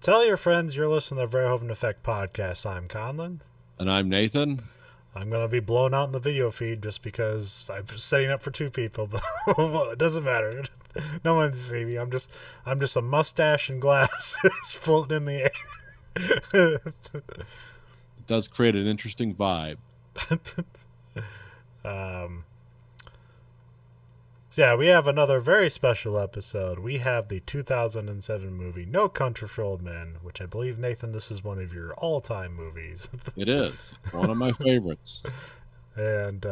Tell your friends you're listening to the Verhoeven Effect podcast. I'm Conlon. And I'm Nathan. I'm going to be blown out in the video feed just because I'm setting up for two people, but it doesn't matter. No one can see me. I'm just a mustache and glasses floating in the air. It does create an interesting vibe. So yeah, we have another very special episode. We have the 2007 movie No Country for Old Men, which I believe, Nathan, this is one of your all-time movies. It is one of my favorites. And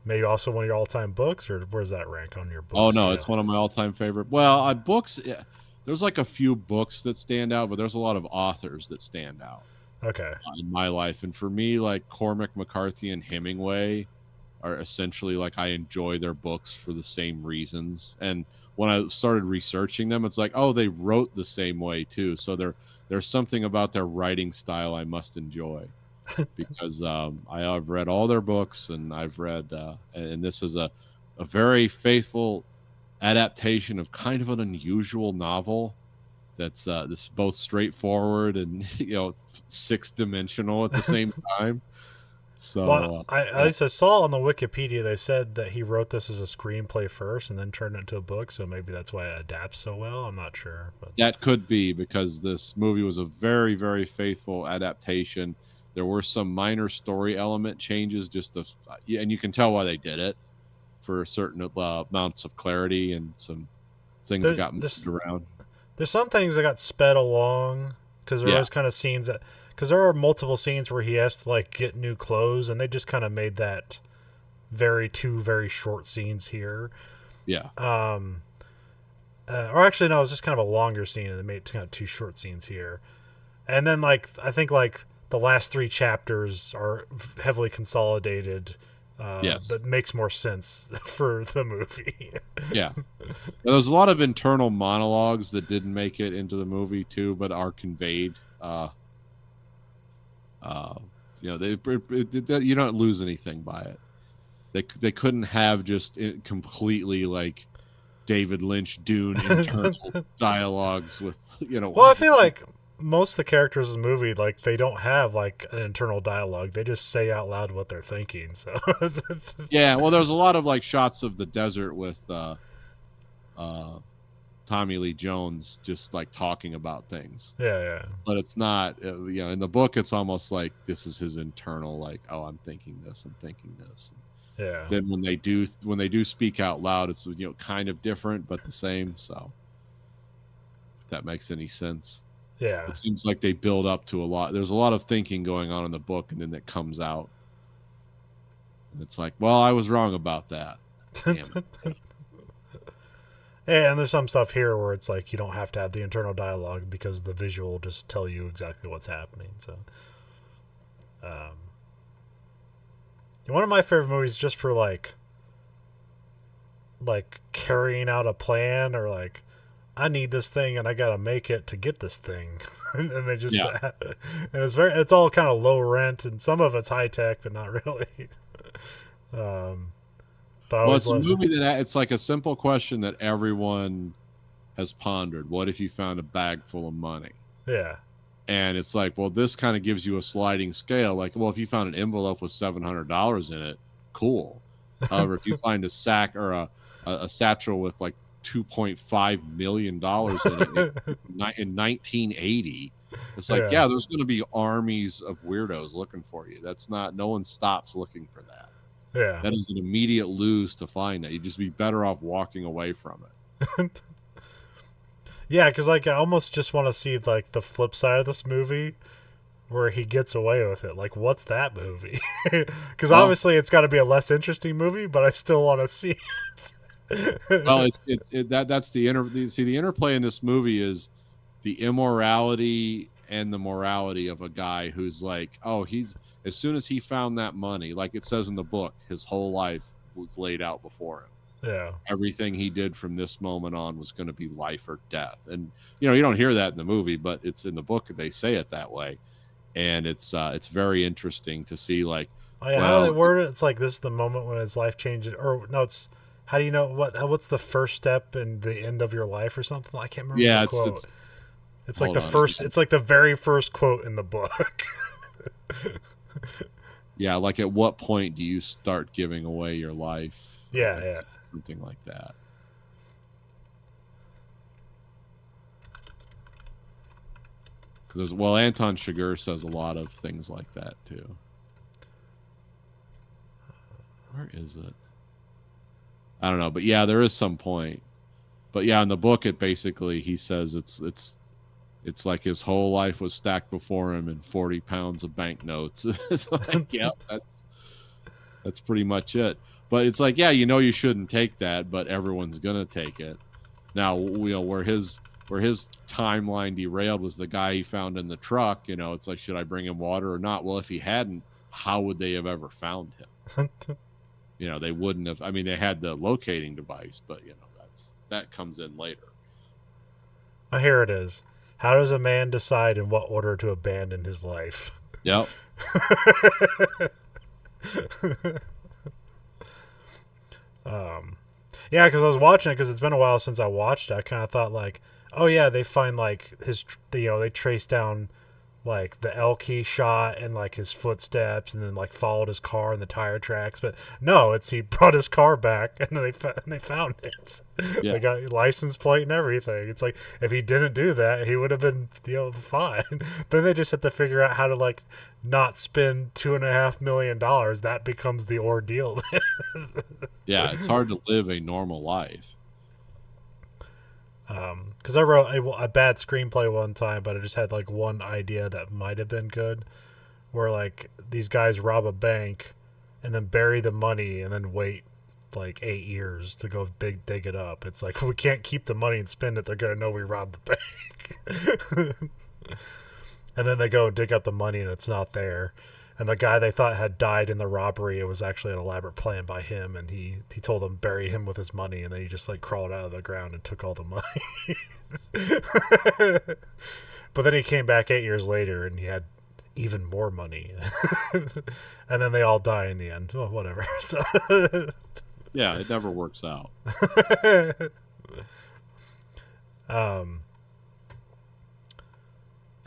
maybe also one of your all-time books, or where's that rank on your books? Oh no, it's one of my all-time favorite. Well, books. Yeah, there's like a few books that stand out, but there's a lot of authors that stand out. Okay. In my life, and for me, like Cormac McCarthy and Hemingway are essentially like I enjoy their books for the same reasons. And when I started researching them, it's like, oh, they wrote the same way too. So there's something about their writing style I must enjoy because I've read all their books, and I've read and this is a very faithful adaptation of kind of an unusual novel that's this is both straightforward and six-dimensional at the same time. So well, at least I saw on the Wikipedia they said that he wrote this as a screenplay first and then turned it into a book, so maybe that's why it adapts so well. I'm not sure, but that could be because this movie was a very, very faithful adaptation. There were some minor story element changes, and you can tell why they did it for certain amounts of clarity and some things that got moved around. There's some things that got sped along because there was kind of scenes that. Because there are multiple scenes where he has to like get new clothes, and they just kind of made that two very short scenes here. Yeah. Or actually, no, it was just kind of a longer scene, and they made kind of two short scenes here. And then I think the last three chapters are heavily consolidated. Yes. That makes more sense for the movie. Yeah. There's a lot of internal monologues that didn't make it into the movie too, but are conveyed. You don't lose anything by it. They couldn't have just completely like David Lynch Dune internal dialogues with Well, I feel like most of the characters in the movie, like, they don't have like an internal dialogue. They just say out loud what they're thinking. So yeah, well, there's a lot of like shots of the desert with Tommy Lee Jones just like talking about things. Yeah. But it's not, in the book, it's almost like this is his internal, like, oh, I'm thinking this. Yeah. Then when they do speak out loud, it's kind of different but the same. So if that makes any sense. Yeah. It seems like they build up to a lot. There's a lot of thinking going on in the book, and then it comes out. And it's like, well, I was wrong about that. Damn it. Yeah, and there's some stuff here where it's like you don't have to have the internal dialogue because the visual will just tell you exactly what's happening. So, one of my favorite movies just for like carrying out a plan, or like I need this thing and I gotta make it to get this thing, and they just and it's all kind of low rent, and some of it's high tech, but not really. But well, it's a movie that it's like a simple question that everyone has pondered. What if you found a bag full of money? Yeah. And it's like, well, this kind of gives you a sliding scale. Like, well, if you found an envelope with $700 in it, cool. However, if you find a sack or a satchel with like $2.5 million in it in 1980, it's like, yeah, there's going to be armies of weirdos looking for you. No one stops looking for that. Yeah. That is an immediate lose to find that. You'd just be better off walking away from it. Yeah, because like I almost just want to see like the flip side of this movie where he gets away with it. Like, what's that movie? Because obviously it's got to be a less interesting movie, but I still want to see it. Well, that's the interplay in this movie is the immorality and the morality of a guy who's like, as soon as he found that money, like it says in the book, his whole life was laid out before him. Yeah. Everything he did from this moment on was going to be life or death. And, you don't hear that in the movie, but it's in the book. They say it that way. And it's very interesting to see, like, how do they word it? It's like, this is the moment when his life changes. Or no, it's, how do you know what's the first step and the end of your life or something? I can't remember the quote. It's like Hold the on first. again. It's like the very first quote in the book. Yeah, like at what point do you start giving away your life? Yeah, I yeah. think something like that. Because well, Anton Chigurh says a lot of things like that too. Where is it? I don't know, but yeah, there is some point. But yeah, in the book, it basically he says it's like his whole life was stacked before him in 40 pounds of banknotes. It's like, yeah, that's pretty much it. But it's like, yeah, you shouldn't take that, but everyone's gonna take it. Now, where his timeline derailed was the guy he found in the truck. It's like, should I bring him water or not? Well, if he hadn't, how would they have ever found him? They wouldn't have. I mean, they had the locating device, but that comes in later. Oh, here it is. How does a man decide in what order to abandon his life? Yep. Yeah, because I was watching it because it's been a while since I watched it. I kind of thought like, oh yeah, they find like they trace down like the elk he shot and like his footsteps, and then like followed his car and the tire tracks. But no, it's he brought his car back and then they found it. Yeah. They got license plate and everything. It's like if he didn't do that, he would have been fine. Then they just had to figure out how to like not spend $2.5 million. That becomes the ordeal. Yeah, it's hard to live a normal life. Because I wrote a bad screenplay one time, but I just had like one idea that might have been good, where like these guys rob a bank and then bury the money and then wait like 8 years to go dig it up. It's like we can't keep the money and spend it. They're gonna know we robbed the bank. And then they go dig up the money and it's not there. And the guy they thought had died in the robbery, it was actually an elaborate plan by him, and he told them bury him with his money, and then he just like crawled out of the ground and took all the money. But then he came back 8 years later and he had even more money. And then they all die in the end. Well, whatever. So Yeah, it never works out.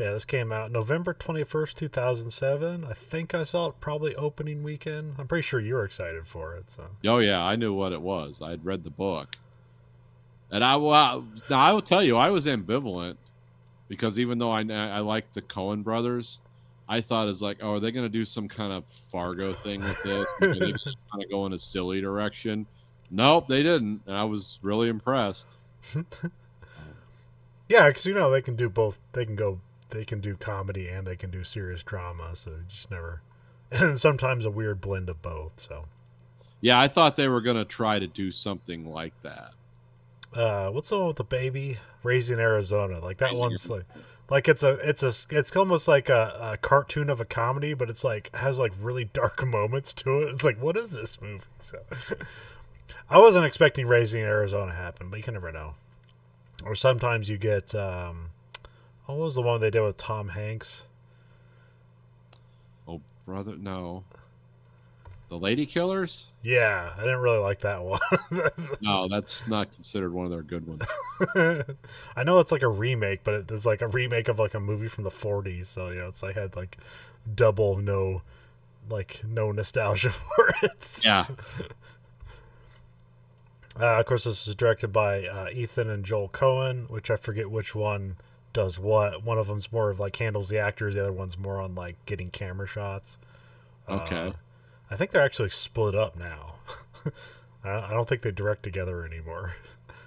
Yeah, this came out November 21st, 2007. I think I saw it probably opening weekend. I'm pretty sure you were excited for it. So. Oh yeah, I knew what it was. I'd read the book, and I will tell you, I was ambivalent because even though I liked the Coen brothers, I thought it's like, oh, are they going to do some kind of Fargo thing with this? Are they kind of go in a silly direction? Nope, they didn't, and I was really impressed. Yeah, because they can do both. They can do comedy and they can do serious drama. So just never, and sometimes a weird blend of both. So. Yeah, I thought they were going to try to do something like that. What's the one with the baby raising Arizona? Like that one's like it's almost like a cartoon of a comedy, but it's like has like really dark moments to it. It's like, what is this movie? So I wasn't expecting Raising Arizona to happen, but you can never know. Or sometimes you get what was the one they did with Tom Hanks? Oh brother, no. The Lady Killers? Yeah, I didn't really like that one. No, that's not considered one of their good ones. I know it's like a remake, but it's like a remake of like a movie from the 40s. So it's like had like double no nostalgia for it. Yeah. Of course, this is directed by Ethan and Joel Coen, which I forget which one does what. One of them's more of like handles the actors. The other one's more on like getting camera shots. Okay. I think they're actually split up now. I don't think they direct together anymore.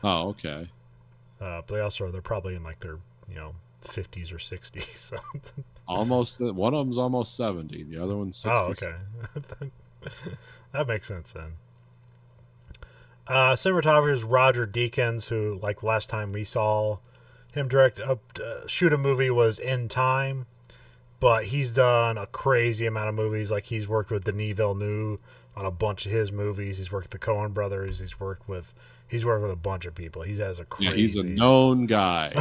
Oh, okay. But they're probably in like their 50s or 60s. So. Almost one of them's almost 70. The other one's 60. Oh, okay. That makes sense then. Cinematographer is Roger Deakins, who like last time we saw him shoot a movie was In Time. But he's done a crazy amount of movies. Like he's worked with Denis Villeneuve on a bunch of his movies. He's worked with the Coen brothers. He's worked with a bunch of people. He has a crazy. Yeah, he's a known guy.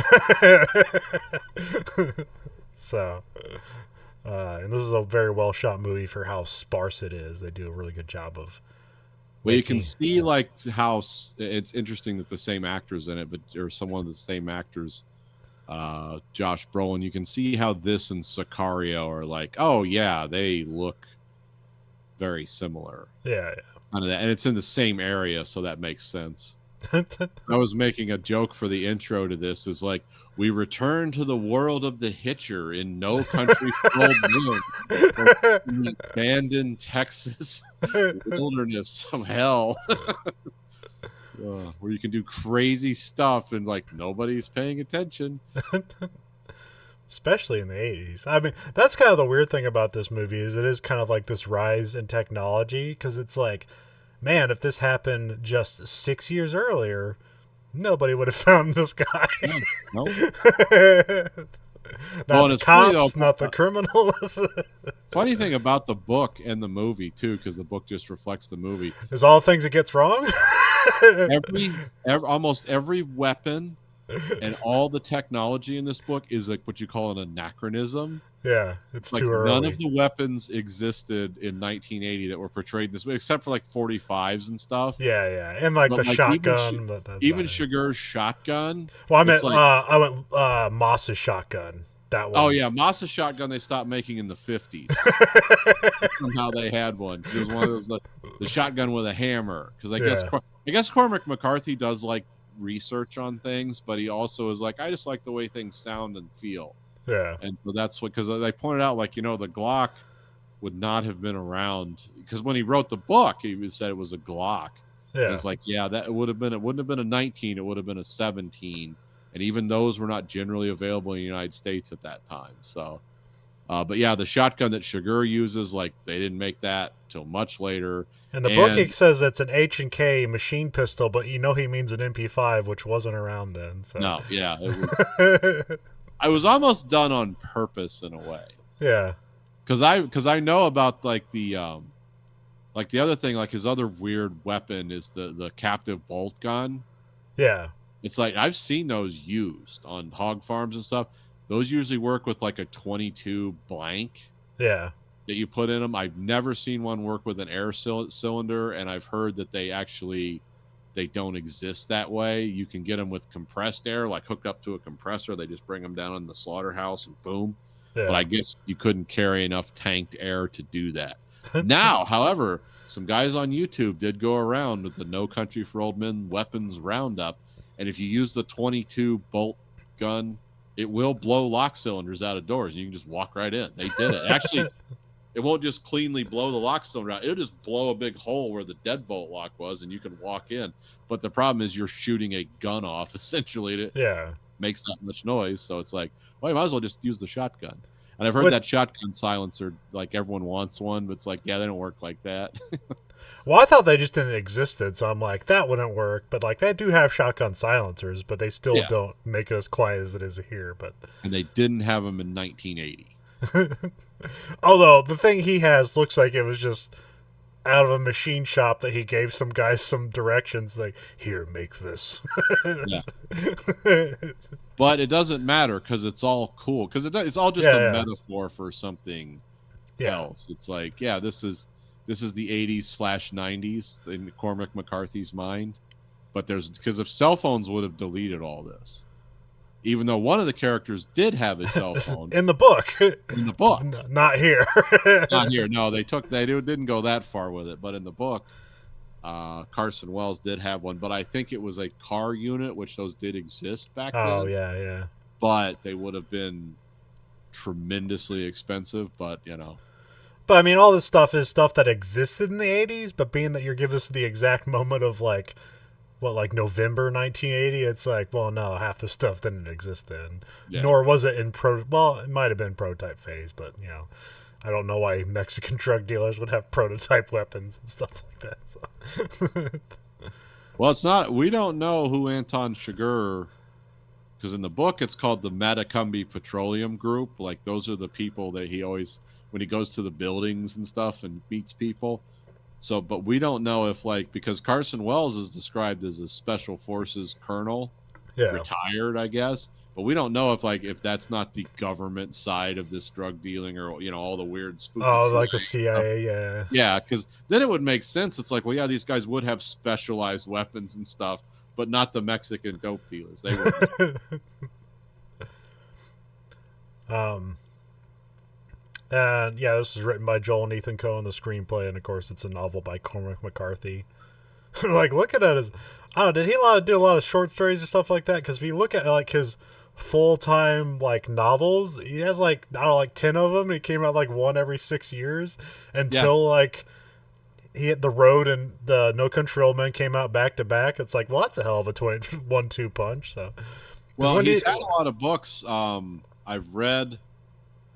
So, and this is a very well shot movie for how sparse it is. They do a really good job of. Well, you can see like how it's interesting that the same actors in it, or some of the same actors Josh Brolin, you can see how this and Sicario are like, oh yeah, they look very similar. Yeah, Kind of that, and it's in the same area, so that makes sense. yeah. I was making a joke for the intro to this. Is like we return to the world of the Hitcher in No Country for Old Men, in the abandoned Texas wilderness of hell, where you can do crazy stuff and like nobody's paying attention. Especially in the 80s. I mean, that's kind of the weird thing about this movie is it is kind of like this rise in technology because it's like, man, if this happened just 6 years earlier, nobody would have found this guy. Yeah, no. Not and the it's funny, cops, though, not the criminals. funny thing about the book and the movie too, because the book just reflects the movie. Is all the things it gets wrong? Almost every weapon and all the technology in this book is like what you call an anachronism. Yeah, it's Like too early. none of the weapons existed in 1980 that were portrayed in this way, except for like 45s and stuff. Yeah, and like But the like shotgun. But that's even not it. Chigurh's shotgun. Well, it's I went Moss's shotgun. That one. Oh yeah, Masa shotgun they stopped making in the 50s. Somehow they had one. It was one of those the shotgun with a hammer. Because I guess Cormac McCarthy does like research on things, but he also is like, I just like the way things sound and feel. Yeah. And so that's what, because they pointed out, like, the Glock would not have been around, because when he wrote the book, he said it was a Glock. Yeah. And it's like, yeah, it wouldn't have been a 19, it would have been a 17. And even those were not generally available in the United States at that time. So, but yeah, the shotgun that Chigurh uses, like, they didn't make that till much later. In the book, it says it's an H&K machine pistol, but he means an MP5, which wasn't around then. So. No, yeah. I was almost done on purpose in a way. Yeah. Because I know about like the other thing, like his other weird weapon is the captive bolt gun. Yeah. It's like I've seen those used on hog farms and stuff. Those usually work with like a 22 blank. Yeah. That you put in them. I've never seen one work with an air cylinder, and I've heard that they don't exist that way. You can get them with compressed air, like hooked up to a compressor. They just bring them down in the slaughterhouse and boom. Yeah. But I guess you couldn't carry enough tanked air to do that. Now, however, some guys on YouTube did go around with the No Country for Old Men weapons roundup, and if you use the 22 bolt gun, it will blow lock cylinders out of doors, and you can just walk right in. They did it. Actually, it won't just cleanly blow the lock cylinder out. It'll just blow a big hole where the deadbolt lock was, and you can walk in. But the problem is you're shooting a gun off, essentially. It makes that much noise. So it's like, well, you might as well just use the shotgun. And I've heard that shotgun silencer, like everyone wants one, but it's like, yeah, they don't work like that. Well, I thought they just didn't existed, so I'm like, that wouldn't work. But like, they do have shotgun silencers, but they still don't make it as quiet as it is here. But and they didn't have them in 1980. Although the thing he has looks like it was just out of a machine shop that he gave some guys some directions, like, here, make this. Yeah. But it doesn't matter because it's all cool, because it's all just a metaphor for something else. It's like, yeah, this is the 80s/90s in Cormac McCarthy's mind, but because if cell phones would have deleted all this, even though one of the characters did have a cell phone in the book. In the book, not here. Not here. No, they didn't go that far with it, but in the book, Carson Wells did have one, but I think it was a car unit, which those did exist back then. Oh yeah. But they would have been tremendously expensive. But But I mean, all this stuff is stuff that existed in the 80s, but being that you're giving us the exact moment of like November 1980, it's like, well, no, half the stuff didn't exist then. Yeah. Nor was it in it might have been prototype phase, but I don't know why Mexican drug dealers would have prototype weapons and stuff like that. So. Well, it's not. We don't know who Anton Chigurh, because in the book it's called the Matacumbi Petroleum Group. Like, those are the people that he always, when he goes to the buildings and stuff and meets people. So, but we don't know if, like, because Carson Wells is described as a special forces colonel, retired, I guess. But we don't know if that's not the government side of this drug dealing, or all the weird spooky. Oh, like the CIA, yeah. Yeah, because then it would make sense. It's like, well, yeah, these guys would have specialized weapons and stuff, but not the Mexican dope dealers. They would. Um, and yeah, this is written by Joel and Ethan Coen, the screenplay, and of course it's a novel by Cormac McCarthy. Like looking at his, I don't know, did he do a lot of short stories or stuff like that? Because if you look at like his full time like novels, he has like I don't know, like 10 of them. And he came out like one every 6 years Yeah. until like he hit The Road and the No Country for Old Men came out back to back. It's like, well, that's a hell of a 1-2 punch. So, because Well, when he's he, had a lot of books. I've read.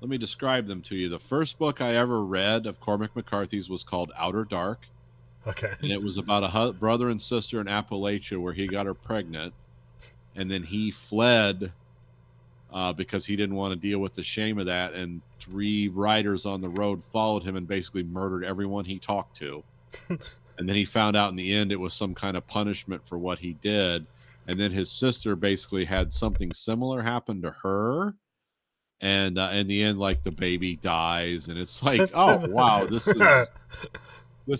Let me describe them to you. The first book I ever read of Cormac McCarthy's was called Outer Dark, okay, and it was about a brother and sister in Appalachia where he got her pregnant, and then he fled because he didn't want to deal with the shame of that. And 3 riders on the road followed him and basically murdered everyone he talked to. And then he found out in the end it was some kind of punishment for what he did. And then his sister basically had something similar happen to her. And in the end, like the baby dies, and it's like, oh wow, this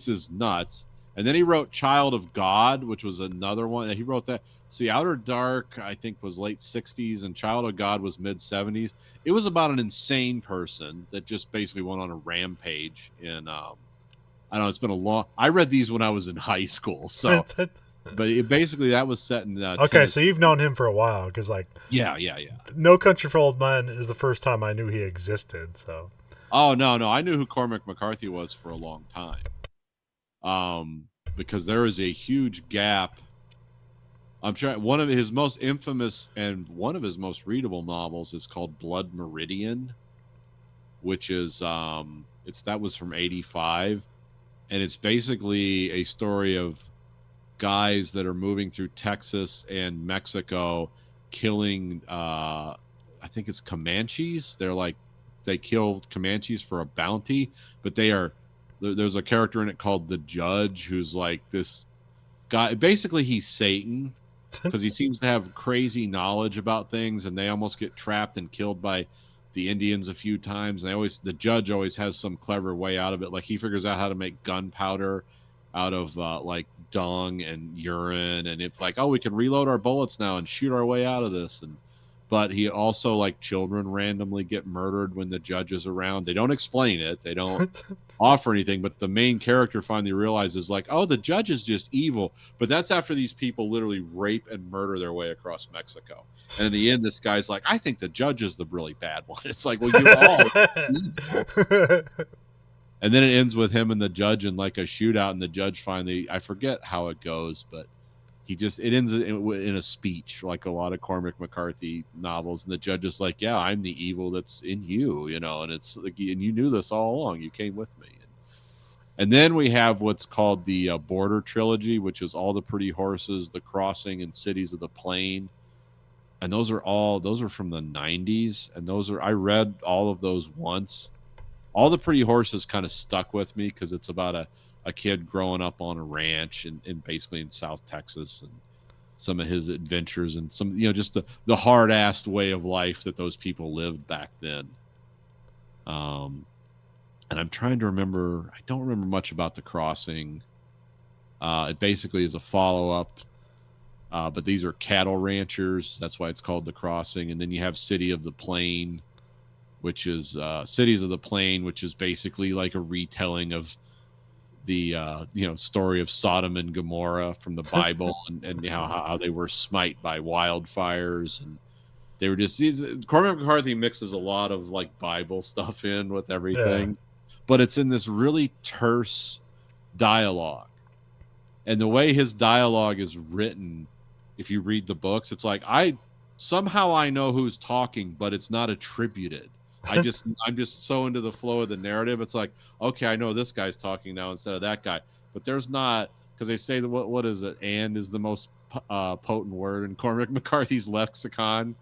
is nuts. And then he wrote Child of God, which was another one. He wrote that. See, Outer Dark, I think, was late 60s, and Child of God was mid 70s. It was about an insane person that just basically went on a rampage. In, I don't know, it's been a long. I read these when I was in high school. So, but basically, that was set in okay, Tennessee. so you've known him for a while because like Yeah. No Country for Old Men is the first time I knew he existed. So, Oh, no. I knew who Cormac McCarthy was for a long time. Because there is a huge gap. I'm trying. One of his most infamous and one of his most readable novels is called Blood Meridian, which is that was from '85, and it's basically a story of guys that are moving through Texas and Mexico, killing. I think it's Comanches. They kill Comanches for a bounty, but they are. There's a character in it called the Judge who's like this guy. Basically, he's Satan because he seems to have crazy knowledge about things, and they almost get trapped and killed by the Indians a few times. And the Judge always has some clever way out of it. Like he figures out how to make gunpowder out of like dung and urine, and it's like, oh, we can reload our bullets now and shoot our way out of this. But he also, like, children randomly get murdered when the Judge is around. They don't explain it. They don't offer anything. But the main character finally realizes, like, oh, the Judge is just evil. But that's after these people literally rape and murder their way across Mexico. And in the end, this guy's like, I think the Judge is the really bad one. It's like, well, you all evil. And then it ends with him and the Judge in like a shootout. And the Judge finally, I forget how it goes, but it ends in a speech, like a lot of Cormac McCarthy novels, and the Judge is like, "Yeah, I'm the evil that's in you, and it's like, and you knew this all along. You came with me." And then we have what's called the Border Trilogy, which is All the Pretty Horses, The Crossing, and Cities of the Plain. And those are from the '90s, and I read all of those once. All the Pretty Horses kind of stuck with me because it's about a kid growing up on a ranch and basically in South Texas, and some of his adventures and some, just the hard-assed way of life that those people lived back then. And I'm trying to remember. I don't remember much about The Crossing. It basically is a follow-up, but these are cattle ranchers. That's why it's called The Crossing. And then you have City of the Plain, which is Cities of the Plain, which is basically like a retelling of the story of Sodom and Gomorrah from the Bible, and how they were smite by wildfires, and they were just. Cormac McCarthy mixes a lot of like Bible stuff in with everything, but it's in this really terse dialogue, and the way his dialogue is written, if you read the books, it's like I know who's talking, but it's not attributed. I'm just so into the flow of the narrative. It's like, okay, I know this guy's talking now instead of that guy, but there's not, because they say that what is it? And is the most potent word in Cormac McCarthy's lexicon.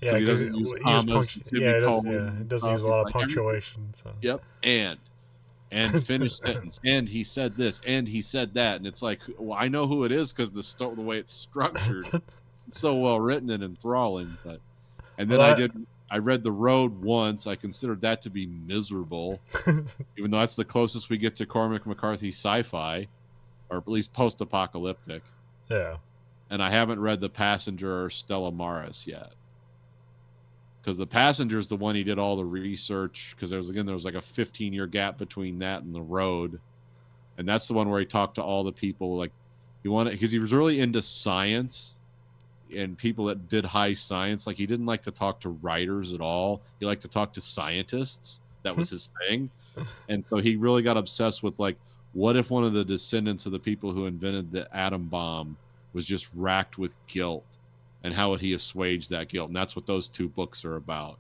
Yeah, he doesn't use commas, it doesn't use a lot of punctuation. So. Yep, and finish sentence, and he said this, and he said that, and it's like, well, I know who it is because the way it's structured, it's so well written and enthralling. And then I read The Road once. I considered that to be miserable, even though that's the closest we get to Cormac McCarthy sci-fi, or at least post-apocalyptic. Yeah. And I haven't read The Passenger or Stella Maris yet. because The Passenger is the one he did all the research, because there was like a 15-year gap between that and The Road, and that's the one where he talked to all the people, like he wanted, because he was really into science and people that did high science. Like he didn't like to talk to writers at all. He liked to talk to scientists. That was his thing. And so he really got obsessed with, like, what if one of the descendants of the people who invented the atom bomb was just racked with guilt, and how would he assuage that guilt? And that's what those two books are about.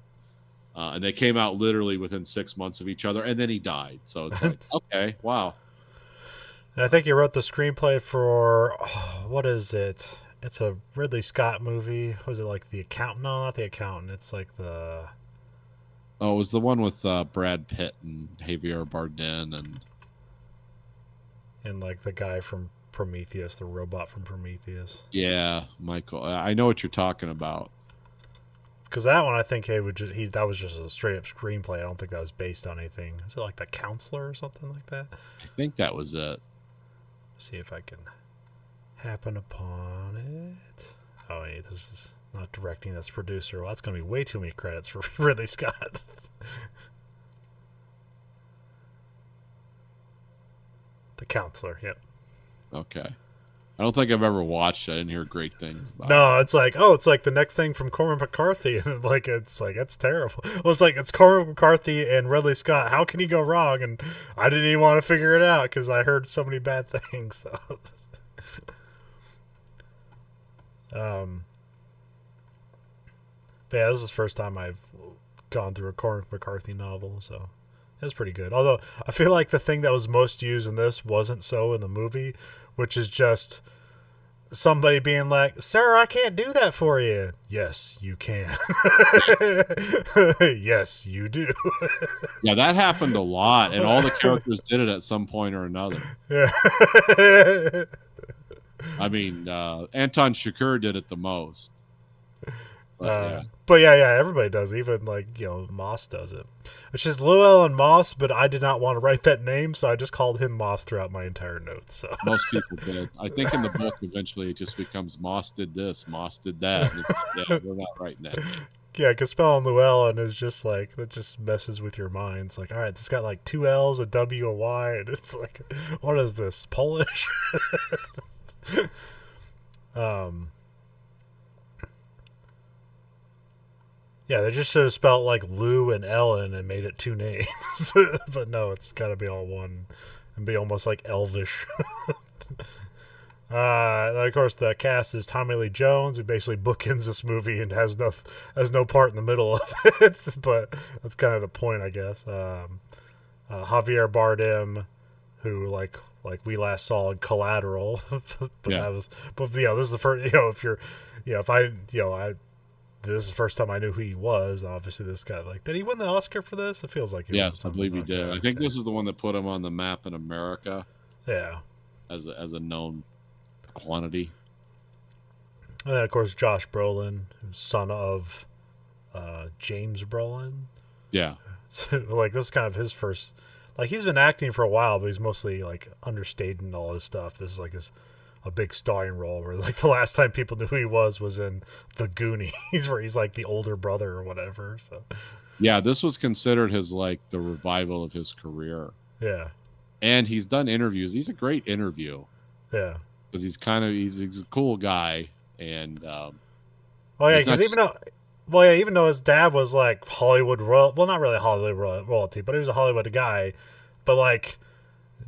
And they came out literally within 6 months of each other, and then he died. So it's like, okay, wow. And I think he wrote the screenplay for what is it? It's a Ridley Scott movie. Was it like The Accountant? No, not The Accountant. It's like the Oh, it was the one with Brad Pitt and Javier Bardem and like the guy from Prometheus, the robot from Prometheus. yeah, Michael. I know what you're talking about. Because that one, I think that was just a straight up screenplay. I don't think that was based on anything. Is it like The Counselor or something like that? I think that was it. See if I can happen upon it. Oh wait, this is not directing. That's producer. Well, that's gonna be way too many credits for Ridley Scott. The Counselor. Yep. Okay. I don't think I've ever watched it. I didn't hear great things about it. No, it's like, oh, it's like the next thing from Cormac McCarthy, and like it's terrible. Well, it's like it's Cormac McCarthy and Ridley Scott. How can you go wrong? And I didn't even want to figure it out because I heard so many bad things. So. But yeah, this is the first time I've gone through a Cormac McCarthy novel, so it was pretty good. Although I feel like the thing that was most used in this wasn't so in the movie, which is just somebody being like, "Sir, I can't do that for you." Yes, you can. Yes, you do. Yeah, that happened a lot, and all the characters did it at some point or another. Yeah. I mean, Anton Chigurh did it the most. But yeah, everybody does. Even like Moss does it. It's just Llewellyn Moss, but I did not want to write that name, so I just called him Moss throughout my entire notes. So most people did. I think in the book eventually it just becomes Moss did this, Moss did that. And it's like, yeah, we're not writing that name. Yeah, because spelling Llewellyn is just like, that just messes with your mind. It's like, all right, it's got like 2 L's, a W, a Y, and it's like, what is this, Polish? Yeah, they just should have spelled like Lou and Ellen and made it 2 names. But no, it's got to be all one and be almost like Elvish. Of course, the cast is Tommy Lee Jones, who basically bookends this movie and has no part in the middle of it. But that's kind of the point, I guess. Javier Bardem, who like we last saw in Collateral, this is the first. This is the first time I knew who he was. Obviously, this guy, like, did he win the Oscar for this? It feels like he yes, I believe he did. I think this is the one that put him on the map in America. Yeah, as a known quantity. And then, of course, Josh Brolin, son of James Brolin. Yeah, so, like, this is kind of his first. Like, he's been acting for a while, but he's mostly like understated and all his stuff. This is like a big starring role where, like, the last time people knew who he was in The Goonies, where he's like the older brother or whatever. So yeah, this was considered his, like, the revival of his career. Yeah, and he's done interviews. He's a great interview. Yeah, because he's a cool guy. And because even though his dad was like Hollywood not really Hollywood royalty, but he was a Hollywood guy. But like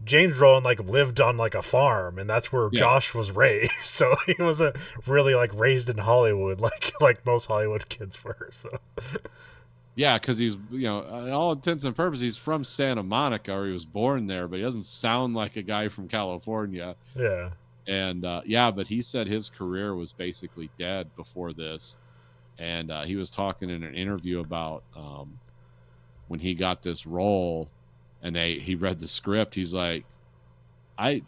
James Brolin like lived on like a farm, and that's where Josh was raised. So he wasn't really like raised in Hollywood like most Hollywood kids were. So yeah, because he's all intents and purposes he's from Santa Monica, or he was born there, but he doesn't sound like a guy from California. Yeah. And but he said his career was basically dead before this. And he was talking in an interview about when he got this role, and he read the script. He's like, I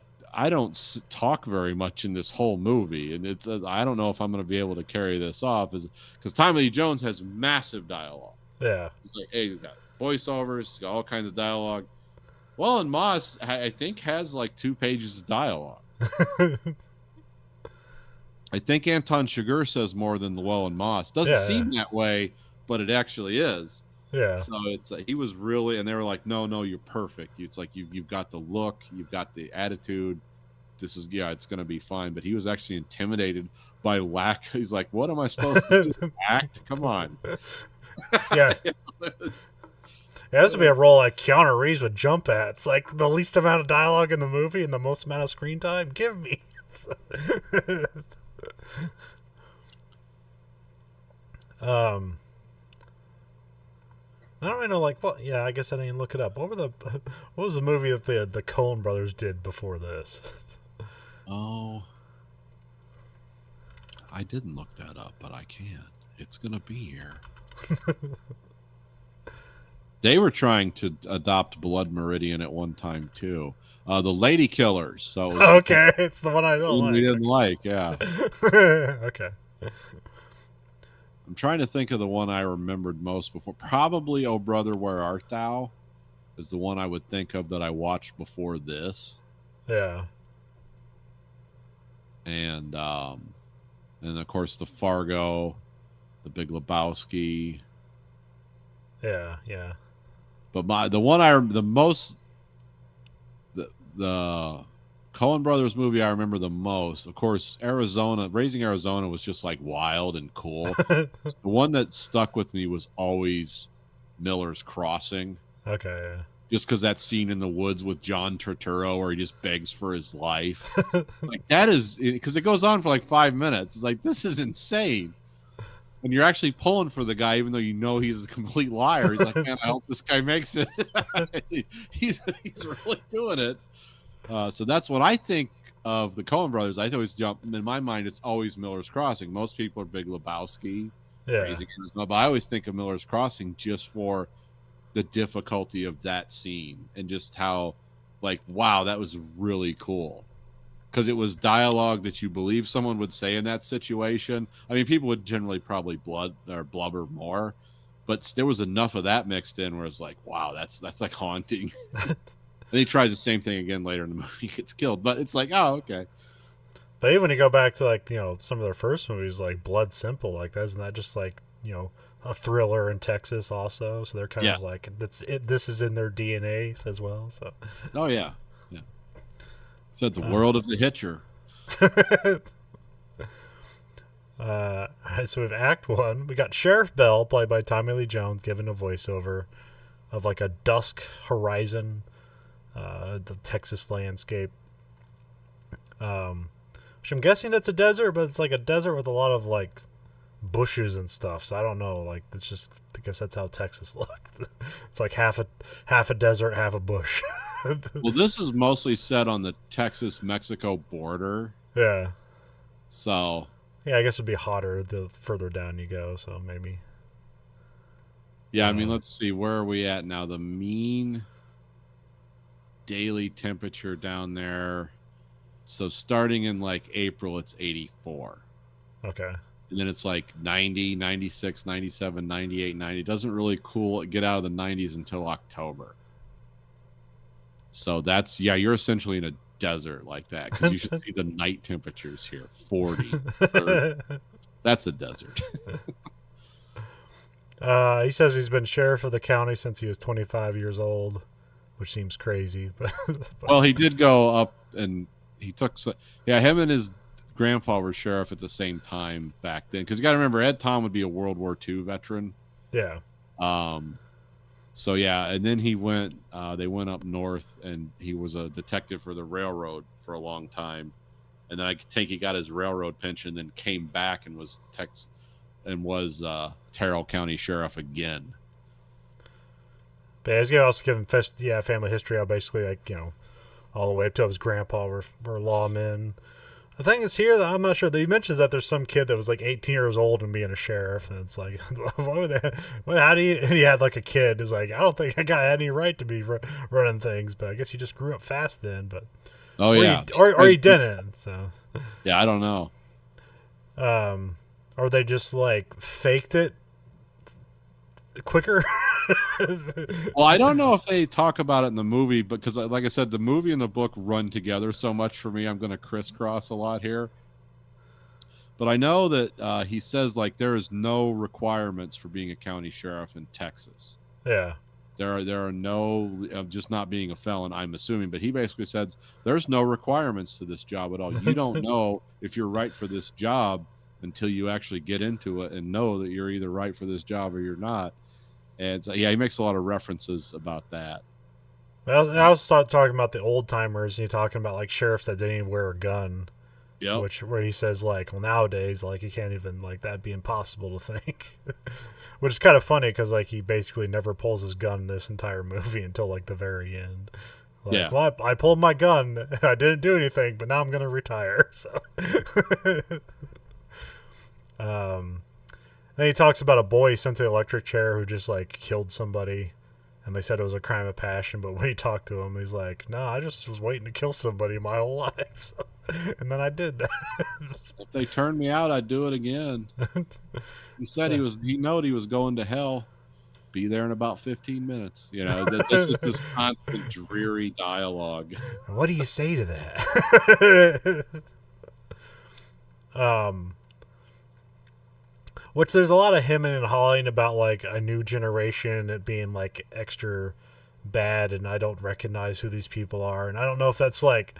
don't talk very much in this whole movie, and it's I don't know if I'm going to be able to carry this off, because Tommy Lee Jones has massive dialogue. Yeah, he's like, hey, he's got voiceovers, he's got all kinds of dialogue. Well, and Moss, I think, has like 2 pages of dialogue. I think Anton Chigurh says more than Llewellyn Moss. Doesn't seem that way, but it actually is. Yeah. So it's he was really, and they were like, no, you're perfect. It's like you've got the look, you've got the attitude. This is it's going to be fine. But he was actually intimidated by lack. He's like, what am I supposed to do? Act? Come on. Yeah. It's, It has to be a role like Keanu Reeves would jump at. It's like the least amount of dialogue in the movie and the most amount of screen time. Give me. um, I don't really know. Like, what? Yeah, I guess I didn't look it up. What was the movie that the Coen brothers did before this? oh, I didn't look that up, but I can. It's gonna be here. They were trying to adopt Blood Meridian at one time too. The Lady Killers. So it was okay, it's the one I don't like. We didn't like, yeah. Okay. I'm trying to think of the one I remembered most before. Probably "Oh Brother, Where Art Thou" is the one I would think of that I watched before this. Yeah. And of course the Fargo, the Big Lebowski. Yeah, yeah. But the Coen Brothers movie I remember the most, of course, Raising Arizona was just like wild and cool. The one that stuck with me was always Miller's Crossing. Okay, yeah. Just because that scene in the woods with John Turturro where he just begs for his life. Like, that is, because it goes on for like 5 minutes. It's like, this is insane. And you're actually pulling for the guy, even though you know he's a complete liar. He's like, man, I hope this guy makes it. he's really doing it. So that's what I think of the Coen brothers. I always jump in my mind. It's always Miller's Crossing. Most people are Big Lebowski, Raising Arizona, but I always think of Miller's Crossing just for the difficulty of that scene and just how, like, wow, that was really cool. Because it was dialogue that you believe someone would say in that situation. I mean, people would generally probably blubber more, but there was enough of that mixed in where it's like, wow, that's like haunting. And he tries the same thing again later in the movie. He gets killed, but it's like, oh, okay. But even when you go back to, like, some of their first movies, like Blood Simple, like, isn't that just like, a thriller in Texas also? So they're kind of like, this is in their DNA as well. So. Oh yeah. Said the world of the Hitcher. All right, so we have Act 1. We got Sheriff Bell, played by Tommy Lee Jones, giving a voiceover of like a dusk horizon, the Texas landscape. Which I'm guessing it's a desert, but it's like a desert with a lot of like bushes and stuff. So I don't know. Like, it's just, I guess that's how Texas looked. It's like half a desert, half a bush. Well, this is mostly set on the Texas-Mexico border. Yeah. So. Yeah, I guess it'd be hotter the further down you go. So maybe. Yeah, I mean, let's see. Where are we at now? The mean daily temperature down there. So starting in like April, it's 84. Okay. And then it's like 90, 96, 97, 98, 90. It doesn't really get out of the 90s until October. So that's, you're essentially in a desert like that, because you should see the night temperatures here, 40, 30. That's a desert. He says he's been sheriff of the county since he was 25 years old, which seems crazy. But well, he did go up and he took, him and his grandfather were sheriff at the same time back then. Because you got to remember, Ed Tom would be a World War II veteran. Yeah. So yeah, and then they went up north, and he was a detective for the railroad for a long time, and then I think he got his railroad pension, then came back and was Terrell County sheriff again. But yeah, he's gonna also give him family history. How basically, like, all the way up to his grandpa were lawmen. The thing is here that I'm not sure that he mentions that there's some kid that was like 18 years old and being a sheriff, and it's like, why would they? How do you? And he had like a kid. It's like, I don't think a guy had any right to be running things, but I guess you just grew up fast then. But or you didn't. So yeah, I don't know. Or they just like faked it quicker. Well, I don't know if they talk about it in the movie, because like I said, the movie and the book run together so much for me. I'm going to crisscross a lot here. But I know that he says like there is no requirements for being a county sheriff in Texas. Yeah. There are no just not being a felon, I'm assuming, but he basically says there's no requirements to this job at all. You don't know if you're right for this job until you actually get into it and know that you're either right for this job or you're not. And so, yeah, he makes a lot of references about that. I was talking about the old timers, and you're talking about like sheriffs that didn't even wear a gun. Yep. Where he says like, well, nowadays like you can't even like that'd be impossible to think. Which is kind of funny because like he basically never pulls his gun in this entire movie until like the very end. Like, Yeah. well, I pulled my gun. I didn't do anything, but now I'm gonna retire. So, then he talks about a boy sent to the electric chair who just like killed somebody, and they said it was a crime of passion. But when he talked to him, he's like, "No, I just was waiting to kill somebody my whole life, so, and then I did that." If they turned me out, I'd do it again. He said he knowed he was going to hell. Be there in about 15 minutes. You know, this is this constant dreary dialogue. What do you say to that? Which there's a lot of hemming and hawing about like a new generation, it being like extra bad, and I don't recognize who these people are, and I don't know if that's like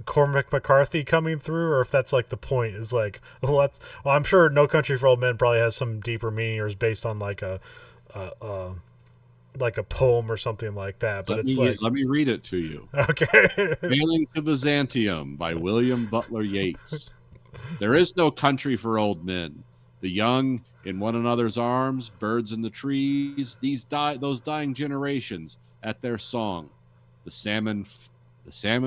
Cormac McCarthy coming through, or if that's like the point is like, well, I'm sure No Country for Old Men probably has some deeper meaning or is based on like a like a poem or something like that. But let me read it to you. Okay. Sailing to Byzantium by William Butler Yeats. There is no country for old men. The young in one another's arms, birds in the trees, those dying generations at their song. The salmon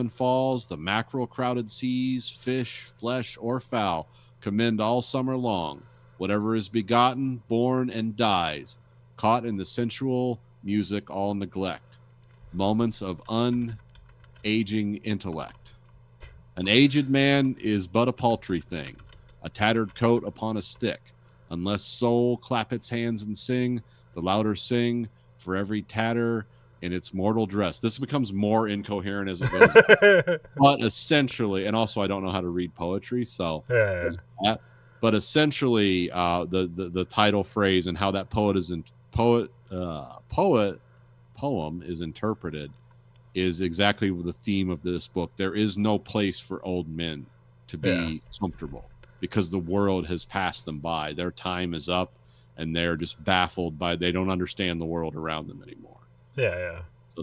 falls, the mackerel crowded seas, fish, flesh, or fowl commend all summer long. Whatever is begotten, born, and dies, caught in the sensual music all neglect. Moments of unaging intellect. An aged man is but a paltry thing, a tattered coat upon a stick. Unless soul clap its hands and sing, the louder sing for every tatter in its mortal dress. This becomes more incoherent as it goes. But essentially, and also I don't know how to read poetry, so yeah. But essentially, the title phrase and how that poem is interpreted is exactly the theme of this book. There is no place for old men to be comfortable because the world has passed them by. Their time is up, and they're just baffled by they don't understand the world around them anymore. Yeah. So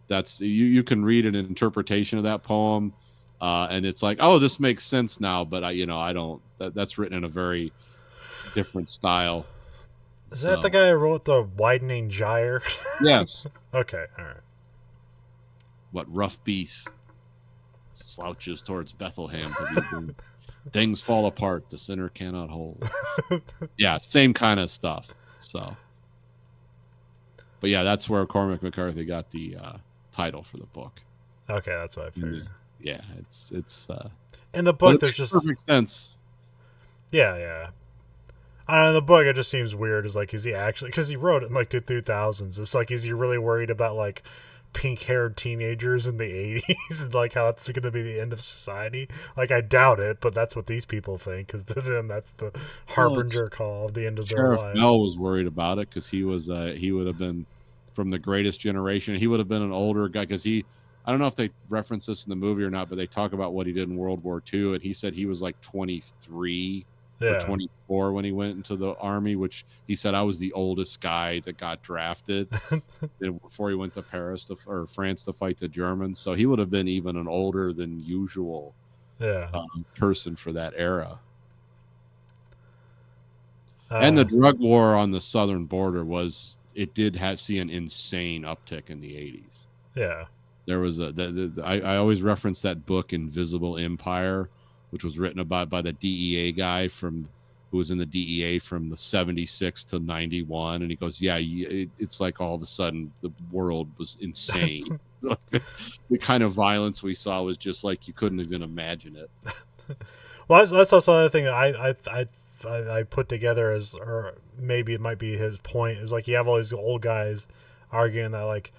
that's you can read an interpretation of that poem, and it's like, oh, this makes sense now, but I don't. That's written in a very different style. Is that the guy who wrote the Widening Gyre? Yes. Okay, all right. What rough beast slouches towards Bethlehem to be born. Things fall apart, the sinner cannot hold. Yeah, same kind of stuff. So, but yeah, that's where Cormac McCarthy got the title for the book. Okay, that's what I figured. Yeah, it's in the book. There's just perfect sense. Yeah. In the book, it just seems weird. Is like, is he actually? Because he wrote it in like the 2000s. It's like, is he really worried about like pink-haired teenagers in the 80s and like how that's going to be the end of society? Like, I doubt it, but that's what these people think, because to them that's the harbinger call of the end of their lives. Sheriff Bell was worried about it because he would have been from the greatest generation. He would have been an older guy because I don't know if they reference this in the movie or not, but they talk about what he did in World War II, and he said he was like 23 or 24 when he went into the army, which he said, I was the oldest guy that got drafted before he went to France to fight the Germans. So he would have been even an older than usual person for that era. And the drug war on the southern border did see an insane uptick in the 80s. Yeah. There was I always reference that book Invisible Empire, which was written about by the DEA guy who was in the DEA from the 76 to 91. And he goes, yeah, it's like all of a sudden the world was insane. The kind of violence we saw was just like, you couldn't even imagine it. Well, that's also the other thing I put together as, or maybe it might be his point, is like, you have all these old guys arguing that like,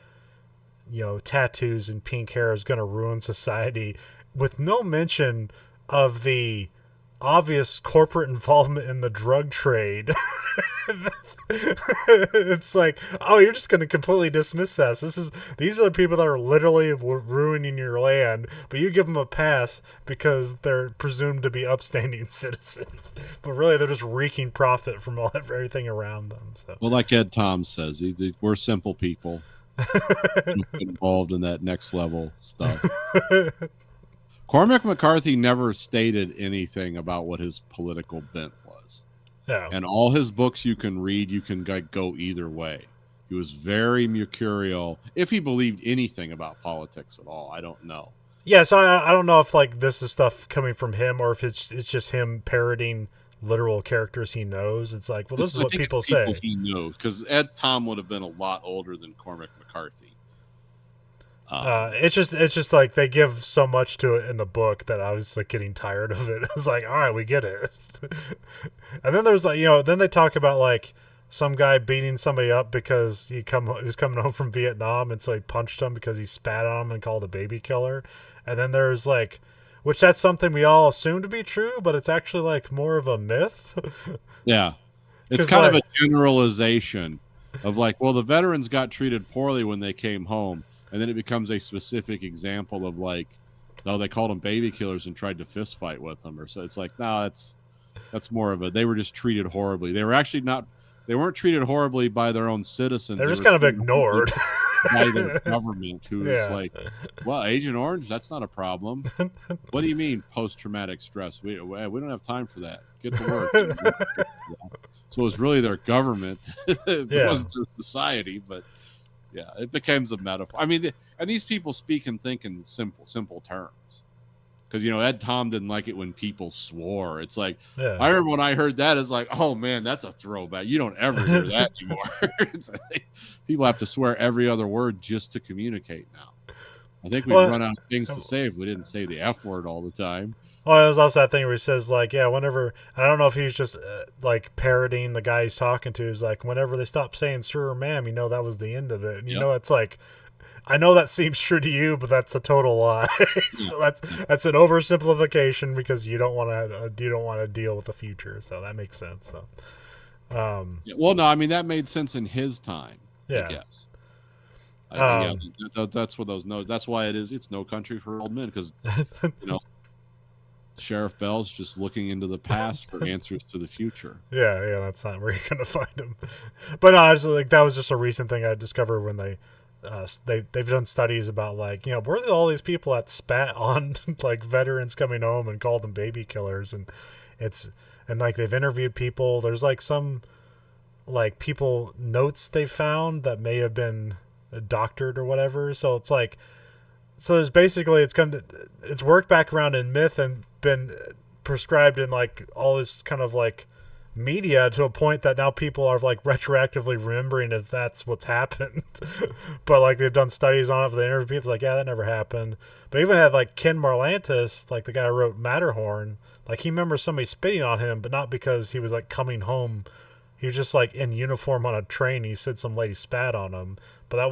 tattoos and pink hair is going to ruin society, with no mention of the obvious corporate involvement in the drug trade. It's like, oh, you're just going to completely dismiss that. These are the people that are literally ruining your land, but you give them a pass because they're presumed to be upstanding citizens, but really they're just wreaking profit from everything around them. So, Well, like Ed Tom says, we're simple people involved in that next level stuff. Cormac McCarthy never stated anything about what his political bent was. yeah. And all his books you can read, you can go either way. He was very mercurial. If he believed anything about politics at all, I don't know. Yeah, so I don't know if like this is stuff coming from him or if it's just him parroting literal characters he knows. It's like, well, this is what people say. He knows, because Ed Tom would have been a lot older than Cormac McCarthy. It's just like they give so much to it in the book that I was like getting tired of it. It's like, all right, we get it. And then there's like, then they talk about like some guy beating somebody up because he was coming home from Vietnam, and so he punched him because he spat on him and called a baby killer. And then there's like, which that's something we all assume to be true, but it's actually like more of a myth. Yeah, it's kind of a generalization of like, well, the veterans got treated poorly when they came home. And then it becomes a specific example of like, oh, they called them baby killers and tried to fist fight with them, or so. It's like, no, that's more of they were just treated horribly. They were actually not. They weren't treated horribly by their own citizens. They're just kind of ignored by their government, who is like, well, Agent Orange, that's not a problem. What do you mean post-traumatic stress? We don't have time for that. Get to work. So it was really their government. It wasn't their society, but. Yeah, it becomes a metaphor. I mean, and these people speak and think in simple terms. Because, Ed Tom didn't like it when people swore. It's like, I remember when I heard that, it's like, oh, man, that's a throwback. You don't ever hear that anymore. It's like, people have to swear every other word just to communicate now. I think we've run out of things to say if we didn't say the F word all the time. Oh, there's also that thing where he says, like, whenever, I don't know if he's just, like, parroting the guy he's talking to, is like, whenever they stop saying sir or ma'am, that was the end of it. And, it's like, I know that seems true to you, but that's a total lie. So that's an oversimplification because you don't want to deal with the future. So that makes sense. So, well, no, I mean, that made sense in his time, I guess. That's what those know. That's why it's No Country for Old Men, because, Sheriff Bell's just looking into the past for answers to the future. Yeah, that's not where you're gonna find them. But no, I was like, that was just a recent thing I discovered when they've done studies about like, were there all these people that spat on like veterans coming home and called them baby killers, and like they've interviewed people. There's like some like people notes they found that may have been doctored or whatever. So it's like. So there's basically it's worked back around in myth and been prescribed in like all this kind of like media to a point that now people are like retroactively remembering if that's what's happened. But like they've done studies on it, the interview people like, yeah, that never happened. But even had like Ken Marlantis, like the guy who wrote Matterhorn, like he remembers somebody spitting on him, but not because he was like coming home. He was just like in uniform on a train. He said some lady spat on him, but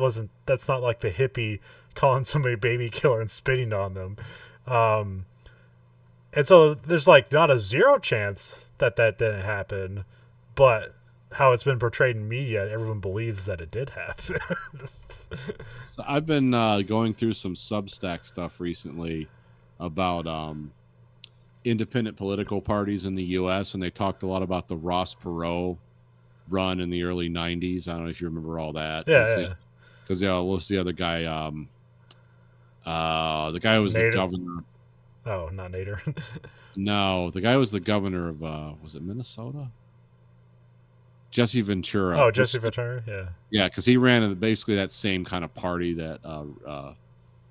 that's not like the hippie calling somebody baby killer and spitting on them. And so there's like not a zero chance that didn't happen, but how it's been portrayed in media, everyone believes that it did happen. So I've been going through some Substack stuff recently about independent political parties in the U.S., and they talked a lot about the Ross Perot run in the early 90s. I don't know if you remember all that. Yeah. Because, what's the other guy? The guy who was the governor. Oh, not Nader. No, the guy who was the governor of, was it Minnesota? Jesse Ventura. Oh, Jesse Ventura, yeah. Yeah, because he ran in basically that same kind of party that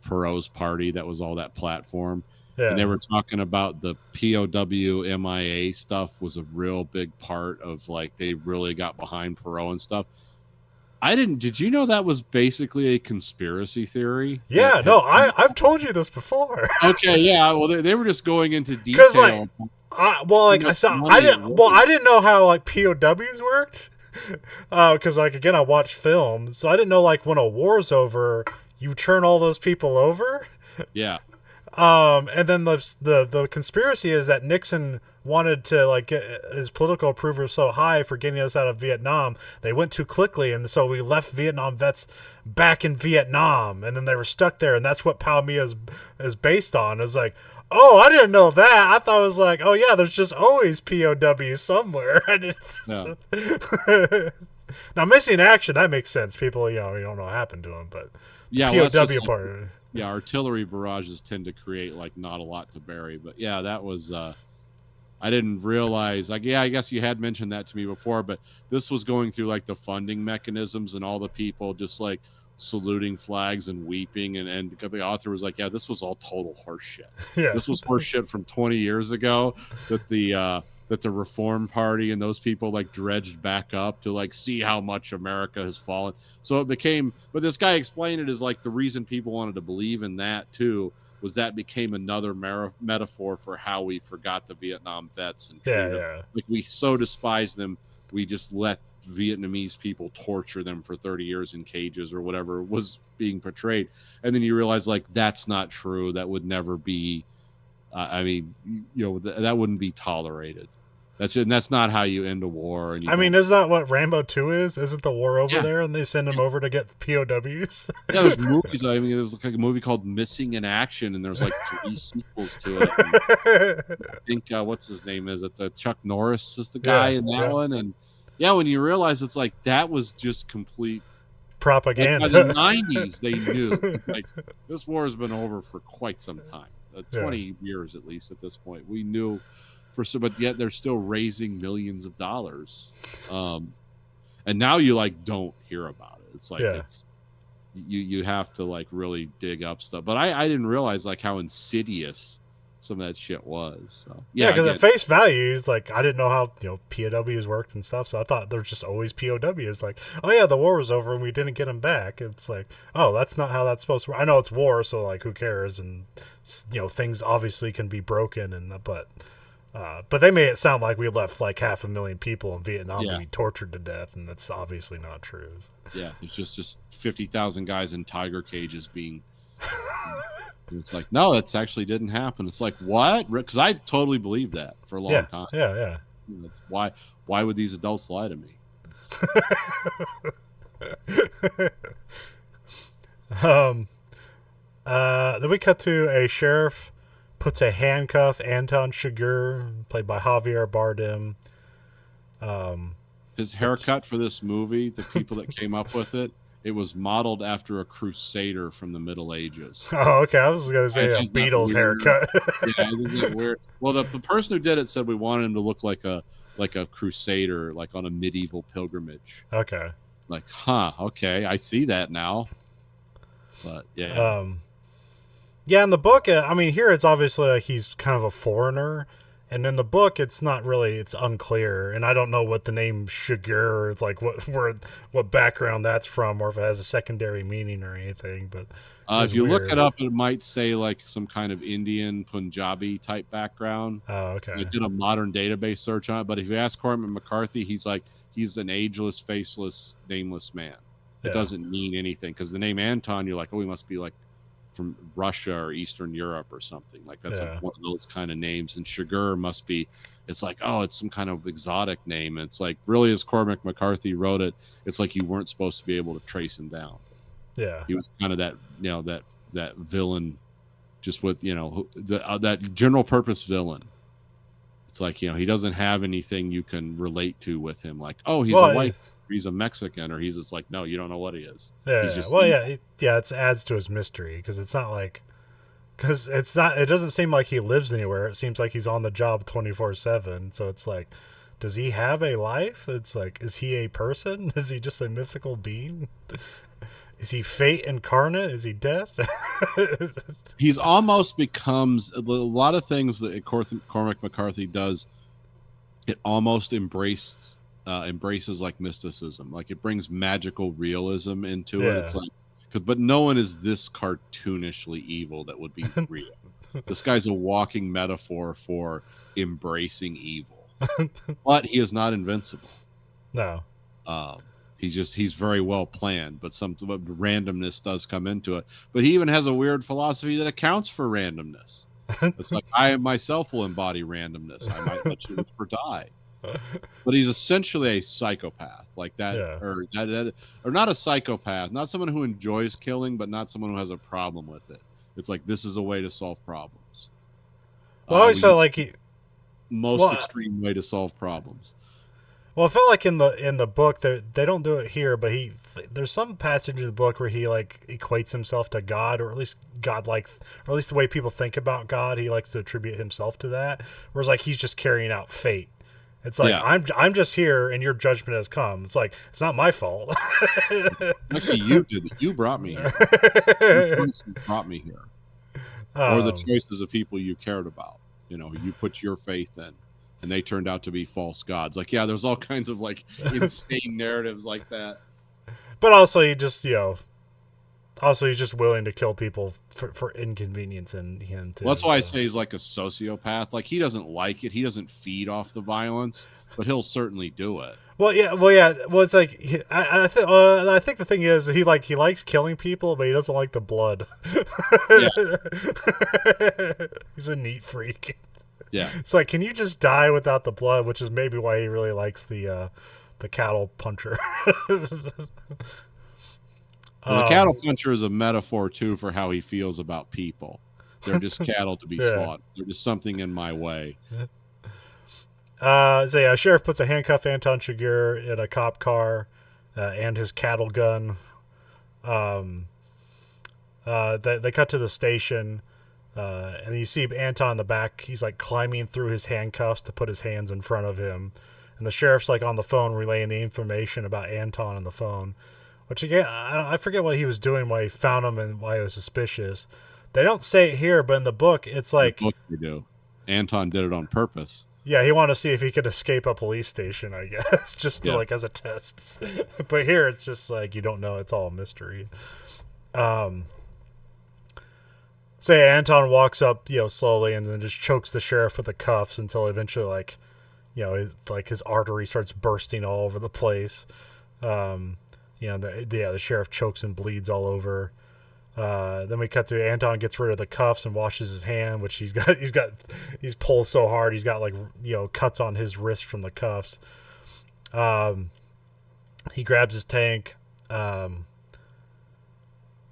Perot's party, that was all that platform. Yeah. And they were talking about the POW MIA stuff was a real big part of, like, they really got behind Perot and stuff. Did you know that was basically a conspiracy theory? Yeah, no, I've told you this before. Okay, yeah, well, they were just going into detail. Because I didn't know how like POWs worked. Because like again, I watched film, so I didn't know like when a war's over, you turn all those people over. Yeah. And then the conspiracy is that Nixon wanted to like get his political approval was so high for getting us out of Vietnam, they went too quickly, and so we left Vietnam vets back in Vietnam, and then they were stuck there, and that's what Pao Mia is based on. It's like, oh, I didn't know that. I thought it was like, oh yeah, there's just always POW somewhere. Yeah. Now, missing action, that makes sense. People, you don't know what happened to them, but Yeah, the well, that's POW just like, part. yeah, artillery barrages tend to create like not a lot to bury. But yeah, that was I didn't realize, like, yeah, I guess you had mentioned that to me before, but this was going through like the funding mechanisms and all the people just like saluting flags and weeping, and the author was like, yeah, this was all total horse shit. Yeah. This was horse shit from 20 years ago that the Reform Party and those people like dredged back up to like see how much America has fallen. So it became, but this guy explained it as like the reason people wanted to believe in that too was that became another metaphor for how we forgot the Vietnam vets and treated them. Like we so despise them, we just let Vietnamese people torture them for 30 years in cages or whatever was being portrayed. And then you realize like that's not true. That would never be. I mean, that wouldn't be tolerated. That's not how you end a war. And I mean, isn't that what Rambo 2 is? Isn't the war over there and they send them over to get POWs? Yeah, there's movies. I mean, there's like a movie called Missing in Action, and there's like 3 sequels to it. And I think what's his name? Is it the Chuck Norris is the guy in that one? And yeah, when you realize it's like that was just complete propaganda. Like by the 90s, they knew it's like this war has been over for quite some time, 20 years at least at this point. We knew. But yet they're still raising millions of dollars, and now you like don't hear about it. It's like it's you have to like really dig up stuff. But I didn't realize like how insidious some of that shit was. So, yeah, because at face value, it's like I didn't know how POWs worked and stuff. So I thought there was just always POWs. Like, oh yeah, the war was over and we didn't get them back. It's like, oh, that's not how that's supposed to work. I know it's war, so like who cares? And things obviously can be broken, but they made it sound like we left like 500,000 people in Vietnam to be tortured to death, and that's obviously not true. Yeah, it's just 50,000 guys in tiger cages being. It's like, no, that's actually didn't happen. It's like, what? Because I totally believed that for a long time. Yeah. That's why would these adults lie to me? Then we cut to a sheriff puts a handcuff Anton Chigurh, played by Javier Bardem. His haircut for this movie, the people that came up with it, it was modeled after a crusader from the Middle Ages. Oh, okay. I was going to say a Beatles haircut. Yeah, isn't it weird? Well, the person who did it said we wanted him to look like a crusader, like on a medieval pilgrimage. Okay. Like, okay, I see that now. But yeah. Yeah, in the book, I mean, here it's obviously like he's kind of a foreigner, and in the book, it's not really, it's unclear, and I don't know what the name Chigurh, it's like what background that's from, or if it has a secondary meaning or anything. But if you look it up, it might say like some kind of Indian Punjabi type background. Oh, okay. I did a modern database search on it, but if you ask Cormac McCarthy, he's an ageless, faceless, nameless man. It doesn't mean anything because the name Anton, you're like, oh, he must be like from Russia or Eastern Europe or something. Like that's like one of those kind of names. And Chigurh must be, it's like, oh, it's some kind of exotic name. And it's like, really, as Cormac McCarthy wrote it, it's like you weren't supposed to be able to trace him down. Yeah. He was kind of that, that villain, just with, that general purpose villain. It's like, he doesn't have anything you can relate to with him. Like, oh, he's a white, he's a Mexican, or he's just like, no, you don't know what he is. Yeah. He's just, it adds to his mystery because it's not like, it doesn't seem like he lives anywhere. It seems like he's on the job 24/7. So it's like, does he have a life? It's like, is he a person? Is he just a mythical being? Is he fate incarnate? Is he death? He's almost becomes a lot of things that Cormac McCarthy does. It almost embraces like mysticism, like it brings magical realism into it. It's like, but no one is this cartoonishly evil that would be real. This guy's a walking metaphor for embracing evil, but he is not invincible. No. He's very well planned, but randomness does come into it. But he even has a weird philosophy that accounts for randomness. It's like I myself will embody randomness. I might let you live or die. But he's essentially a psychopath, like that, Yeah. or not a psychopath, not someone who enjoys killing, but not someone who has a problem with it. It's like this is a way to solve problems. Well, I always We felt use like the he. most Well, extreme way to solve problems. well, I felt like in the book they don't do it here, but there's some passage in the book where he like equates himself to God, or at least God like, or at least the way people think about God, he likes to attribute himself to that. Whereas like he's just carrying out fate. It's like Yeah, I'm just here, and your judgment has come. It's like it's not my fault. actually, you did it. You brought me here. Your choices brought me here, or the um, choices of people you cared about. You put your faith in, and they turned out to be false gods. Like, yeah, there's all kinds of like insane narratives like that. but also he just also he's just willing to kill people for inconvenience in him too. Well, that's why I So. say he's like a sociopath. Like, he doesn't like it. He doesn't feed off the violence, but he'll certainly do it. Well, yeah, well, yeah. Well, it's like I think the thing is he likes killing people, but he doesn't like the blood. Yeah, He's a neat freak. yeah. It's like, can you just die without the blood? Which is maybe why he really likes the cattle puncher. Well, the cattle puncher is a metaphor too for how he feels about people. They're just cattle to be Yeah. slaughtered. They're just something in my way. So yeah, sheriff puts a handcuffed Anton Chigurh in a cop car and his cattle gun. They cut to the station, and you see Anton in the back. He's like climbing through his handcuffs to put his hands in front of him, and the sheriff's like on the phone relaying the information about Anton on the phone. Which again, I forget what he was doing, why he found him and why he was suspicious. They don't say it here, but in the book, it's like, In the book they do. Anton did it on purpose. yeah, he wanted to see if he could escape a police station, I guess, just to, Yeah. like as a test. But here, it's just like you don't know; it's all a mystery. So yeah, Anton walks up, slowly, and then just chokes the sheriff with the cuffs until eventually, like, his artery starts bursting all over the place. The sheriff chokes and bleeds all over. Then we cut to Anton gets rid of the cuffs and washes his hand, which he's pulled so hard he's got like cuts on his wrist from the cuffs. He grabs his tank, and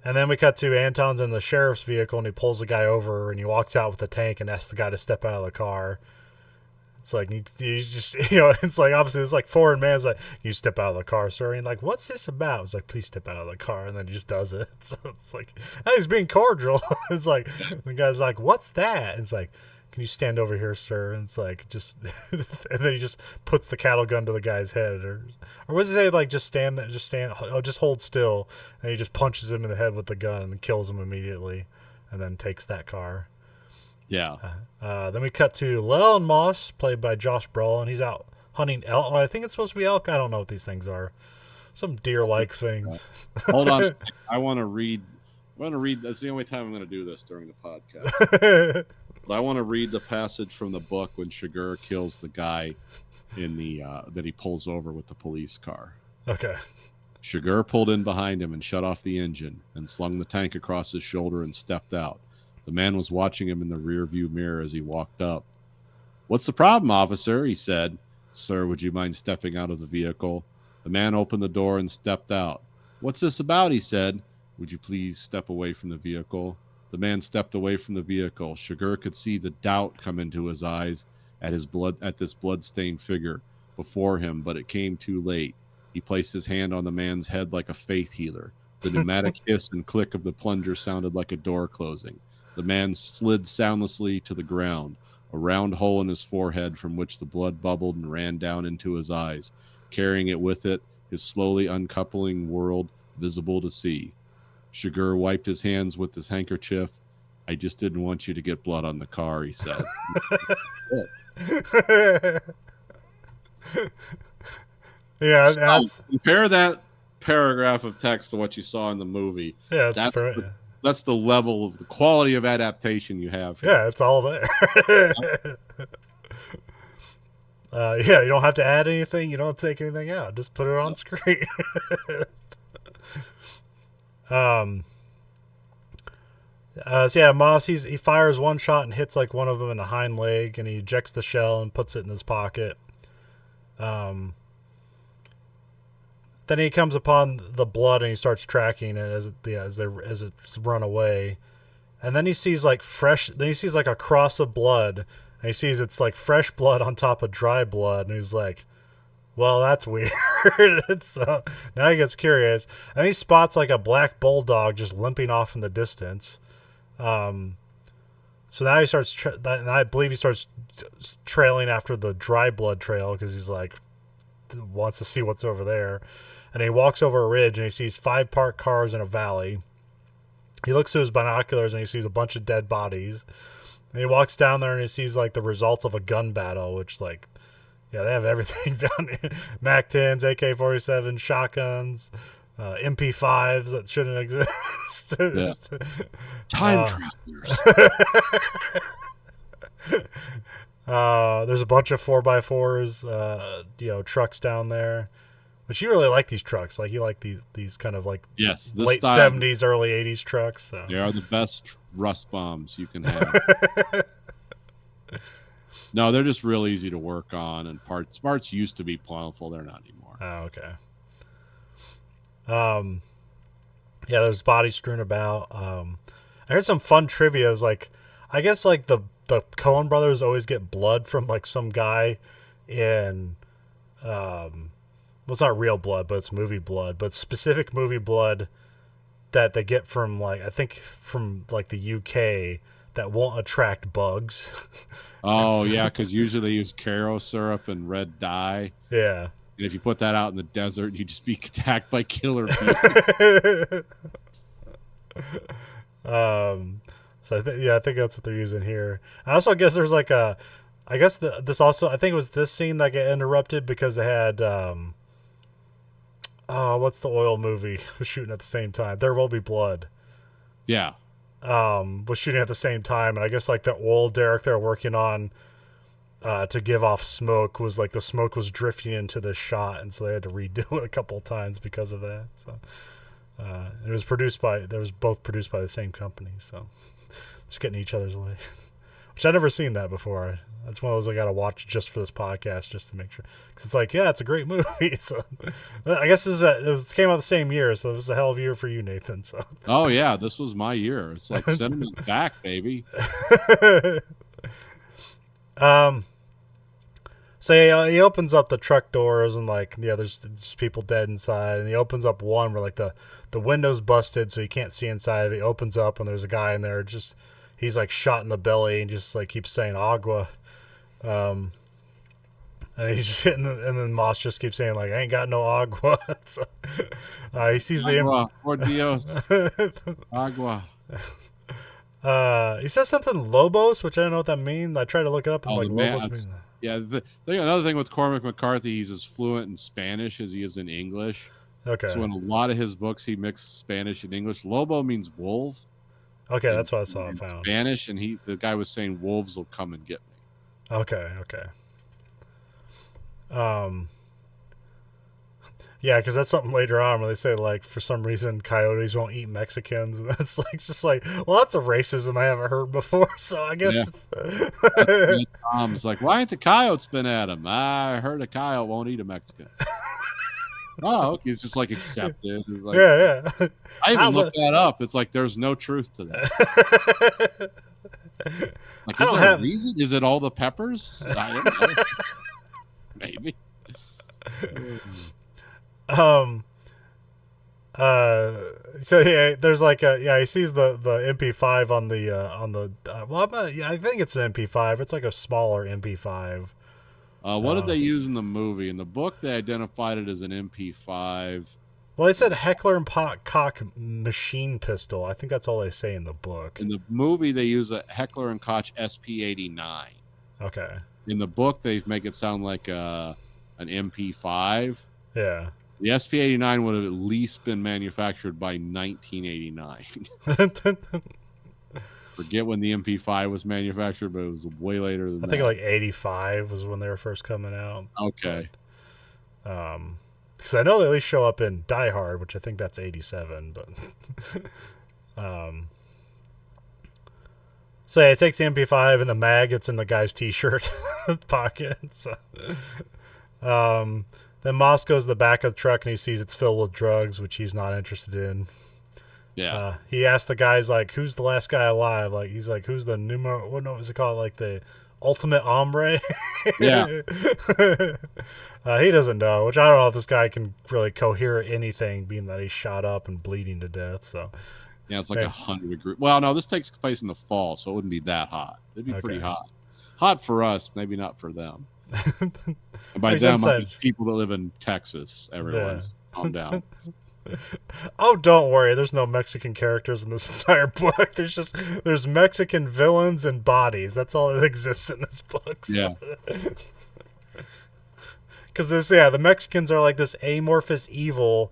then we cut to Anton's in the sheriff's vehicle and he pulls the guy over and he walks out with the tank and asks the guy to step out of the car. It's like he's just it's like obviously it's like foreign man's like, you step out of the car, sir. And like, what's this about? It's like, please step out of the car, and then he just does it. So it's like, hey, he's being cordial. It's like the guy's like, what's that? And it's like, can you stand over here, sir? And it's like just and then he just puts the cattle gun to the guy's head, or was it say like just hold still, and he just punches him in the head with the gun and kills him immediately, and then takes that car. Yeah. Then we cut to Llewellyn Moss, played by Josh Brolin. He's out hunting elk. I think it's supposed to be elk. I don't know what these things are. Some deer-like things. Hold on. I want to read. That's the only time I'm going to do this during the podcast. But I want to read the passage from the book when Chigurh kills the guy in the that he pulls over with the police car. Okay. Chigurh pulled in behind him and shut off the engine and slung the tank across his shoulder and stepped out. The man was watching him in the rearview mirror as he walked up. "What's the problem, officer?" he said. "Sir, would you mind stepping out of the vehicle?" The man opened the door and stepped out. "What's this about?" he said. "Would you please step away from the vehicle?" The man stepped away from the vehicle. Chigurh could see the doubt come into his eyes at this blood-stained figure before him, but it came too late. He placed his hand on the man's head like a faith healer. The pneumatic hiss and click of the plunger sounded like a door closing. The man slid soundlessly to the ground, a round hole in his forehead from which the blood bubbled and ran down into his eyes, carrying it with it, his slowly uncoupling world visible to see. Chigurh wiped his hands with his handkerchief. "I just didn't want you to get blood on the car," he said. Yeah, So, compare that paragraph of text to what you saw in the movie. yeah, That's the level of the quality of adaptation you have here. yeah, it's all there. Yeah, you don't have to add anything. You don't take anything out. Just put it on screen. So yeah, Moss he fires one shot and hits like one of them in the hind leg, and he ejects the shell and puts it in his pocket. Um, then he comes upon the blood and he starts tracking it as it's run away, and then he sees like fresh. Then he sees like a cross of blood, and he sees it's like fresh blood on top of dry blood, and he's like, "Well, that's weird." So now he gets curious, and he spots like a black bulldog just limping off in the distance. Um, so now he starts, and I believe he starts trailing after the dry blood trail because he's like wants to see what's over there, and he walks over a ridge and he sees 5 parked cars in a valley. He looks through his binoculars and he sees a bunch of dead bodies. And he walks down there and he sees like the results of a gun battle, which like, yeah, they have everything down here: Mac 10s, AK-47, shotguns, MP5s that shouldn't exist. Yeah. Time travelers. There's a bunch of 4x4s, trucks down there. But you really like these trucks. Like you like these kind of like Yes, this late style, 70s, early 80s trucks. So. they are the best rust bombs you can have. No, they're just real easy to work on, and parts used to be plentiful. They're not anymore. Oh, okay. Yeah, there's bodies strewn about. I heard some fun trivia. Is like, I guess like the Coen brothers always get blood from like some guy in, well, it's not real blood, but it's movie blood, but specific movie blood that they get from like I think from like the UK that won't attract bugs. Oh yeah, because usually they use Caro syrup and red dye. Yeah. And if you put that out in the desert, you just be attacked by killer bees. So I think that's what they're using here. I also guess there's like this also I think it was this scene that got interrupted because they had what's the oil movie was shooting at the same time? There Will Be Blood. Yeah. Was shooting at the same time, and I guess like the oil derrick they're working on to give off smoke was like the smoke was drifting into this shot, and so they had to redo it a couple of times because of that. So it was both produced by the same company, so just getting each other's way. Which I've never seen that before. That's one of those I got to watch just for this podcast, just to make sure. Because it's like, yeah, it's a great movie. So I guess it came out the same year, so it was a hell of a year for you, Nathan. So. Oh yeah, this was my year. It's like cinema's back, baby. So yeah, he opens up the truck doors and like there's people dead inside, and he opens up one where like the window's busted, so you can't see inside. He opens up and there's a guy in there. He's like shot in the belly and just like keeps saying agua. And he's just hitting, and then Moss just keeps saying like, "I ain't got no agua." So, he sees agua, por Dios, agua. He says something Lobos, which I don't know what that means. I tried to look it up, and like Lobos means. Yeah, another thing with Cormac McCarthy, he's as fluent in Spanish as he is in English. Okay. So in a lot of his books, he mixes Spanish and English. Lobo means wolf. Okay, that's what I saw. I found Spanish, and the guy was saying wolves will come and get me. Okay. Yeah, because that's something later on where they say like for some reason coyotes won't eat Mexicans, and that's like just like, well, that's a racism I haven't heard before. So I guess Tom's like, why ain't the coyotes been at him? I heard a coyote won't eat a Mexican. Oh, okay. It's just like accepted. It's like, yeah. I even looked that up. It's like there's no truth to that. Like, is there a reason? Is it all the peppers? I don't know. Maybe. So yeah, there's like he sees the MP5 on the I think it's an MP5. It's like a smaller MP5. What did they use in the movie? In the book, they identified it as an MP5. Well, they said Heckler and Koch machine pistol. I think that's all they say in the book. In the movie, they use a Heckler and Koch SP-89. Okay. In the book, they make it sound like an MP5. Yeah. The SP-89 would have at least been manufactured by 1989. Forget when the MP5 was manufactured, but it was way later than that. I think like 85 was when they were first coming out. Okay. Because I know they at least show up in Die Hard, which I think that's 87. But So yeah, he takes the MP5 and a mag. It's in the guy's t-shirt pocket. So, um, then Moss goes to the back of the truck and he sees it's filled with drugs, which he's not interested in. Yeah. He asks the guys like, "Who's the last guy alive?" Like he's like, "Who's the numero? What was it called? Like the ultimate hombre?" Yeah. He doesn't know, which I don't know if this guy can really cohere anything, being that he's shot up and bleeding to death. So Yeah, it's like 100 degrees. Well, no, this takes place in the fall, so it wouldn't be that hot. It'd be pretty hot. Hot for us, maybe not for them. And by them, I mean people that live in Texas. Everyone's calm down. Oh, don't worry. There's no Mexican characters in this entire book. There's Mexican villains and bodies. That's all that exists in this book. So. Yeah. Because the Mexicans are like this amorphous evil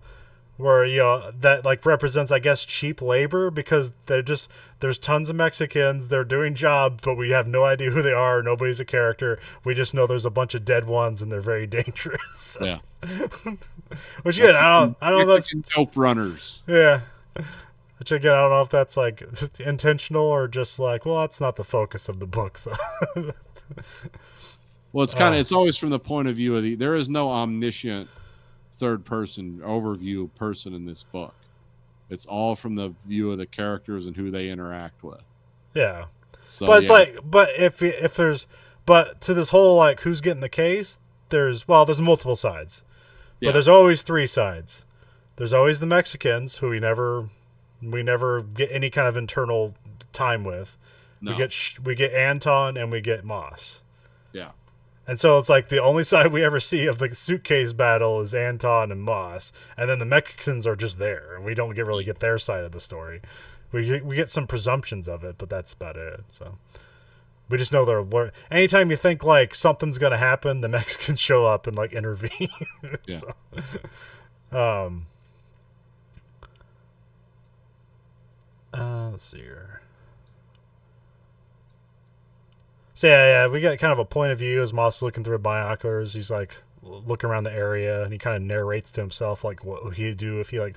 where, that like represents, I guess, cheap labor, because there's tons of Mexicans, they're doing jobs, but we have no idea who they are. Nobody's a character. We just know there's a bunch of dead ones and they're very dangerous. Yeah. Which again, I don't know. Mexican dope runners. Yeah. Which again, I don't know if that's like intentional or just like, well, that's not the focus of the book. So. Well, it's kind of it's always from the point of view of there is no omniscient third person overview person in this book. It's all from the view of the characters and who they interact with. Yeah. So, but it's like, but if there's, but to this whole like who's getting the case, there's multiple sides, but there's always three sides. There's always the Mexicans who we never get any kind of internal time with. No. We get Anton and we get Moss. Yeah. And so it's like the only side we ever see of the suitcase battle is Anton and Moss, and then the Mexicans are just there, and we don't really get their side of the story. We get some presumptions of it, but that's about it. So we just know they're. Anytime you think like something's gonna happen, the Mexicans show up and like intervene. Yeah. So, let's see here. So yeah, we get kind of a point of view as Moss is looking through binoculars. He's like looking around the area, and he kind of narrates to himself like what he'd do if he like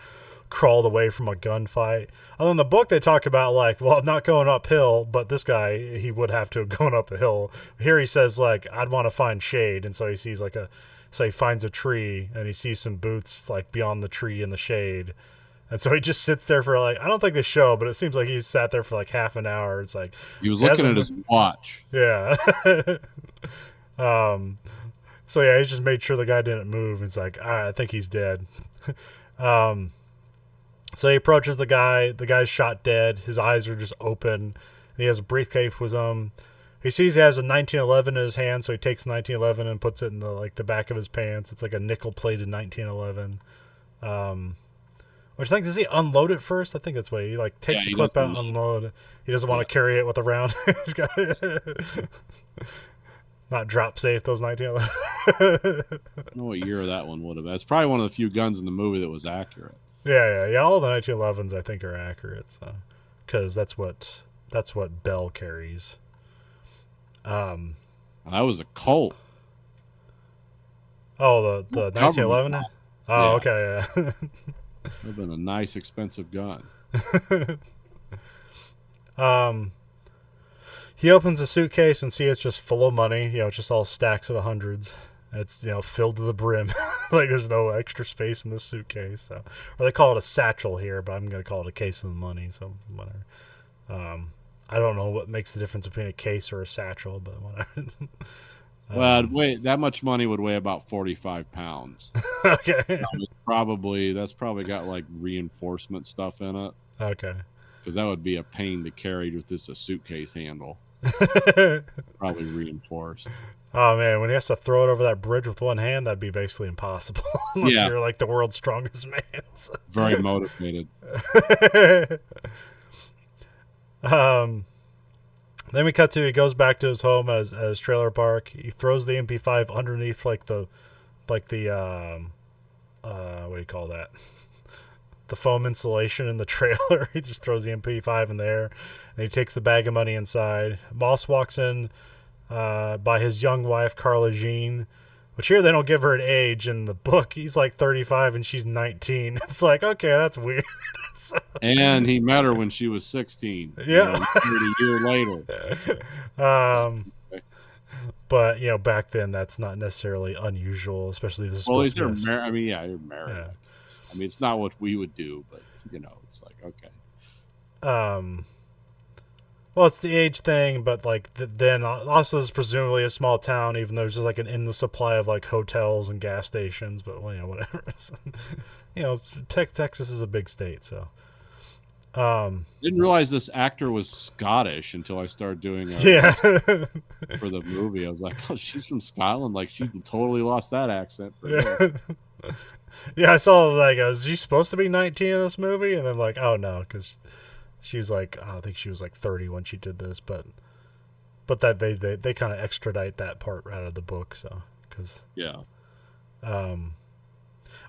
crawled away from a gunfight. Although in the book they talk about like, well, I'm not going uphill, but this guy, he would have to have gone up a hill. Here he says like, I'd want to find shade, and so he sees so he finds a tree and he sees some boots like beyond the tree in the shade. And so he just sits there for like, I don't think they show, but it seems like he sat there for like half an hour. It's like he was looking at his watch. Yeah. So yeah, he just made sure the guy didn't move. It's like, I think he's dead. So he approaches the guy. The guy's shot dead. His eyes are just open. And he has a briefcase with him. He sees he has a 1911 in his hand, so he takes 1911 and puts it in the back of his pants. It's like a nickel-plated 1911. Which I think, does he unload it first? I think that's what he like takes the clip out and unload it. He doesn't want to carry it with a round. He's got not drop safe those 1911. I don't know what year that one would have been. It's probably one of the few guns in the movie that was accurate. Yeah. All the 1911s I think are accurate, so because that's what Bell carries. That was a Colt. Oh, the 1911. Oh, yeah. Okay, yeah. Would have been a nice, expensive gun. He opens the suitcase and sees it's just full of money. It's just all stacks of hundreds. It's filled to the brim. Like there's no extra space in this suitcase. So, or they call it a satchel here, but I'm gonna call it a case of the money. So whatever. I don't know what makes the difference between a case or a satchel, but whatever. Well, that much money would weigh about 45 pounds. Okay. That's probably got like reinforcement stuff in it. Okay. Because that would be a pain to carry with just a suitcase handle. Probably reinforced. Oh man, when he has to throw it over that bridge with one hand, that'd be basically impossible. Unless you're like the world's strongest man. So. Very motivated. Then we cut to he goes back to his home at his trailer park. He throws the MP5 underneath what do you call that? The foam insulation in the trailer. He just throws the MP5 in there, and he takes the bag of money inside. Moss walks in by his young wife Carla Jean, Which here they don't give her an age in the book. He's like 35 and she's 19. It's like, okay, that's weird. And he met her when she was 16. Yeah. 30 year later. um, Okay. but back then that's not necessarily unusual, especially this. Well, they're married. I mean, yeah, you're married. Yeah. I mean, it's not what we would do, but it's like okay. Well, it's the age thing, but like then also this is presumably a small town, even though there's just like an endless supply of like hotels and gas stations. But whatever. Texas is a big state, so. Didn't realize this actor was Scottish until I started doing for the movie. I was like, oh, she's from Scotland. Like she totally lost that accent. Yeah, I saw like, is she supposed to be 19 in this movie? And then like, oh no, because she was like, I don't think she was like 30 when she did this, but that they kind of extradite that part out of the book, so because well,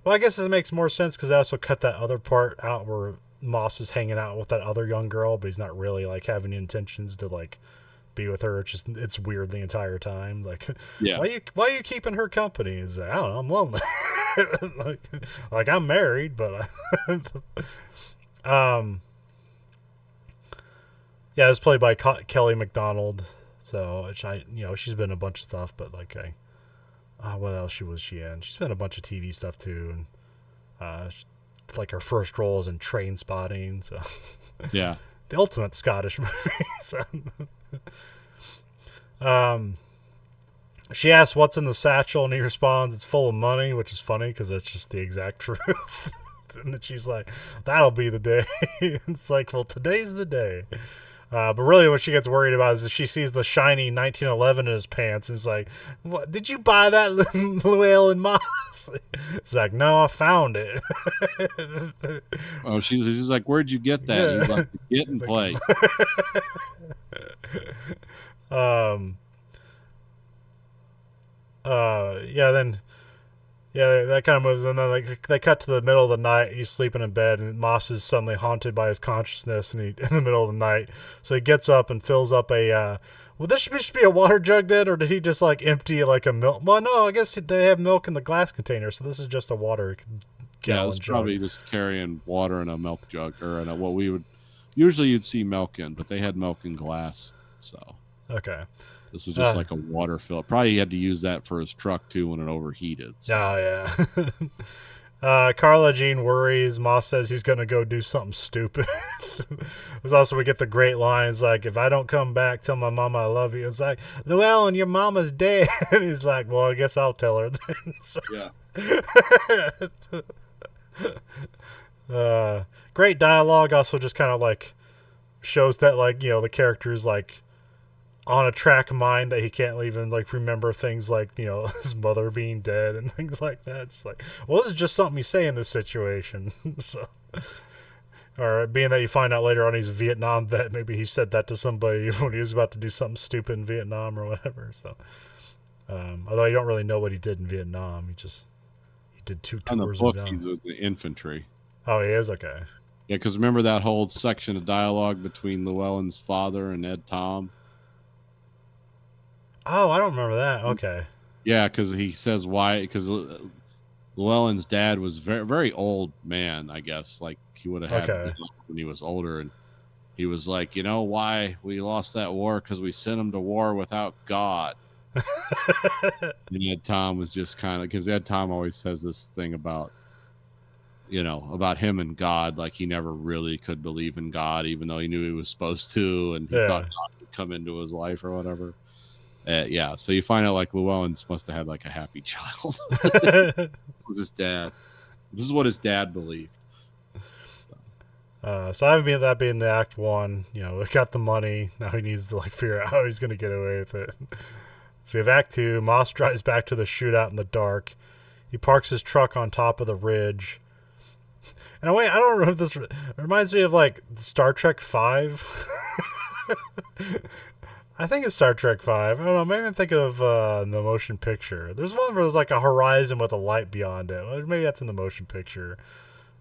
I guess this makes more sense because they also cut that other part out where Moss is hanging out with that other young girl, but he's not really like having intentions to like be with her. It's weird the entire time. Like, why are you keeping her company? Is like, I don't know, I'm lonely. like I'm married, but yeah, it's played by Kelly MacDonald. So which she's been in a bunch of stuff, but like what else was she in? She's been in a bunch of TV stuff too, and like her first role is in Train Spotting. So yeah, the ultimate Scottish movie. So. She asks what's in the satchel, and he responds, "It's full of money," which is funny because that's just the exact truth. And then she's like, "That'll be the day." It's like, well, today's the day. But really, what she gets worried about is if she sees the shiny 1911 in his pants, and is like, "What? Did you buy that, Llewellyn Moss?" It's like, "No, I found it." Oh, she's like, "Where'd you get that?" Yeah. He's like, "Get and play." That kind of moves, and then they cut to the middle of the night. He's sleeping in bed, and Moss is suddenly haunted by his consciousness, and in the middle of the night, so he gets up and fills up a. Well, this should be a water jug then, or did he just like empty like a milk? Well, no, I guess they have milk in the glass container, so this is just a water gallon it's jug. probably just carrying water in a milk jug or in what we would usually you'd see milk in, but they had milk in glass, so okay. This was just like a water fill. Probably he had to use that for his truck too when it overheated. So. Oh yeah. Carla Jean worries. Moss says he's gonna go do something stupid. There's also we get the great lines like, "If I don't come back, tell my mama I love you." It's like, "Well, and your mama's dead." And he's like, "Well, I guess I'll tell her then." So, yeah. Great dialogue. Also, just kind of like shows that like the character's like on a track mind that he can't even like remember things like his mother being dead and things like that. It's like, well, this is just something you say in this situation. So, or being that you find out later on he's a Vietnam vet, maybe he said that to somebody when he was about to do something stupid in Vietnam or whatever. So, although you don't really know what he did in Vietnam, he did 2 tours. On the book, he's with the infantry. Oh, he is? Okay. Yeah, because remember that whole section of dialogue between Llewellyn's father and Ed Tom? Oh, I don't remember that. Okay. Yeah, because he says why, because Llewellyn's dad was very, very old man, I guess. Like, he would have had when he was older. And he was like, why we lost that war? Because we sent him to war without God. And Ed Tom was just kind of, because Ed Tom always says this thing about, about him and God. Like, he never really could believe in God, even though he knew he was supposed to. And he thought God would come into his life or whatever. So you find out like Llewellyn's must have had like a happy child. This was his dad. This is what his dad believed. So I mean that being the act 1, we got the money. Now he needs to like figure out how he's going to get away with it. So we have act 2. Moss drives back to the shootout in the dark. He parks his truck on top of the ridge. And wait, I don't remember if this reminds me of like Star Trek 5. I think it's Star Trek 5. I don't know. Maybe I'm thinking of the motion picture. There's one where there's like a horizon with a light beyond it. Maybe that's in the motion picture.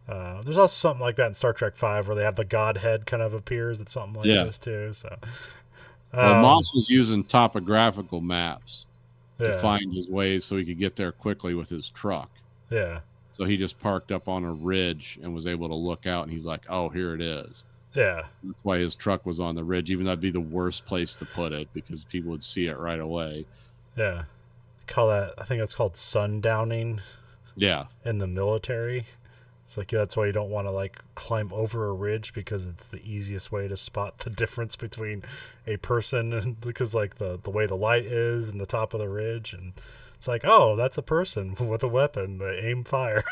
There's also something like that in Star Trek 5 where they have the Godhead kind of appears. It's something like this too. So, Moss was using topographical maps. to Yeah. find his ways so he could get there quickly with his truck. Yeah. So he just parked up on a ridge and was able to look out, and he's like, "Oh, here it is." Yeah. That's why his truck was on the ridge, even though that'd be the worst place to put it because people would see it right away. Yeah. Call that, I think that's called sundowning Yeah. in the military. It's like that's why you don't want to like climb over a ridge because it's the easiest way to spot the difference between a person and because like the way the light is and the top of the ridge and it's like, oh, that's a person with a weapon. Aim fire.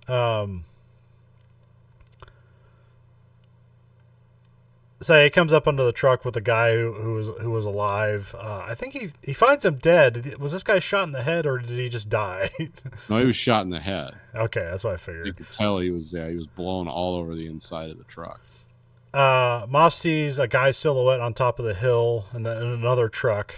um So he comes up under the truck with a guy who was alive. I think he finds him dead. Was this guy shot in the head or did he just die? No, he was shot in the head. Okay, that's what I You figured. could tell he was blown all over the inside of the truck. Moss sees a guy's silhouette on top of the hill and then in another truck.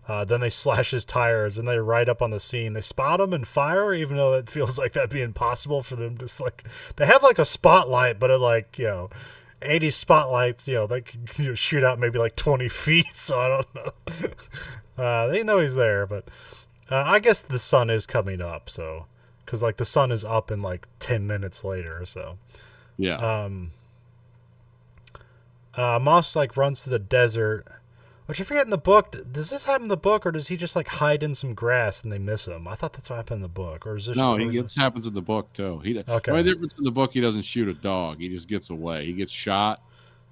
Then they slash his tires and they ride up on the scene. They spot him and fire, even though it feels like that'd be impossible for them. Just like they have like a spotlight, but it like 80 spotlights, they can shoot out maybe like 20 feet. So I don't know. They know he's there, but I guess the sun is coming up. So because like the sun is up in like 10 minutes later. So Yeah. Moss like runs to the desert, which I forget in the book. Does this happen in the book, or does he just like hide in some grass and they miss him? I thought that's what happened in the book, or is this? No, or is this happens in the book too. The Okay. only difference in the book, he doesn't shoot a dog. He just gets away. He gets shot.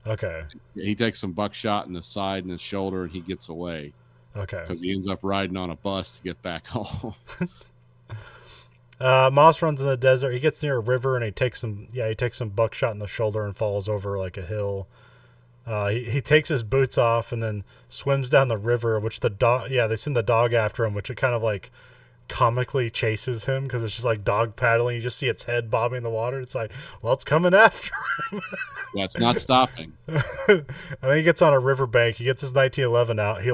Okay. He takes some buckshot in the side and his shoulder, and he gets away Okay. because he ends up riding on a bus to get back home. Moss runs in the desert. He gets near a river and he takes some buckshot in the shoulder and falls over like a hill. He takes his boots off and then swims down the river, which the dog, they send the dog after him, which it kind of like comically chases him because it's just like dog paddling. You just see its head bobbing in the water. It's like, well, it's coming after him. Yeah, it's not stopping. And then he gets on a riverbank. He gets his 1911 out. He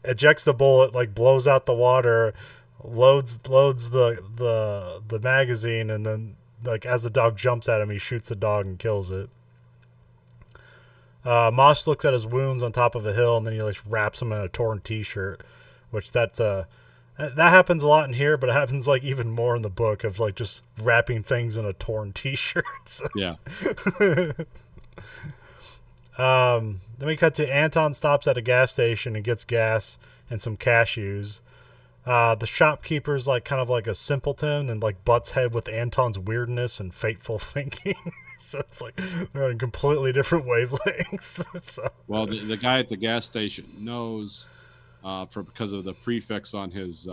ejects the bullet, like blows out the water, loads the magazine, and then like as the dog jumps at him, he shoots the dog and kills it. Moss looks at his wounds on top of a hill, and then he like wraps them in a torn T-shirt, which that happens a lot in here, but it happens like even more in the book of like just wrapping things in a torn T-shirt. Yeah. Then we cut to Anton stops at a gas station and gets gas and some cashews. The shopkeeper's like kind of like a simpleton and like butts head with Anton's weirdness and fateful thinking. So it's like they're on completely different wavelengths. So. Well, the guy at the gas station knows because of the prefix on his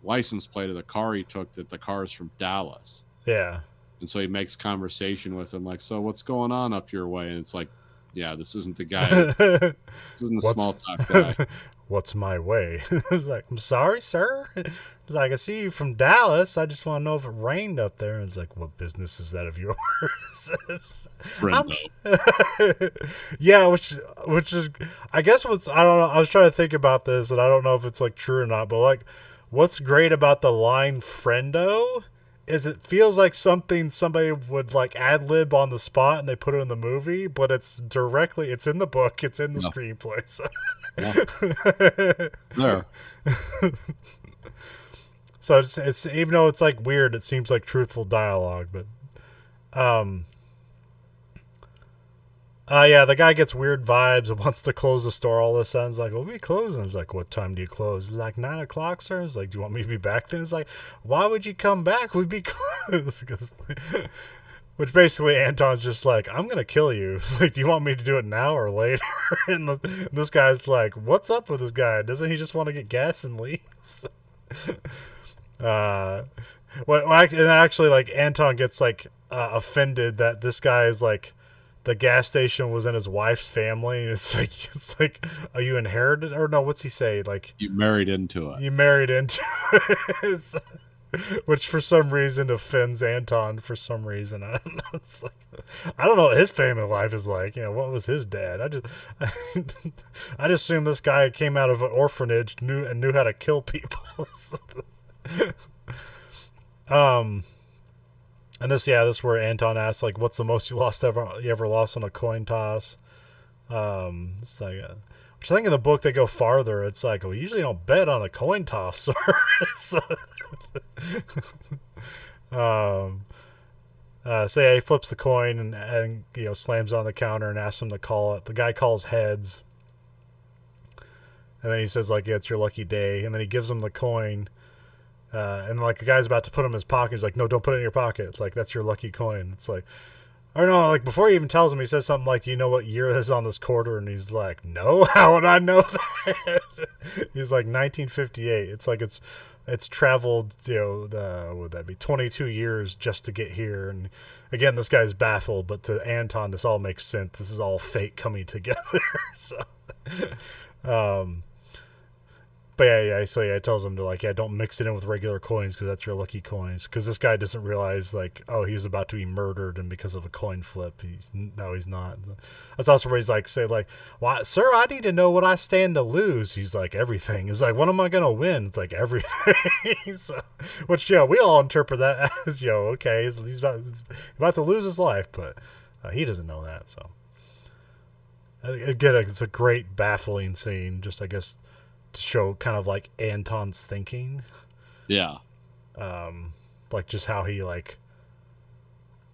license plate of the car he took that the car is from Dallas. Yeah. And so he makes conversation with him like, so what's going on up your way? And it's like, yeah, this isn't the guy. This isn't the small talk guy. What's my way? I was like, I'm sorry, sir. It's like, I see you from Dallas. I just want to know if it rained up there. And it's like, what business is that of yours? Yeah, which is, I guess I don't know. I was trying to think about this and I don't know if it's like true or not, but like, what's great about the line friendo is it feels like something somebody would like ad lib on the spot and they put it in the movie, but it's in the book, it's in the screenplay. So. There. So it's even though it's like weird, it seems like truthful dialogue, but the guy gets weird vibes and wants to close the store all of a sudden. It's like, we'll be closing. It's like, what time do you close? It's like 9 o'clock, sir. It's like, do you want me to be back then? It's like, why would you come back? We'd be closed. Which basically Anton's just like, I'm going to kill you. Like, do you want me to do it now or later? And this guy's like, what's up with this guy? Doesn't he just want to get gas and leave? Actually, like, Anton gets like offended that this guy is like, the gas station was in his wife's family. And it's like, are you inherited or no? What's he say? Like, you married into it. You married into it. Which for some reason offends Anton for some reason. I don't know. It's like, I don't know what his family life is like. What was his dad? I just assume this guy came out of an orphanage, knew how to kill people. And this is where Anton asks, like, what's the most you ever lost on a coin toss? It's like, which I think in the book they go farther. It's like, we usually don't bet on a coin toss, sir. So, um, so yeah, he flips the coin and slams it on the counter and asks him to call it. The guy calls heads, and then he says like, yeah, it's your lucky day, and then he gives him the coin. And like the guy's about to put it in his pocket. He's like, no, don't put it in your pocket. It's like, that's your lucky coin. It's like, or no, like before he even tells him, he says something like, do you know what year this is on this quarter? And he's like, no, how would I know that? He's like 1958. It's like it's traveled, what would that be, 22 years just to get here. And again, this guy's baffled, but to Anton, this all makes sense. This is all fate coming together. So, um, but so he tells him to like, don't mix it in with regular coins because that's your lucky coins. Because this guy doesn't realize like, oh, he was about to be murdered, and because of a coin flip, he's not. That's also where he's like, say like, well, sir, I need to know what I stand to lose. He's like, everything. He's like, what am I gonna win? It's like everything. So, which we all interpret that as okay, he's about to lose his life, but he doesn't know that. So again, it's a great baffling scene. Just I guess. Show kind of like Anton's thinking, like just how he like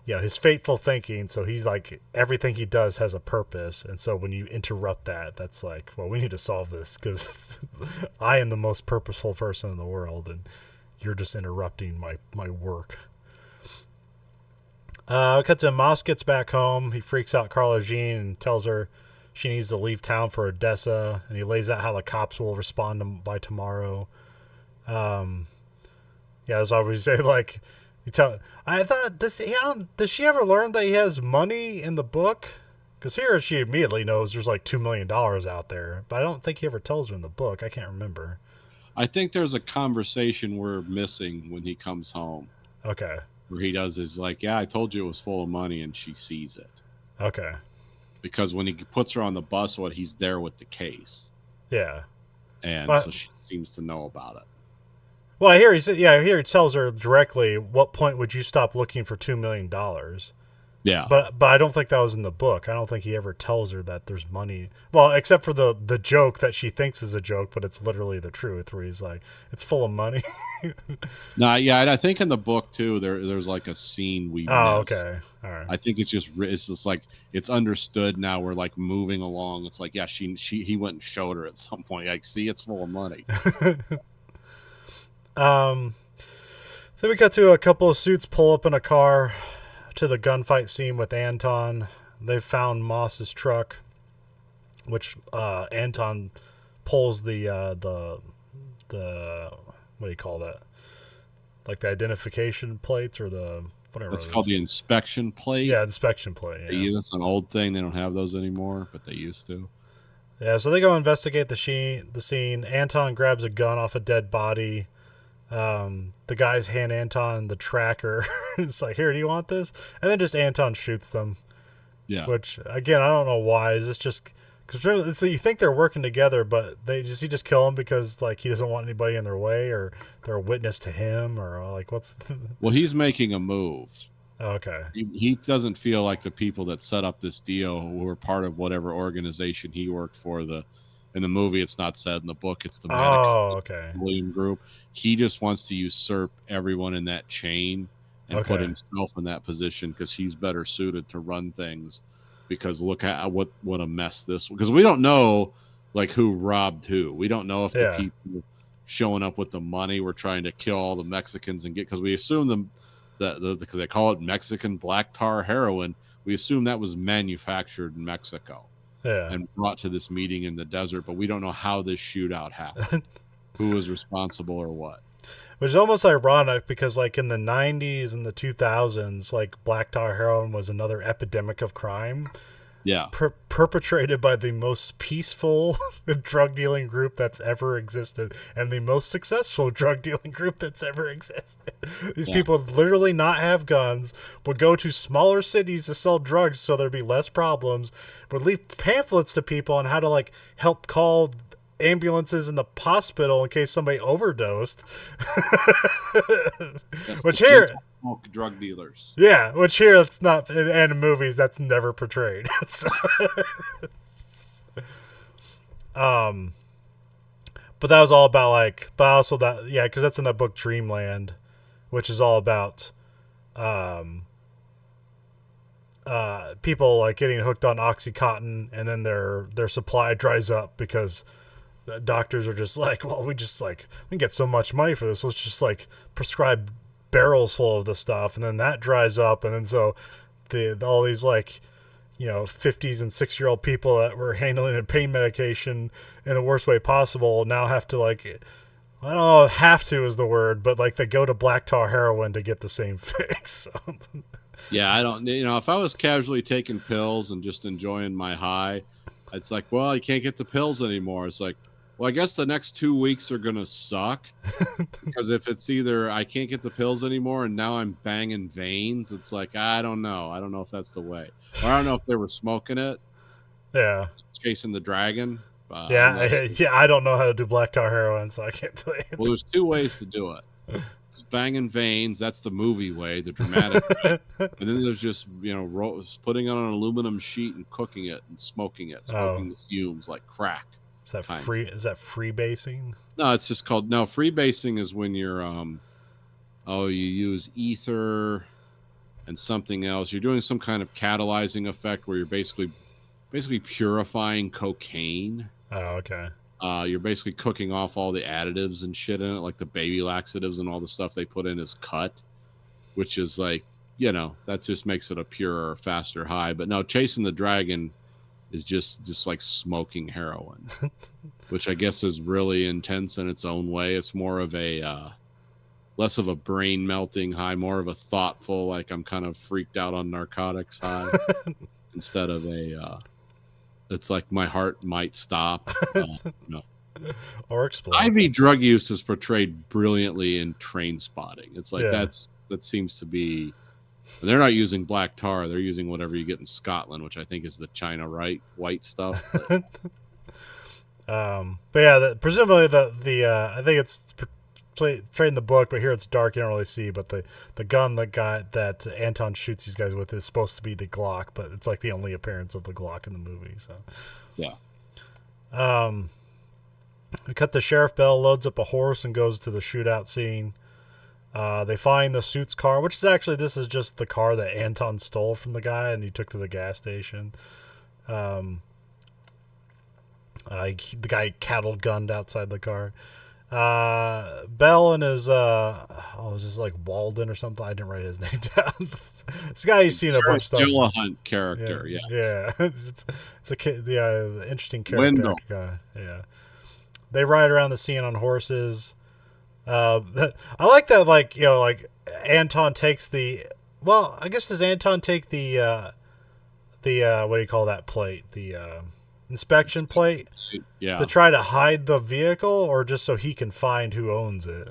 his fateful thinking. So he's like, everything he does has a purpose, and so when you interrupt that, that's like, well, we need to solve this because I am the most purposeful person in the world and you're just interrupting my work. Cut to Moss gets back home. He freaks out Carla Jean and tells her she needs to leave town for Odessa, and he lays out how the cops will respond by tomorrow. As I always say, like, I thought this. Does she ever learn that he has money in the book? Because here she immediately knows there's like $2 million out there, but I don't think he ever tells her in the book. I can't remember. I think there's a conversation we're missing when he comes home. Okay. Where he does is like, I told you it was full of money, and she sees it. Okay. Because when he puts her on the bus, he's there with the case. Yeah. And so she seems to know about it. Well, here he tells her directly, what point would you stop looking for $2 million? Yeah. But I don't think that was in the book. I don't think he ever tells her that there's money. Well, except for the joke that she thinks is a joke, but it's literally the truth, where he's like, it's full of money. No, and I think in the book too, there's like a scene we missed. Okay. All right. I think it's just like, it's understood now. We're like moving along. It's like, he went and showed her at some point. Like, see, it's full of money. Then we got to a couple of suits pull up in a car to the gunfight scene with Anton. They found Moss's truck, which Anton pulls the what do you call that? Like the identification plates or the whatever. It's called the inspection plate. Yeah, inspection plate. Yeah. That's an old thing. They don't have those anymore, but they used to. Yeah, so they go investigate the scene. Anton grabs a gun off a dead body. The guys hand Anton the tracker. It's like, here, do you want this? And then just Anton shoots them. Yeah. Which, again, I don't know why. Is this just... Because so you think they're working together, but he just kill him because like he doesn't want anybody in their way, or they're a witness to him, or like what's... Well, he's making a move. Okay. He doesn't feel like the people that set up this deal were part of whatever organization he worked for. In the movie, it's not said. In the book, it's the William group. He just wants to usurp everyone in that chain and put himself in that position because he's better suited to run things. Because look at what a mess this. Because we don't know like who robbed who. We don't know if the people showing up with the money were trying to kill all the Mexicans and get, because we assume them that because they call it Mexican black tar heroin. We assume that was manufactured in Mexico. Yeah. And brought to this meeting in the desert, but we don't know how this shootout happened. Who was responsible or what? Which is almost ironic because, like, in the 90s and the 2000s, like, black tar heroin was another epidemic of crime. Yeah. Perpetrated by the most peaceful drug dealing group that's ever existed and the most successful drug dealing group that's ever existed. These people literally not have guns, would go to smaller cities to sell drugs so there'd be less problems, would leave pamphlets to people on how to like help call ambulances in the hospital in case somebody overdosed. Which here, drug dealers. Yeah, which here it's not, and in movies that's never portrayed. So, Um, but that was all about like, but also that yeah, because that's in the book Dreamland, which is all about um, people like getting hooked on OxyContin, and then their supply dries up because the doctors are just like, well, we get so much money for this, let's just like prescribe barrels full of the stuff, and then that dries up, and then so all these like 50s and 6-year-old people that were handling their pain medication in the worst way possible now have to like, I don't know, have to is the word, but like they go to black tar heroin to get the same fix. Yeah, I don't. If I was casually taking pills and just enjoying my high, it's like, well, I can't get the pills anymore. It's like, well, I guess the next 2 weeks are gonna suck because if it's either I can't get the pills anymore and now I'm banging veins, it's like I don't know. I don't know if that's the way, or I don't know if they were smoking it, Yeah. chasing the dragon. Yeah, I don't know how to do black tar heroin, so I can't tell you. Well, there's two ways to do it. There's banging veins, that's the movie way, the dramatic way. And then there's just, putting it on an aluminum sheet and cooking it and smoking the fumes like crack. Is that is that freebasing? No, it's just called freebasing is when you're you use ether and something else. You're doing some kind of catalyzing effect where you're basically purifying cocaine. Oh, okay. You're basically cooking off all the additives and shit in it, like the baby laxatives and all the stuff they put in is cut, which is like, that just makes it a purer, faster high. But no, chasing the dragon is just like smoking heroin, which I guess is really intense in its own way. It's more of a less of a brain melting high, more of a thoughtful, like I'm kind of freaked out on narcotics high, instead of it's like my heart might stop. Or explode. IV drug use is portrayed brilliantly in Train Spotting. It's like that seems to be. They're not using black tar; they're using whatever you get in Scotland, which I think is the China white stuff. But yeah, presumably the I think it's portrayed in the book, but here it's dark, you don't really see. But the gun that Anton shoots these guys with is supposed to be the Glock, but it's like the only appearance of the Glock in the movie. So yeah. We cut to Sheriff Bell loads up a horse and goes to the shootout scene. They find the suit's car, which is actually, this is just the car that Anton stole from the guy and he took to the gas station. The guy cattle gunned outside the car. Bell and his was this like Walden or something? I didn't write his name down. This guy you've seen a bunch of stuff. Dillahunt character, yeah. It's a kid, the interesting character guy. Yeah. They ride around the scene on horses. I like that, like, like Anton takes the. Well, I guess does Anton take the what do you call that plate? The inspection plate. Yeah. To try to hide the vehicle, or just so he can find who owns it?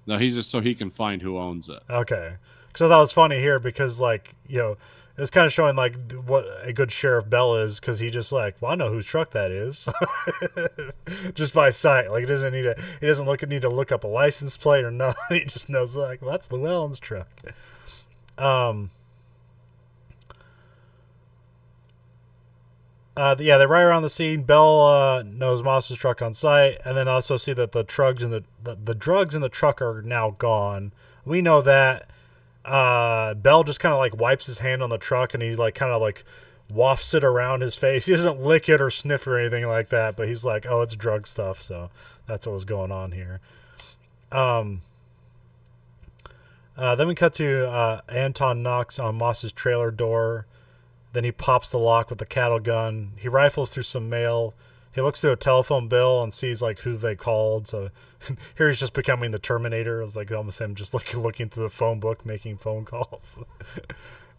No, he's just so he can find who owns it. Okay, so that was funny here because, like, it's kind of showing like what a good Sheriff Bell is, because he just like, well, I know whose truck that is, just by sight. Like, he doesn't need to look up a license plate or nothing. He just knows, like, well, that's Llewellyn's truck. They ride around the scene. Bell knows Moss's truck on site, and then also see that the drugs in the drugs in the truck are now gone. We know that. Bell just kind of like wipes his hand on the truck, and he like kind of like wafts it around his face. He doesn't lick it or sniff or anything like that, but he's like, oh, it's drug stuff. So that's what was going on here. Then we cut to Anton knocks on Moss's trailer door. Then he pops the lock with the cattle gun. He rifles through some mail. He looks through a telephone bill and sees like who they called. So here he's just becoming the Terminator. It's like almost him just looking through the phone book, making phone calls.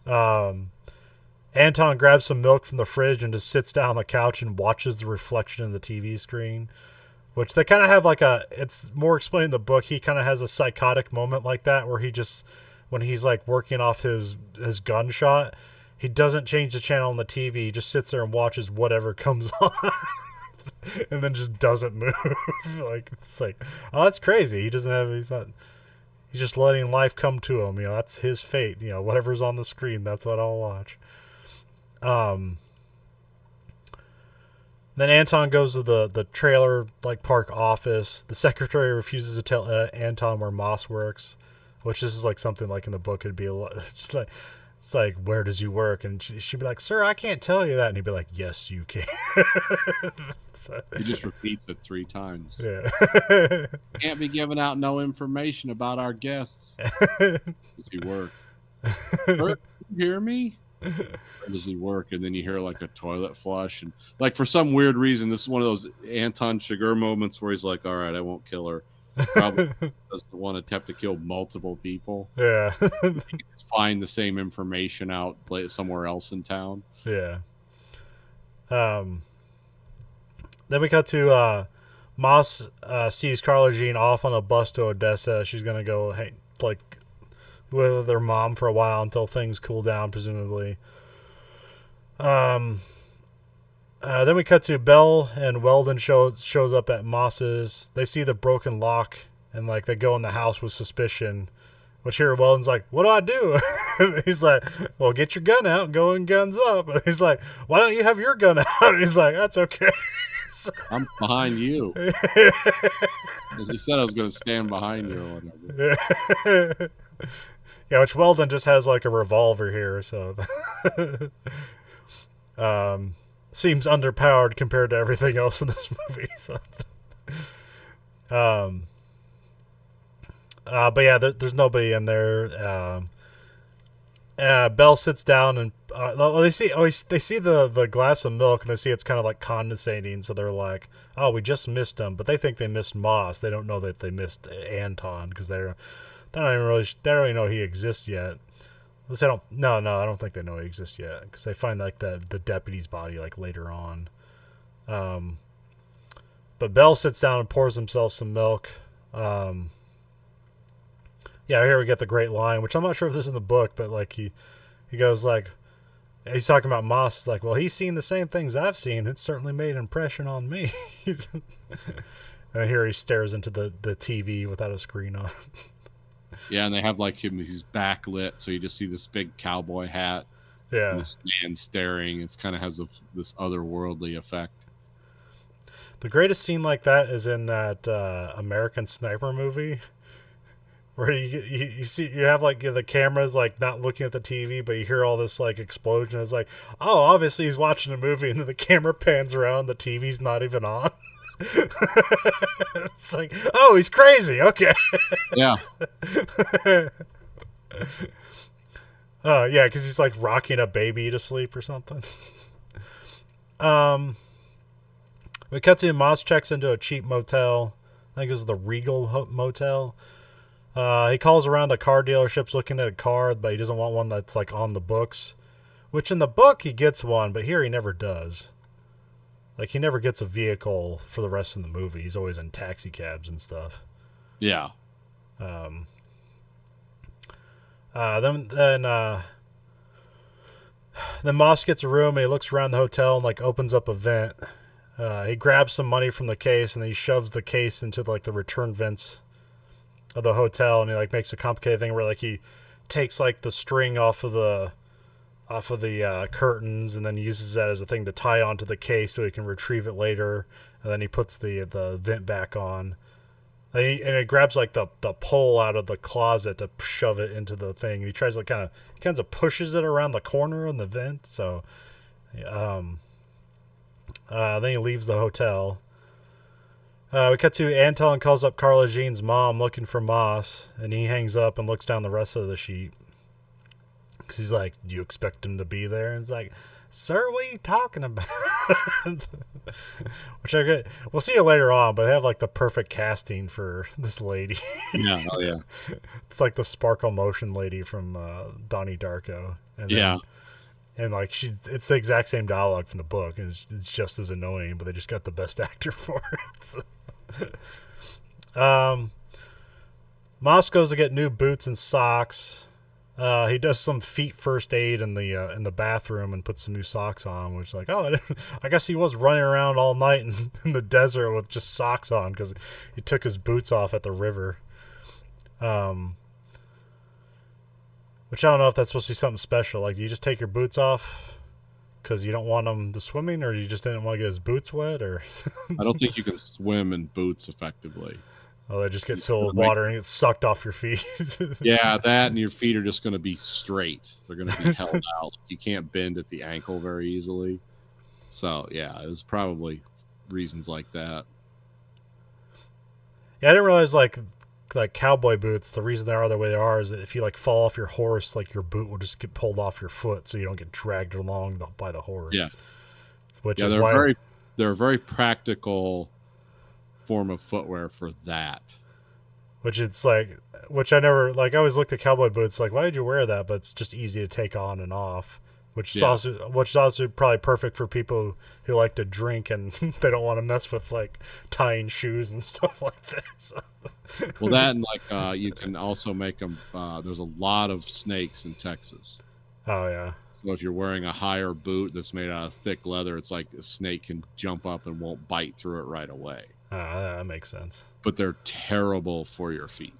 Anton grabs some milk from the fridge and just sits down on the couch and watches the reflection of the TV screen, which they kind of have like it's more explained in the book. He kind of has a psychotic moment like that where he just, when he's like working off his gunshot, he doesn't change the channel on the TV. He just sits there and watches whatever comes on. And then just doesn't move. Like, it's like, oh, that's crazy. He's just letting life come to him. That's his fate. Whatever's on the screen, that's what I'll watch. Then Anton goes to the trailer like park office. The secretary refuses to tell Anton where Moss works, which is like something like in the book it'd be a lot. It's like where does he work? And she'd be like, "Sir, I can't tell you that." And he'd be like, "Yes, you can." So, He just repeats it 3 times. yeah. Can't be giving out no information about our guests. Does he work? Bert, you hear me? Where does he work? And then you hear like a toilet flush, and like for some weird reason, this is one of those Anton Chigurh moments where he's like, "All right, I won't kill her." Probably doesn't want to have to kill multiple people. Yeah. He can just find the same information out somewhere else in town. Yeah. Then we cut to Moss sees Carla Jean off on a bus to Odessa. She's gonna go hang, like with their mom for a while until things cool down, presumably. Then we cut to Bell and Weldon shows up at Moss's. They see the broken lock and like they go in the house with suspicion. Which here Weldon's like, "What do I do?" He's like, "Well, get your gun out and go in guns up." And he's like, "Why don't you have your gun out?" And he's like, "That's okay." I'm behind you. As he said, I was going to stand behind you or whatever. Yeah, which Weldon just has like a revolver here, so seems underpowered compared to everything else in this movie. So, but yeah, there's nobody in there. Belle sits down and they see the glass of milk and they see it's kind of like condensing, so they're like, "Oh, we just missed him," but they think they missed Moss. They don't know that they missed Anton because they don't even know he exists yet. I don't think they know he exists yet because they find like the deputy's body like later on. But Belle sits down and pours himself some milk. Yeah, here we get the great line, which I'm not sure if this is in the book, but like he goes like, he's talking about Moss. It's like, "Well, he's seen the same things I've seen. It's certainly made an impression on me." And here he stares into the TV without a screen on. Yeah, and they have like him, he's backlit, so you just see this big cowboy hat. Yeah. And this man staring. It's kind of has this otherworldly effect. The greatest scene like that is in that American Sniper movie. Where you see you have like the cameras like not looking at the TV, but you hear all this like explosion. It's like, oh, obviously he's watching a movie, and then the camera pans around, the TV's not even on. It's like, oh, he's crazy. Okay. Yeah. Yeah, because he's like rocking a baby to sleep or something. We cut to Moss checks into a cheap motel. I think this is the Regal Motel. He calls around to car dealerships looking at a car, but he doesn't want one that's like on the books. Which in the book he gets one, but here he never does. Like he never gets a vehicle for the rest of the movie. He's always in taxi cabs and stuff. Yeah. Then Moss gets a room and he looks around the hotel and like opens up a vent. He grabs some money from the case and then he shoves the case into like the return vents of the hotel, and he like makes a complicated thing where like he takes like the string off of the curtains and then uses that as a thing to tie onto the case so he can retrieve it later, and then he puts the vent back on, and he grabs like the pole out of the closet to shove it into the thing, and he tries to kind of pushes it around the corner on the vent. So then he leaves the hotel. We cut to Anton calls up Carla Jean's mom looking for Moss, and he hangs up and looks down the rest of the sheet. Because he's like, "Do you expect him to be there?" And it's like, "Sir, what are you talking about?" Which I get. We'll see it later on, but they have like the perfect casting for this lady. Yeah, oh yeah. It's like the Sparkle Motion lady from Donnie Darko. And yeah. And like it's the exact same dialogue from the book, and it's just as annoying, but they just got the best actor for it. Moss goes to get new boots and socks. He does some feet first aid in the bathroom and puts some new socks on, which is like, oh, I guess he was running around all night in the desert with just socks on because he took his boots off at the river. Which I don't know if that's supposed to be something special. Like, do you just take your boots off because you don't want him to swimming, or you just didn't want to get his boots wet, or I don't think you can swim in boots effectively. oh, they just get It's filled gonna with make water and get sucked off your feet. Yeah, that and your feet are just going to be straight. They're going to be held out. You can't bend at the ankle very easily. So yeah, it was probably reasons like that. Yeah, I didn't realize like cowboy boots. The reason they are the way they are is that if you like fall off your horse, like your boot will just get pulled off your foot, so you don't get dragged along by the horse. Yeah, Which yeah, is why. they're a very practical form of footwear for that. Which it's like, which I never like. I always looked at cowboy boots like, why did you wear that? But it's just easy to take on and off. Yeah, Which is also probably perfect for people who like to drink and they don't want to mess with like tying shoes and stuff like that. So. well, that and like you can also make them. There's a lot of snakes in Texas. Oh yeah. So if you're wearing a higher boot that's made out of thick leather, it's like a snake can jump up and won't bite through it right away. That makes sense. But they're terrible for your feet.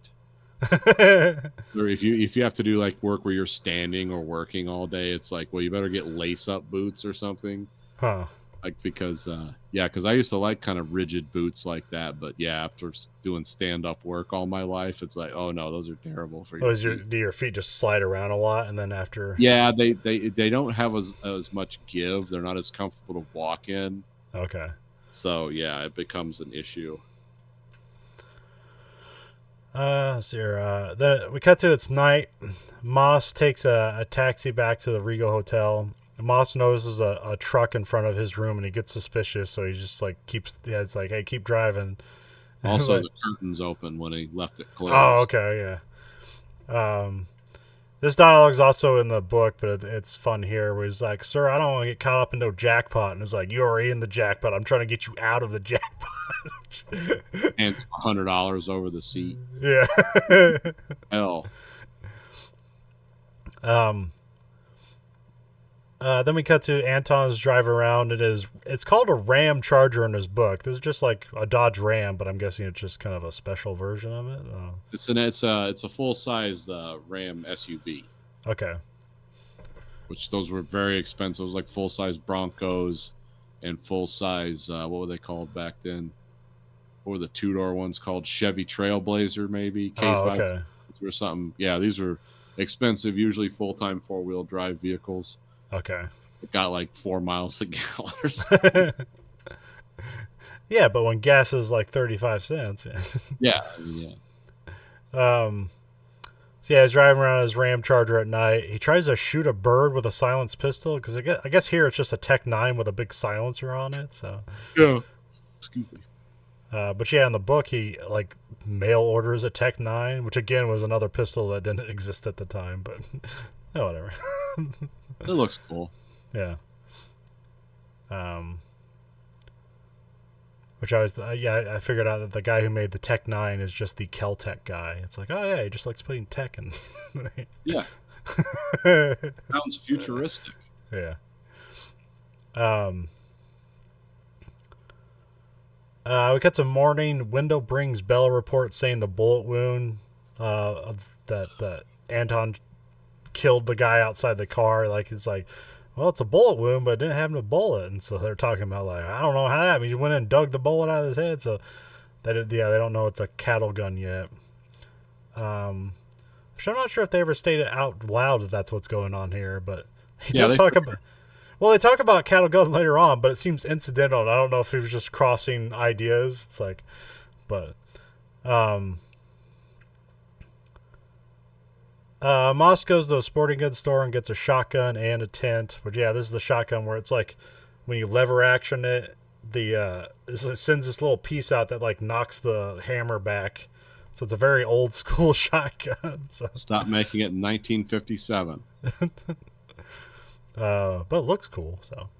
Or if you have to do like work where you're standing or working all day, it's like, well, you better get lace up boots or something. Huh. Like because because I used to like kind of rigid boots like that, but yeah, after doing stand up work all my life, it's like, oh no, those are terrible for your feet. Do your feet just slide around a lot and then after? Yeah, they don't have as much give. They're not as comfortable to walk in. Okay. So yeah, it becomes an issue. So here, then we cut to it's night. Moss takes a taxi back to the Regal Hotel. Moss notices a truck in front of his room and he gets suspicious, so he just like keeps. Yeah, it's like, hey, keep driving. Also, Like, the curtains open when he left it closed. oh, okay, yeah. This dialogue's also in the book, but it's fun here. Where he's like, "Sir, I don't want to get caught up into a jackpot," and it's like, "You're already in the jackpot. I'm trying to get you out of the jackpot." And $100 over the seat. Yeah. Hell. Then we cut to Anton's drive around. It's called a Ram Charger in his book. This is just like a Dodge Ram, but I'm guessing it's just kind of a special version of it. It's a full size Ram SUV, Okay. which those were very expensive. It was like full size Broncos and full size what were they called back then? What were the 2-door ones called? Chevy Trailblazer, maybe K5 Oh, okay. or something. Yeah, these are expensive, usually full time 4-wheel drive vehicles. Okay. It got like 4 miles a gallon or something. Yeah, but when gas is like 35 cents. Yeah, I mean, yeah. So yeah, he's driving around his Ram Charger at night. He tries to shoot a bird with a silenced pistol because I guess here it's just a Tech 9 with a big silencer on it. So Yeah. Excuse me. but yeah, in the book he like mail orders a Tech 9, which again was another pistol that didn't exist at the time. But oh, whatever. It looks cool. Yeah. Which I was, I figured out that the guy who made the Tech 9 is just the Kel-Tec guy. It's like, oh yeah, he just likes putting tech in. Yeah. Sounds futuristic. Yeah. We got some morning. Window brings Bella report saying the bullet wound that Anton killed the guy outside the car. Like it's like, well, it's a bullet wound, but it didn't have a bullet. And so they're talking about like, I don't know how that happened. He went in and dug the bullet out of his head. So they don't know it's a cattle gun yet. Which I'm not sure if they ever stated out loud that that's what's going on here, but he does talk about. Well, they talk about cattle gun later on, but it seems incidental. And I don't know if he was just crossing ideas. It's like, but Moss goes to a sporting goods store and gets a shotgun and a tent. But yeah, this is the shotgun where it's like when you lever action it, it sends this little piece out that like knocks the hammer back. So it's a very old school shotgun. So. Stop making it in 1957. But it looks cool. So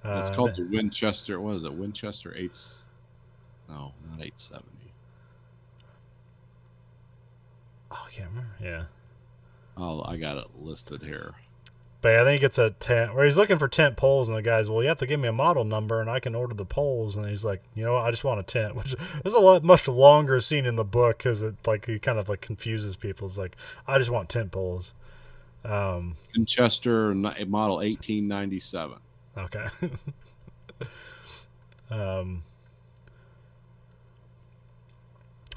it's called the Winchester. What is it? Winchester 8? No, not 870. Oh, I can't remember. Yeah. Oh, I got it listed here. But yeah, I think he gets a tent where he's looking for tent poles, and the guy's, well, you have to give me a model number, and I can order the poles. And he's like, you know what? I just want a tent, which is much longer scene in the book because it like he kind of like confuses people. It's like, I just want tent poles. Winchester model 1897. Okay. um,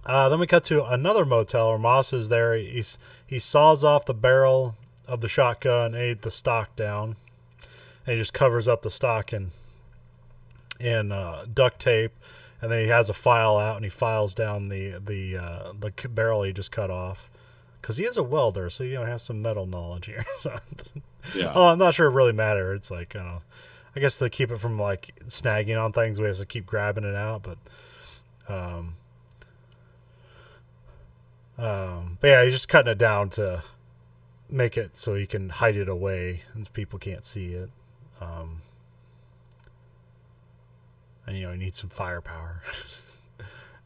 then we cut to another motel where Moss is there. He saws off the barrel of the shotgun, ate the stock down, and he just covers up the stock in duct tape, and then he has a file out and he files down the barrel he just cut off, because he is a welder, so has some metal knowledge here. So, Yeah. oh, I'm not sure it really matters. It's like, I guess to keep it from like snagging on things, we have to keep grabbing it out, but yeah, he's just cutting it down to make it so he can hide it away and people can't see it. And he needs some firepower.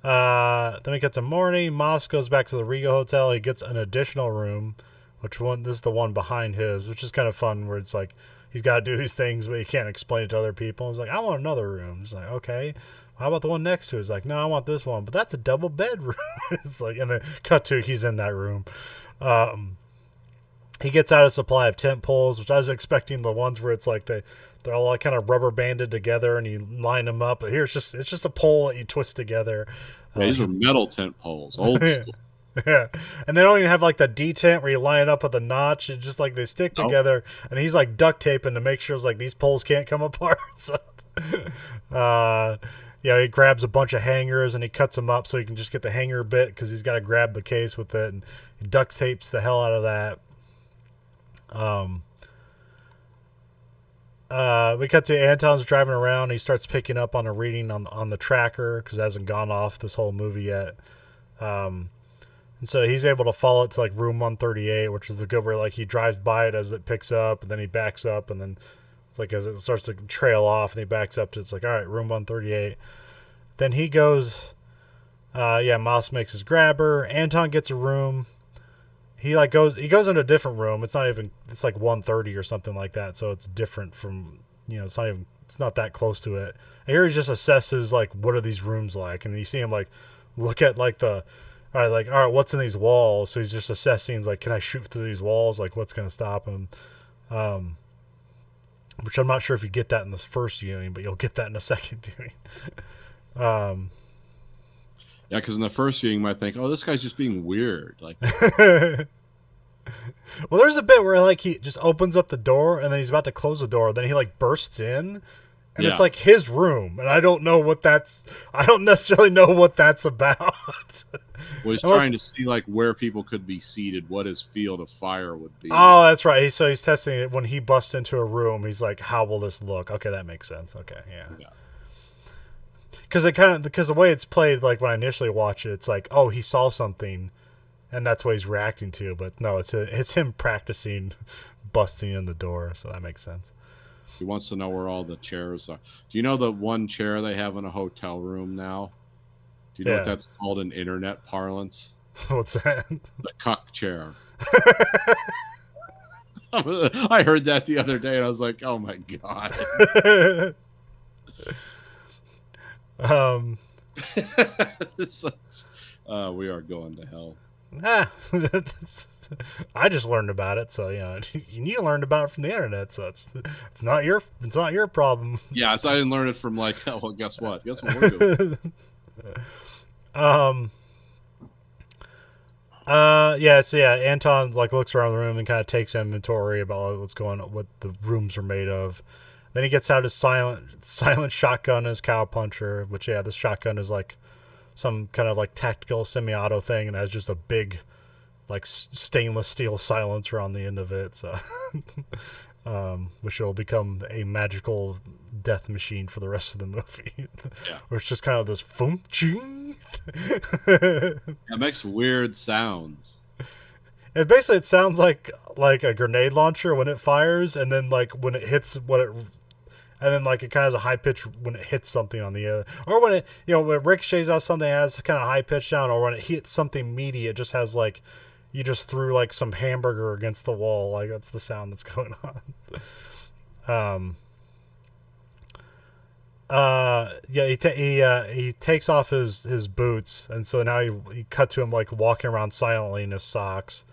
Then we get to morning. Moss goes back to the Riga Hotel. He gets an additional room, this is the one behind his, which is kind of fun, where it's like he's got to do these things, but he can't explain it to other people. He's like, I want another room. He's like, okay. How about the one next to it? He's like, no, I want this one, but that's a double bedroom. It's like, and then cut to he's in that room. He gets out a supply of tent poles, which I was expecting the ones where it's like they're all like kind of rubber banded together and you line them up. But here it's just a pole that you twist together. Yeah, these are metal tent poles, old school. Yeah, and they don't even have like the detent where you line it up with a notch. It's just like they stick together, and he's like duct taping to make sure it's like these poles can't come apart. So, he grabs a bunch of hangers and he cuts them up so he can just get the hanger bit, because he's got to grab the case with it, and he duct tapes the hell out of that. We cut to Anton's driving around. He starts picking up on a reading on the tracker, because it hasn't gone off this whole movie yet. And so he's able to follow it to like room 138, which is the good where like he drives by it as it picks up, and then he backs up, and then it's like as it starts to trail off, and he backs up to, it's like, all right, room 138. Then he goes, Moss makes his grabber. Anton gets a room. He goes into a different room. It's like 130 or something like that. So it's different from, it's not that close to it. And here he just assesses like, what are these rooms like? And you see him like look at like all right, what's in these walls? So he's just assessing, like, can I shoot through these walls? Like, what's going to stop him? Which I'm not sure if you get that in this first viewing, but you'll get that in the second viewing. Yeah, because in the first viewing you might think, oh, this guy's just being weird. Like, well, there's a bit where like he just opens up the door and then he's about to close the door. Then he like bursts in, and it's like his room, and I don't necessarily know what that's about. Well, he's trying to see like where people could be seated, what his field of fire would be. Oh, that's right. So he's testing it when he busts into a room. He's like, how will this look? Okay, that makes sense. Okay, yeah. Because the way it's played, like when I initially watched it, it's like, oh, he saw something, and that's what he's reacting to. But no, it's him practicing busting in the door, so that makes sense. He wants to know where all the chairs are. Do you know the one chair they have in a hotel room now? Do you know what that's called in internet parlance? What's that? The cuck chair. I heard that the other day, and I was like, oh my God. We are going to hell. I just learned about it, so you learned about it from the internet, so it's not your problem. Yeah, so I didn't learn it from like, oh, well, guess what we're doing. Anton like looks around the room and kind of takes inventory about what's going on, what the rooms are made of. Then he gets out his silent shotgun, his cowpuncher, which this shotgun is like some kind of like tactical semi-auto thing, and has just a big like stainless steel silencer on the end of it, so which will become a magical death machine for the rest of the movie. Yeah. Where it's just kind of this boom ching. It makes weird sounds. It sounds like a grenade launcher when it fires, and then like when it hits and then like it kind of has a high pitch when it hits something on the other, or when it when it ricochets off something, it has kind of high pitch down, or when it hits something meaty, it just has like you just threw like some hamburger against the wall. Like that's the sound that's going on. He takes off his boots, and so now he cut to him like walking around silently in his socks.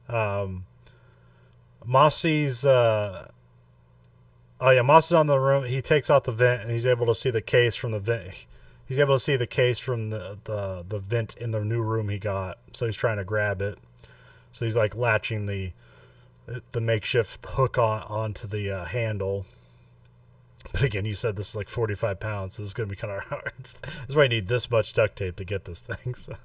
Moss sees Oh yeah, Moss is on the room. He takes out the vent and he's able to see the case from the vent. He's able to see the case from the vent in the new room he got. So he's trying to grab it. So he's like latching the makeshift hook onto the handle. But again, you said this is like 45 pounds, so this is going to be kind of hard. That's why you need this much duct tape to get this thing. So,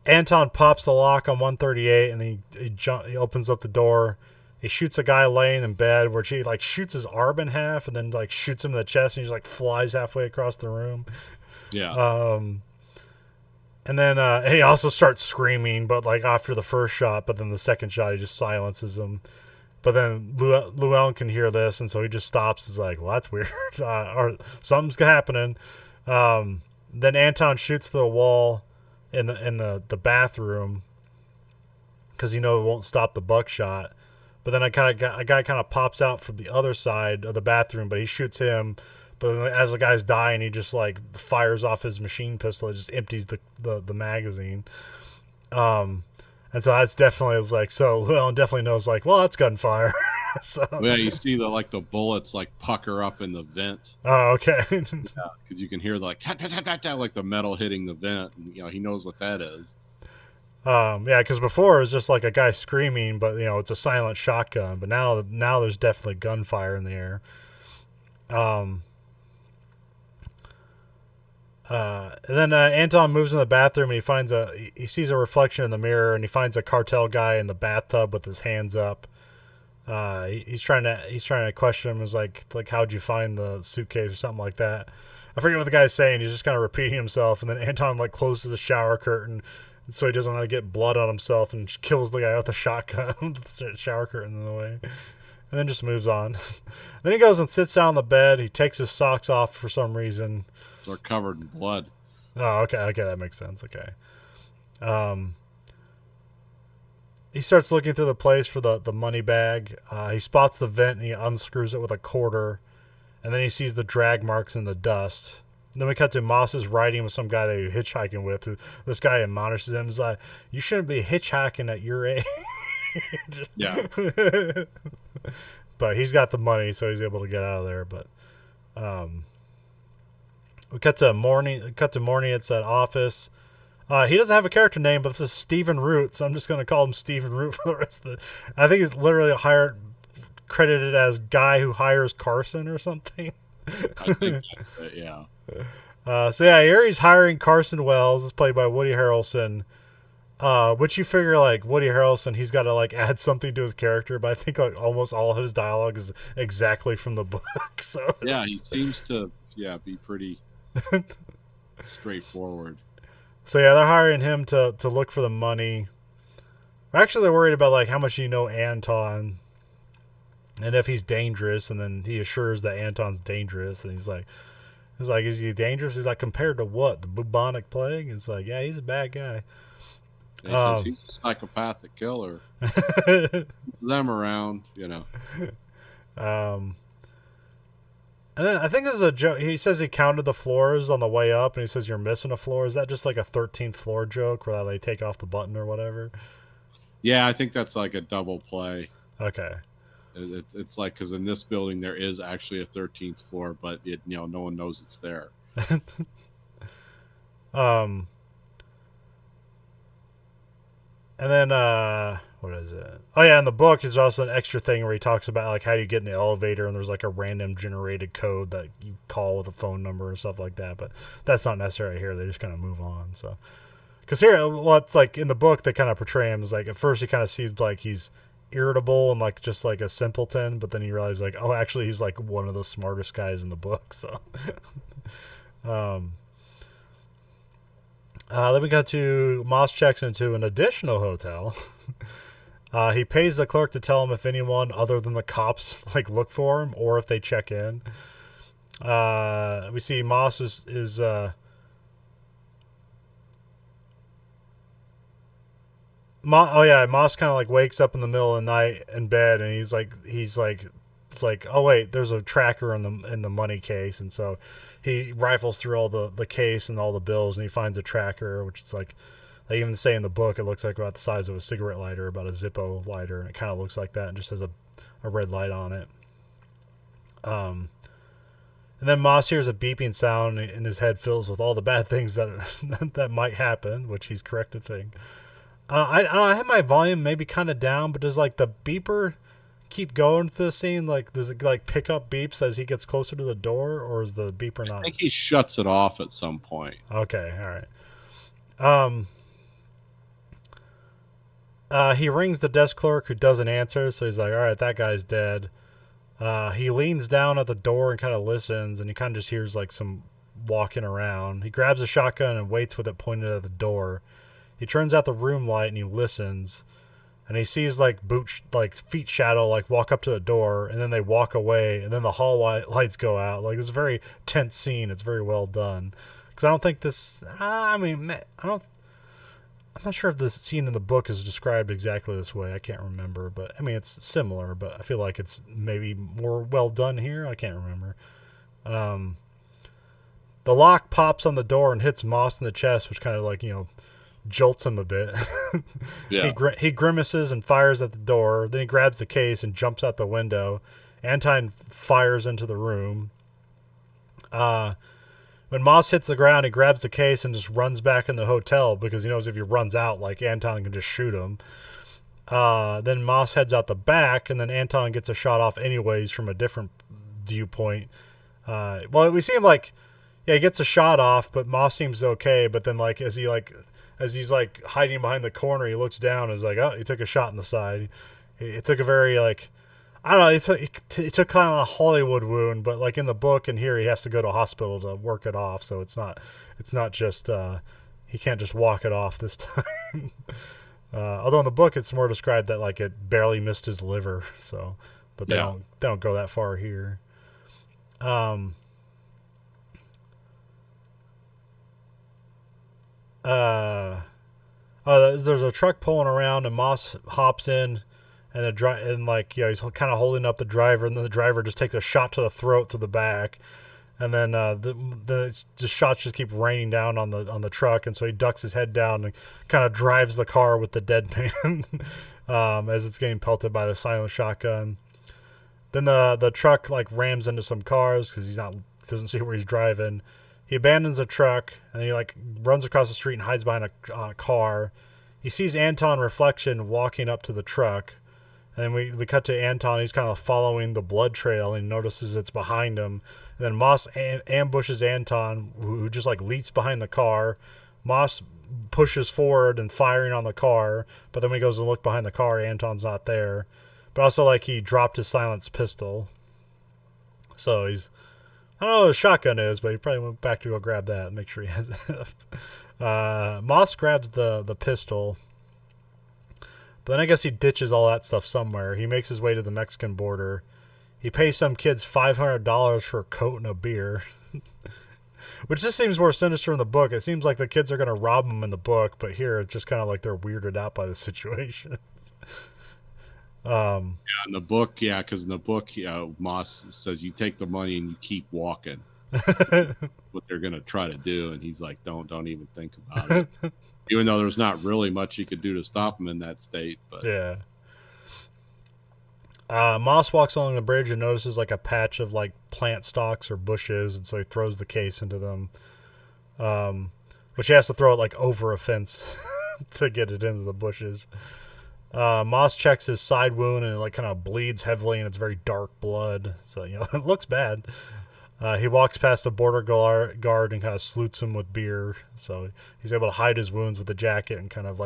Anton pops the lock on 138, and he opens up the door. He shoots a guy laying in bed, where he like shoots his arm in half, and then like shoots him in the chest, and he just like flies halfway across the room. Yeah. And then he also starts screaming, but like after the first shot, but then the second shot he just silences him. But then Llewellyn can hear this, and so he just stops. He's like, "Well, that's weird, or something's happening." Then Anton shoots through the wall in the bathroom because it won't stop the buckshot. But then a guy kind of pops out from the other side of the bathroom, but he shoots him. But then as the guy's dying, he just like fires off his machine pistol. It just empties the magazine. And so that's definitely like, so Llewellyn definitely knows like, well, that's gunfire. So Yeah, you see the bullets like pucker up in the vent. Oh, okay. Yeah, because you can hear like tat, tat, tat, tat, tat, like the metal hitting the vent, and he knows what that is. Yeah, because before it was just like a guy screaming, but it's a silent shotgun. But now there's definitely gunfire in the air. And then Anton moves in the bathroom and he sees a reflection in the mirror, and he finds a cartel guy in the bathtub with his hands up. He's trying to question him. Is like how'd you find the suitcase or something like that. I forget what the guy's saying. He's just kind of repeating himself, and then Anton like closes the shower curtain, so he doesn't want to get blood on himself, and kills the guy with the shotgun with the shower curtain in the way, and then just moves on. Then he goes and sits down on the bed. He takes his socks off for some reason. They're covered in blood. Oh, okay, that makes sense. Okay. He starts looking through the place for the money bag. He spots the vent and he unscrews it with a quarter, and then he sees the drag marks in the dust. And then we cut to Moss's riding with some guy that he's hitchhiking with. This guy admonishes him. He's like, "You shouldn't be hitchhiking at your age." Yeah. But he's got the money, so he's able to get out of there. But we cut to morning. It's at office. He doesn't have a character name, but this is Stephen Root, so I'm just going to call him Stephen Root for the rest of the. I think he's literally credited as guy who hires Carson or something. I think that's it. Yeah. So yeah, here he's hiring Carson Wells. It's played by Woody Harrelson. Which you figure like Woody Harrelson, he's got to like add something to his character, but I think like almost all of his dialogue is exactly from the book. So yeah, he seems to be pretty straightforward. So yeah, they're hiring him to look for the money. Actually, they're worried about like how much Anton, and if he's dangerous. And then he assures that Anton's dangerous, and he's like, is he dangerous? He's like, compared to what? The bubonic plague? It's like, yeah, he's a bad guy. He says he's a psychopathic killer. Them around, And then I think there's a joke. He says he counted the floors on the way up, and he says you're missing a floor. Is that just like a 13th floor joke where they take off the button or whatever? Yeah, I think that's like a double play. Okay. It's like, because in this building there is actually a 13th floor, but no one knows it's there. And then what is it? Oh yeah, in the book there's also an extra thing where he talks about like how you get in the elevator, and there's like a random generated code that you call with a phone number and stuff like that. But that's not necessary here. They just kind of move on. So, because here, it's like in the book they kind of portray him as like, at first he kind of seems like he's irritable and like just like a simpleton, but then you realize like, oh, actually he's like one of the smartest guys in the book. So, then we got to Moss checks into an additional hotel. He pays the clerk to tell him if anyone other than the cops like look for him or if they check in. We see Moss is Moss kind of like wakes up in the middle of the night in bed, and he's like, oh wait, there's a tracker in the money case, and so he rifles through all the case and all the bills, and he finds a tracker, which is like They even say in the book it looks like about the size of a cigarette lighter, about a Zippo lighter, and it kind of looks like that and just has a red light on it. And then Moss hears a beeping sound, and his head fills with all the bad things that that might happen, which he's correct to think. I have my volume maybe kind of down, but does like the beeper keep going through the scene? Like, does it like pick up beeps as he gets closer to the door, or is the beeper I not? think he shuts it off at some point. Okay, all right. He rings the desk clerk, who doesn't answer, so he's like, all right, that guy's dead. He leans down at the door and kind of listens, and he kind of just hears like some walking around. He grabs a shotgun and waits with it pointed at the door. He turns out the room light and he listens, and he sees like feet shadow like walk up to the door, and then they walk away, and then the hall lights go out. Like, it's a very tense scene. It's very well done. Because I don't think this. I mean, I don't. I'm not sure if this scene in the book is described exactly this way. I can't remember, but I mean it's similar. But I feel like it's maybe more well done here. I can't remember. The lock pops on the door and hits Moss in the chest, which kind of like jolts him a bit. Yeah. He grimaces and fires at the door. Then he grabs the case and jumps out the window. Anton fires into the room. When Moss hits the ground, he grabs the case and just runs back in the hotel because he knows if he runs out, like, Anton can just shoot him. Then Moss heads out the back, and then Anton gets a shot off anyways from a different viewpoint. Well, we see him he gets a shot off, but Moss seems okay. But then as he's hiding behind the corner, he looks down and is like, oh, he took a shot in the side. It took a very I don't know. It took kind of a Hollywood wound, but like in the book and here, he has to go to a hospital to work it off. So it's not just he can't just walk it off this time. Although in the book, it's more described that like it barely missed his liver. So, but they don't go that far here. There's a truck pulling around, and Moss hops in. And he's kind of holding up the driver, and then the driver just takes a shot to the throat through the back, and then the shots just keep raining down on the truck, and so he ducks his head down and kind of drives the car with the dead man as it's getting pelted by the silent shotgun. Then the truck rams into some cars because doesn't see where he's driving. He abandons the truck and he runs across the street and hides behind a car. He sees Anton reflection walking up to the truck. And then we cut to Anton. He's kind of following the blood trail and he notices it's behind him. And then Moss ambushes Anton, who just leaps behind the car. Moss pushes forward and firing on the car. But then when he goes to look behind the car, Anton's not there. But also he dropped his silenced pistol. So I don't know what his shotgun is, but he probably went back to go grab that and make sure he has it. Moss grabs the pistol. But then I guess he ditches all that stuff somewhere. He makes his way to the Mexican border. He pays some kids $500 for a coat and a beer. Which just seems more sinister in the book. It seems like the kids are going to rob him in the book, but here it's just kind of they're weirded out by the situation. In the book, because in the book, Moss says you take the money and you keep walking. What they're going to try to do, and he's like, don't even think about it. Even though there's not really much he could do to stop him in that state. But yeah. Moss walks along the bridge and notices a patch of plant stalks or bushes, and so he throws the case into them. Which he has to throw it over a fence to get it into the bushes. Moss checks his side wound and it kind of bleeds heavily, and it's very dark blood. So it looks bad. He walks past the border guard and kind of salutes him with beer. So he's able to hide his wounds with the jacket and kind of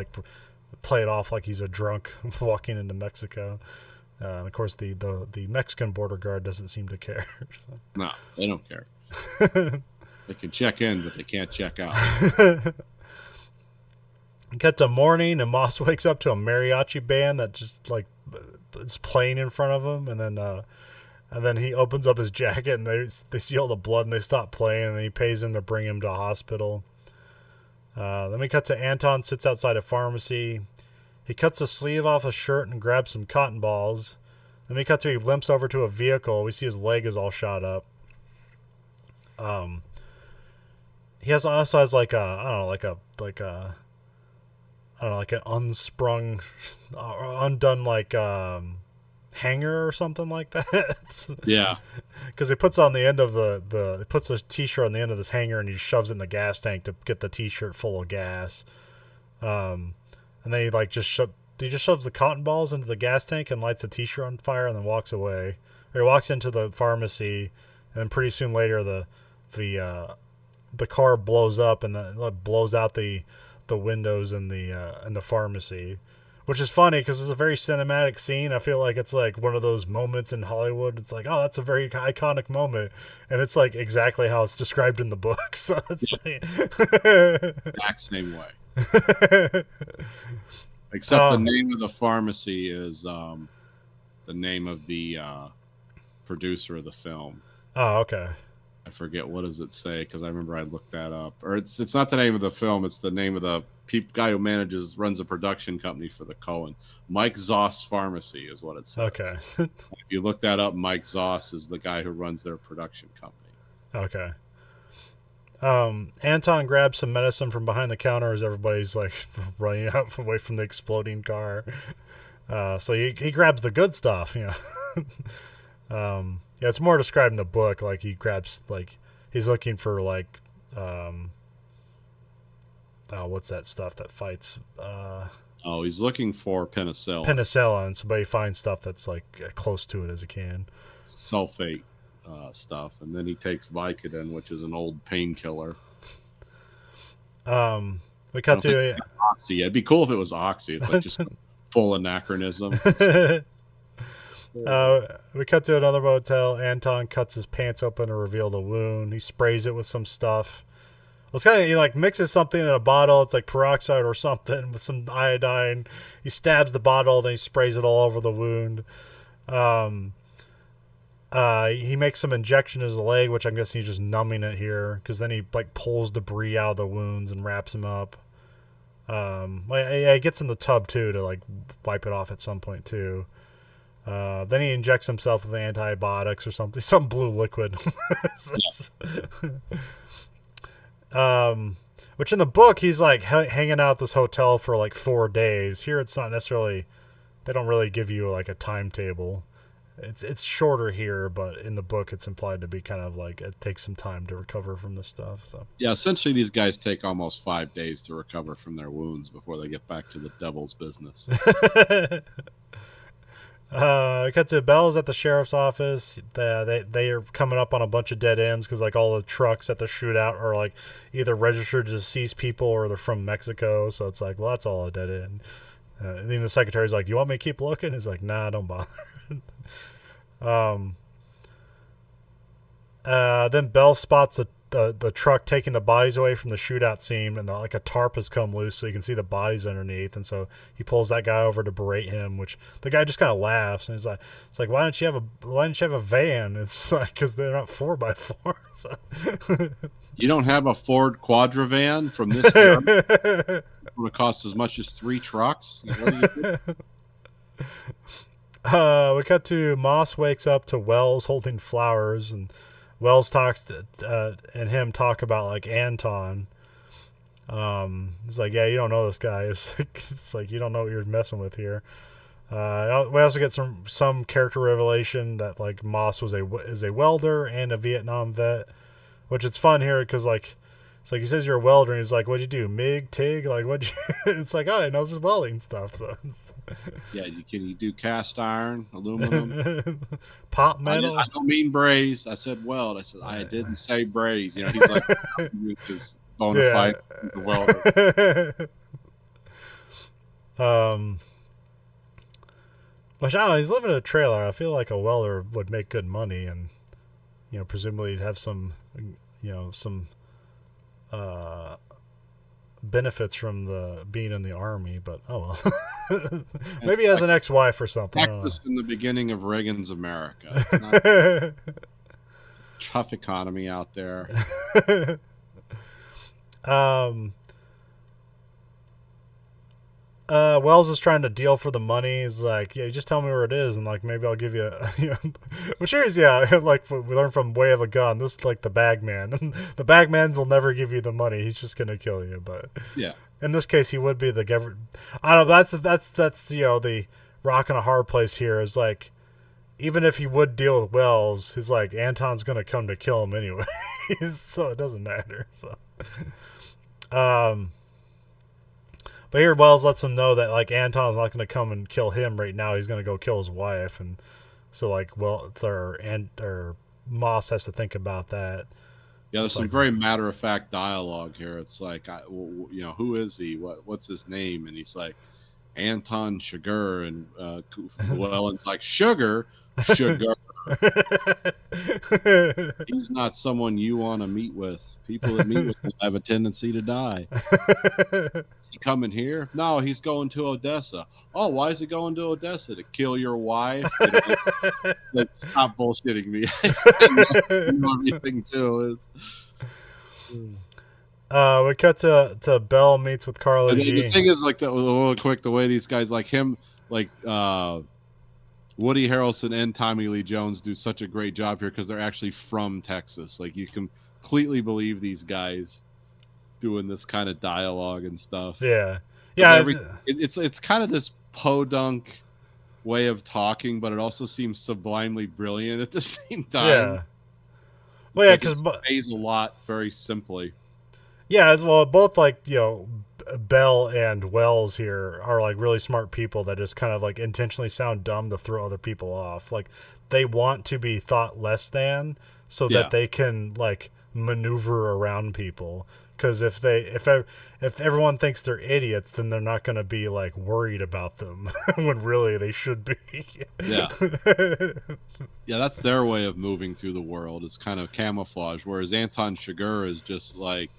play it off like he's a drunk walking into Mexico. And of course, the Mexican border guard doesn't seem to care. No, they don't care. They can check in, but they can't check out. Cut to morning, and Moss wakes up to a mariachi band that just is playing in front of him, and then he opens up his jacket, and they see all the blood, and they stop playing, and then he pays him to bring him to a hospital. Then we cut to Anton sits outside a pharmacy. He cuts the sleeve off a shirt and grabs some cotton balls. Then we cut to he limps over to a vehicle. We see his leg is all shot up. He also has a I don't know, like an unsprung, undone like hanger or something like that. Yeah. Because he puts on the end of he puts a t-shirt on the end of this hanger and he shoves it in the gas tank to get the t-shirt full of gas. Um, and then he like he just shoves the cotton balls into the gas tank and lights the t-shirt on fire and then walks away. Or he walks into the pharmacy, and then pretty soon later the car blows up and blows out the windows in the pharmacy, which is funny because it's a very cinematic scene. I feel like it's like one of those moments in Hollywood. It's like, oh, that's a very iconic moment, and it's like exactly how it's described in the book. So it's Exact same way. like, Except the name of the pharmacy is the name of the producer of the film. oh, okay. I forget, what does it say, because I remember I looked that up. Or it's not the name of the film, it's the name of the guy who runs a production company for the Coen. Mike Zoss Pharmacy is what it says. Okay. If you look that up, Mike Zoss is the guy who runs their production company. Okay. Anton grabs some medicine from behind the counter as everybody's like running out away from the exploding car. So he grabs the good stuff, you know. Yeah, it's more described in the book. Like he grabs, like he's looking for like, what's that stuff that fights? He's looking for penicillin. Penicillin. So, but he finds stuff that's like close to it as he can. Sulfate stuff, and then he takes Vicodin, which is an old painkiller. We cut to Oxy. It'd be cool if it was Oxy. It's like just full anachronism. We cut to another motel. Anton cuts his pants open to reveal the wound. He sprays it with some stuff. Well, it's kind of, he like mixes something in a bottle. It's like peroxide or something with some iodine. He stabs the bottle, then he sprays it all over the wound. He makes some injection in his leg, which I'm guessing he's just numbing it here, because then he like pulls debris out of the wounds and wraps him up. He gets in the tub too to like wipe it off at some point too. Then he injects himself with antibiotics or something, some blue liquid. Which in the book he's like hanging out at this hotel for like 4 days. Here it's not necessarily, they don't really give you like a timetable. It's shorter here, but in the book it's implied to be kind of like it takes some time to recover from this stuff. So yeah, essentially these guys take almost 5 days to recover from their wounds before they get back to the devil's business. Cut to Bell's at the sheriff's office. They are coming up on a bunch of dead ends because like all the trucks at the shootout are like either registered to deceased people or they're from Mexico. So it's like, well, that's all a dead end. And then the secretary's like, "Do you want me to keep looking?" He's like, "Nah, don't bother." Then Bell spots the truck taking the bodies away from the shootout scene, and like a tarp has come loose so you can see the bodies underneath, and so he pulls that guy over to berate him, which the guy just kind of laughs, and he's like, "It's like, why don't you have a van?" It's like, because they're not 4x4. So. You don't have a Ford Quadra van from this year? It would cost as much as 3 trucks. We cut to Moss wakes up to Wells holding flowers, and Wells talks to, and him talk about like Anton. He's like, "Yeah, you don't know this guy." It's like you don't know what you're messing with here. We also get some character revelation that like Moss is a welder and a Vietnam vet, which it's fun here because like it's like he says you're a welder, and he's like, "What'd you do? MIG, TIG? Like what'd you?" It's like, "Oh, he knows his welding stuff." So. Yeah, can you do cast iron, aluminum, pop metal? I don't mean braze. I said weld. I said I didn't say braze. You know, he's like his bona fide welder. Which I don't know. He's living in a trailer. I feel like a welder would make good money, and you know, presumably he'd have some, you know, some benefits from the being in the army, but oh well. Maybe he has an ex-wife or something. Texas in the beginning of Reagan's America. It's not a tough economy out there. Wells is trying to deal for the money. He's like, yeah, just tell me where it is, and like maybe I'll give you, you know, which is like we learned from Way of the Gun. This is like the bag man. The bag man will never give you the money. He's just gonna kill you. But Yeah. in this case, he would be the government. I don't know. That's the rock and a hard place here is like even if he would deal with Wells, he's like Anton's gonna come to kill him anyway, so it doesn't matter. So, um, but here Wells lets him know that like Anton's not gonna come and kill him right now. He's gonna go kill his wife, and so like well, it's our Moss has to think about that. Yeah, there's It's some like very matter of fact dialogue here. It's like, who is he? What's his name? And he's like, Anton Sugar, and Llewellyn's like, Sugar. He's not someone you want to meet with. People that meet with him have a tendency to die. Is he coming here? No, he's going to Odessa. Oh, why is he going to Odessa? To kill your wife? You know, it's like, stop bullshitting me. I know everything too is. We cut to Belle meets with Carla And G. the thing is, like, real quick, the way these guys, like him, like Woody Harrelson and Tommy Lee Jones do such a great job here because they're actually from Texas. Like, you completely believe these guys doing this kind of dialogue and stuff. Yeah, yeah. It's kind of this podunk way of talking, but it also seems sublimely brilliant at the same time. Yeah. Well, yeah, because it pays a lot very simply. Yeah, as well, both like Bell and Wells here are like really smart people that just kind of like intentionally sound dumb to throw other people off. Like they want to be thought less than so Yeah. that they can like maneuver around people. Because if everyone thinks they're idiots, then they're not going to be like worried about them when really they should be. Yeah. Yeah, that's their way of moving through the world. It's kind of camouflage. Whereas Anton Chigurh is just like,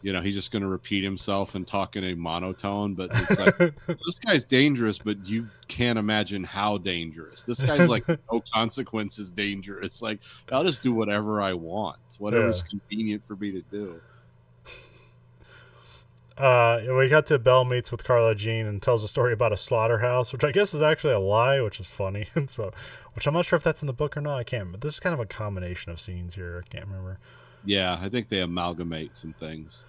he's just going to repeat himself and talk in a monotone. But it's like, this guy's dangerous, but you can't imagine how dangerous. This guy's like, no consequences dangerous. Like, I'll just do whatever I want, whatever's convenient for me to do. We got to Belle meets with Carla Jean and tells a story about a slaughterhouse, which I guess is actually a lie, which is funny. And so, which I'm not sure if that's in the book or not. I can't remember. This is kind of a combination of scenes here. I can't remember. Yeah, I think they amalgamate some things.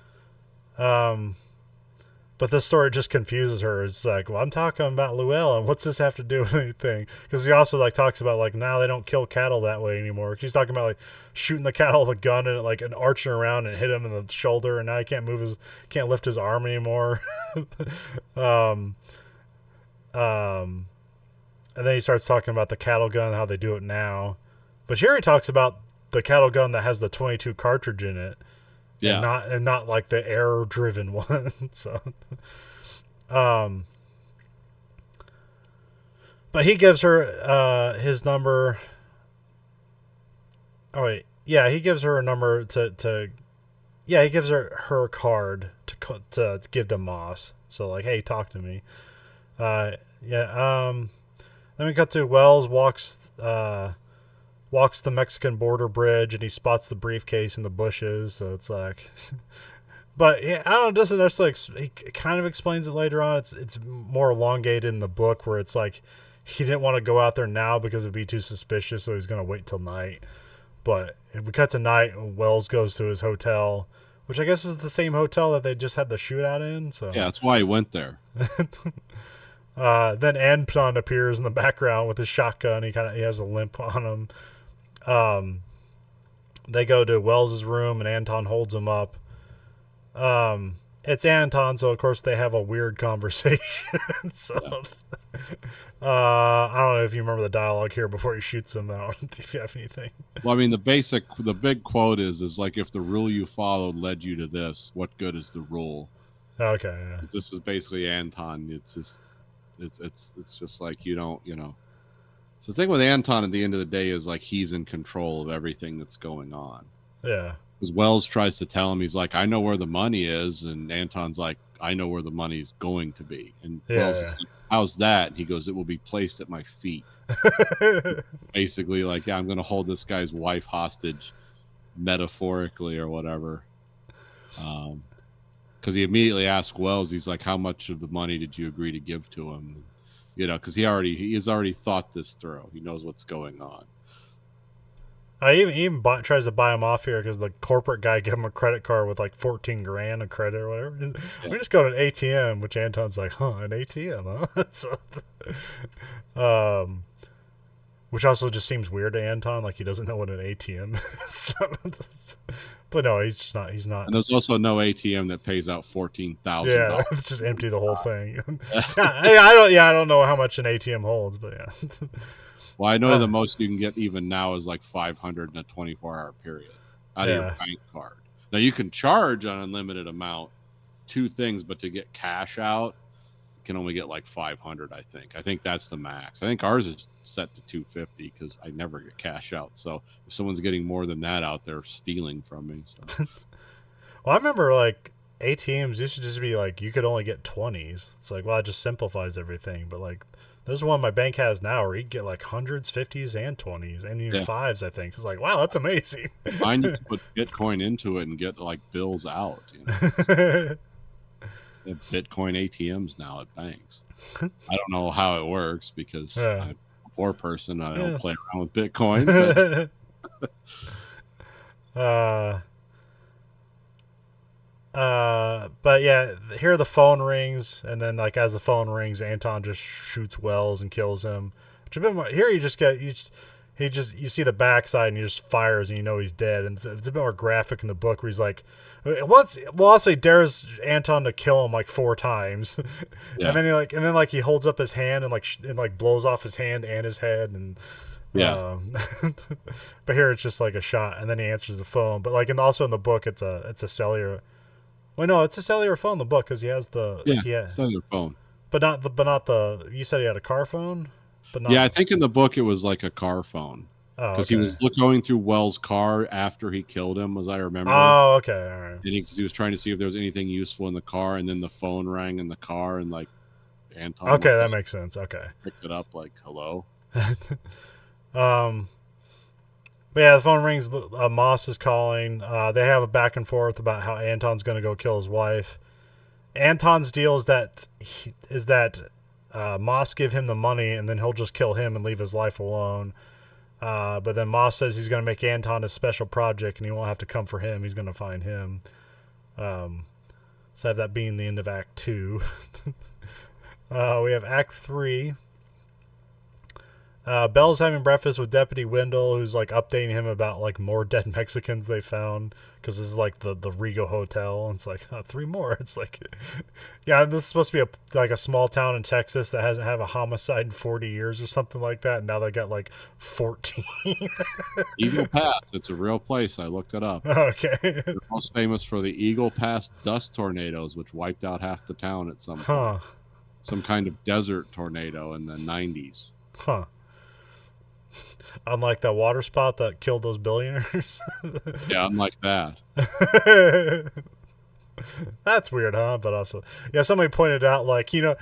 But this story just confuses her. It's like, well, I'm talking about Llewellyn. What's this have to do with anything? Because he also like talks about like now they don't kill cattle that way anymore. He's talking about like shooting the cattle with a gun and like an arching around and hit him in the shoulder, and now he can't can't lift his arm anymore. And then he starts talking about the cattle gun, how they do it now. But Sherry talks about the cattle gun that has the 22 cartridge in it. Yeah. And not like the air driven one. So but he gives her his number. Oh wait. Yeah, he gives her a number to he gives her card to give to Moss. So like, hey, talk to me. Then we cut to Wells walks the Mexican border bridge and he spots the briefcase in the bushes. So it's like, but yeah, I don't know. It doesn't necessarily. He kind of explains it later on. It's more elongated in the book where it's like he didn't want to go out there now because it'd be too suspicious, so he's gonna wait till night. But if we cut to night, Wells goes to his hotel, which I guess is the same hotel that they just had the shootout in. So yeah, that's why he went there. Then Anton appears in the background with his shotgun. He has a limp on him. They go to Wells's room and Anton holds him up. It's Anton, so of course they have a weird conversation. So, I don't know if you remember the dialogue here before he shoots him out. If you have anything. Well, I mean, the big quote is like, if the rule you followed led you to this, what good is the rule? Okay. Yeah. This is basically Anton. It's just like, you don't. So the thing with Anton at the end of the day is like he's in control of everything that's going on. Yeah. Because Wells tries to tell him, he's like, I know where the money is, and Anton's like, I know where the money's going to be. And Wells is like, how's that? And he goes, it will be placed at my feet. Basically, like, I'm going to hold this guy's wife hostage, metaphorically or whatever. because he immediately asked Wells, he's like, how much of the money did you agree to give to him? You know, because he has already thought this through. He knows what's going on. I even tries to buy him off here because the corporate guy gave him a credit card with like 14 grand of credit or whatever. Yeah. We just go to an ATM, which Anton's like, huh, an ATM, huh? So, which also just seems weird to Anton, like he doesn't know what an ATM is. But no, he's just not. He's not. And there's also no ATM that pays out $14,000. Yeah, it's just empty the whole thing. I don't know how much an ATM holds, but yeah. Well, I know the most you can get even now is like 500 in a 24-hour period out of your bank card. Now you can charge an unlimited amount, two things, but to get cash out, you can only get like 500. I think that's the max. I think ours is set to 250 because I never get cash out. So if someone's getting more than that out, they're stealing from me. So. Well, I remember like ATMs used to just be like you could only get 20s. It's like, well, it just simplifies everything. But like there's one my bank has now where you can get like hundreds, 50s, and 20s, and even 5s. I think it's like, wow, that's amazing. Mine, you put Bitcoin into it and get like bills out. You know? Bitcoin ATMs now at banks. I don't know how it works because I'm a poor person. I don't play around with Bitcoin. But yeah, here the phone rings, and then like as the phone rings, Anton just shoots Wells and kills him. Which a bit more, here you see the backside and he just fires and you know he's dead. And it's a bit more graphic in the book where he's like, he dares Anton to kill him like 4 times, and then he holds up his hand and like blows off his hand and his head and. Yeah. But here it's just like a shot, and then he answers the phone. But like, and also in the book, it's a cellular. Well, no, it's a cellular phone in the book because he has the cellular phone. But not the. You said he had a car phone, but not. Yeah, I think in the book it was like a car phone. Because he was going through Wells' car after he killed him, as I remember. Oh, okay, all right. Because he was trying to see if there was anything useful in the car, and then the phone rang in the car, and like Anton. Okay, that makes sense. Okay, picked it up like hello. But yeah, the phone rings. Moss is calling. They have a back and forth about how Anton's going to go kill his wife. Anton's deal is that Moss give him the money and then he'll just kill him and leave his life alone. But then Moss says he's going to make Anton a special project and he won't have to come for him. He's going to find him. So have that being the end of Act 2. We have Act 3. Bell's having breakfast with Deputy Wendell, who's like updating him about like more dead Mexicans they found because this is like the Rego Hotel. And it's like 3 more. It's like, yeah, this is supposed to be a small town in Texas that hasn't had a homicide in 40 years or something like that. And now they got like 14. Eagle Pass. It's a real place. I looked it up. Okay. They're most famous for the Eagle Pass dust tornadoes, which wiped out half the town at some point. Some kind of desert tornado in the 90s. Huh. Unlike that water spout that killed those billionaires. Yeah, unlike that. That's weird, huh? But also, yeah, somebody pointed out, like, it's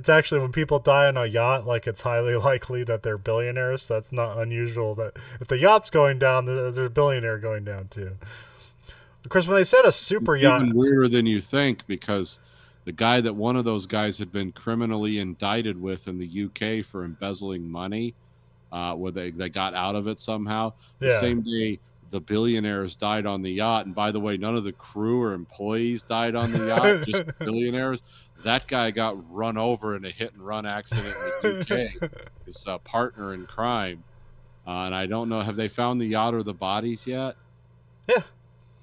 actually when people die on a yacht, like, it's highly likely that they're billionaires. So that's not unusual. That if the yacht's going down, there's a billionaire going down too. Of course, when they said a super yacht, even weirder than you think, because the guy that one of those guys had been criminally indicted with in the UK for embezzling money, where they got out of it somehow. The same day the billionaires died on the yacht, and by the way, none of the crew or employees died on the yacht, just the billionaires. That guy got run over in a hit-and-run accident in the UK. His partner in crime. And I don't know, have they found the yacht or the bodies yet? Yeah.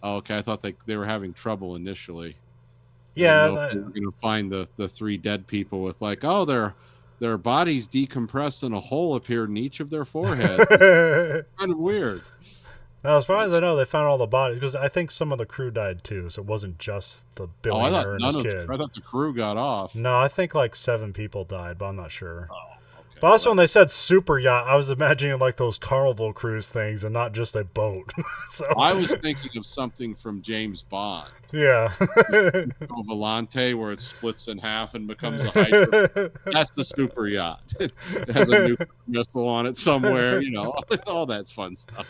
Oh, okay, I thought they were having trouble initially. Yeah, we're going to find the 3 dead people with like, oh, their bodies decompressed and a hole appeared in each of their foreheads. Kind of weird. Now, as far as I know, they found all the bodies because I think some of the crew died too, so it wasn't just the billionaire and his kid. I thought the crew got off. No, I think like 7 people died, but I'm not sure. Oh, okay. But also, when they said super yacht, I was imagining like those Carnival cruise things and not just a boat. So I was thinking of something from James Bond. Yeah. Volante, where it splits in half and becomes a hydra. That's the super yacht. It has a nuclear missile on it somewhere, all that's fun stuff.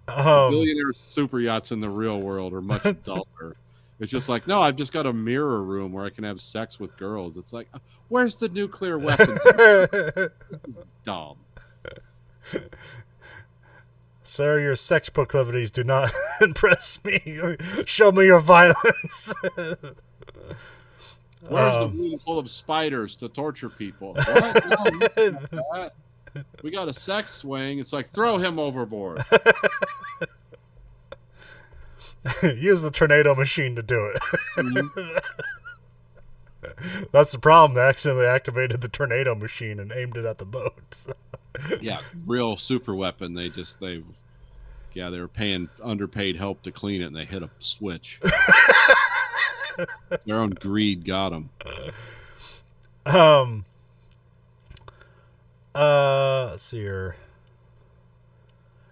Um, Billionaire super yachts in the real world are much duller. It's just like, no, I've just got a mirror room where I can have sex with girls. It's like, where's the nuclear weapons? This is dumb. Sir, your sex proclivities do not impress me. Show me your violence. Where's the room full of spiders to torture people? What? No, we don't have that. We got a sex swing. It's like, throw him overboard. Use the tornado machine to do it. Mhm. That's the problem. They accidentally activated the tornado machine and aimed it at the boat. Yeah, real super weapon. They were paying underpaid help to clean it, and they hit a switch. Their own greed got them. Um. Let's see here.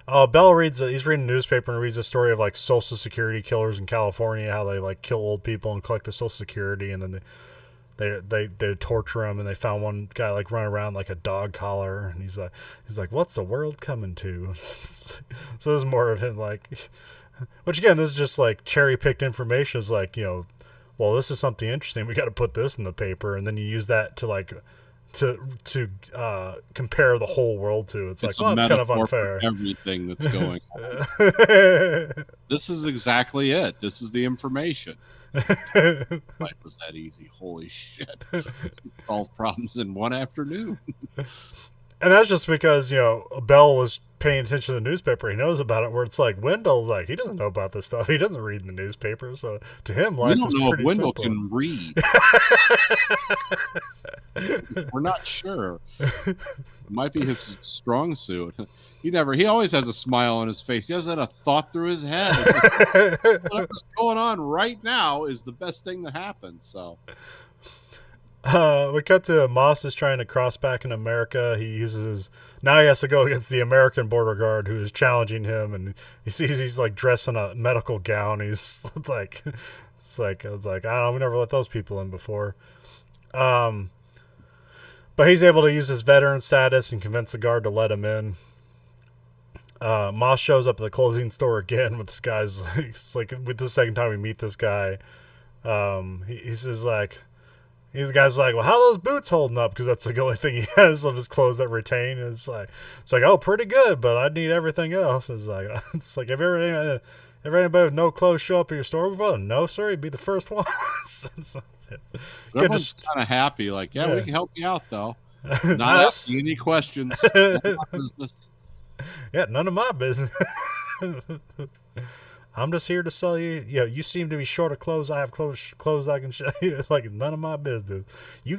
Oh, Bell he's reading a newspaper and reads a story of like Social Security killers in California, how they like kill old people and collect the Social Security, and then they torture them, and they found one guy like running around like a dog collar, and he's like, what's the world coming to? So there's more of him like, which again, this is just like cherry picked information. Is like, well, this is something interesting. We got to put this in the paper, and then you use that to like to compare the whole world to. It's like, well, it's kind of unfair. For everything that's going on. This is exactly it. This is the information. Life was that easy. Holy shit. Solve problems in one afternoon. And that's just because, Bell was paying attention to the newspaper. He knows about it, where it's like Wendell's like, he doesn't know about this stuff. He doesn't read the newspaper. So to him, life is pretty simple. We don't know if Wendell can read. We're not sure. It might be his strong suit. He always has a smile on his face. He hasn't had a thought through his head. Like, whatever's going on right now is the best thing that happened. So we cut to Moss is trying to cross back in America. He now he has to go against the American border guard who is challenging him, and he sees he's like dressed in a medical gown. He's like, I was like, I don't know, we never let those people in before. But he's able to use his veteran status and convince the guard to let him in. Moss shows up at the clothing store again with this guy's like with the second time we meet this guy. He says like, the guy's like, well, how are those boots holding up? Because that's the only thing he has of his clothes that retain. And it's like, oh, pretty good, but I need everything else. It's like have anybody with no clothes show up at your store before? No, sir, you'd be the first one. Everyone's kind of happy, like, yeah, we can help you out though. Not asking any questions. None of my business. Yeah, none of my business. I'm just here to sell you. You seem to be short of clothes. I have clothes I can show you. It's like none of my business. You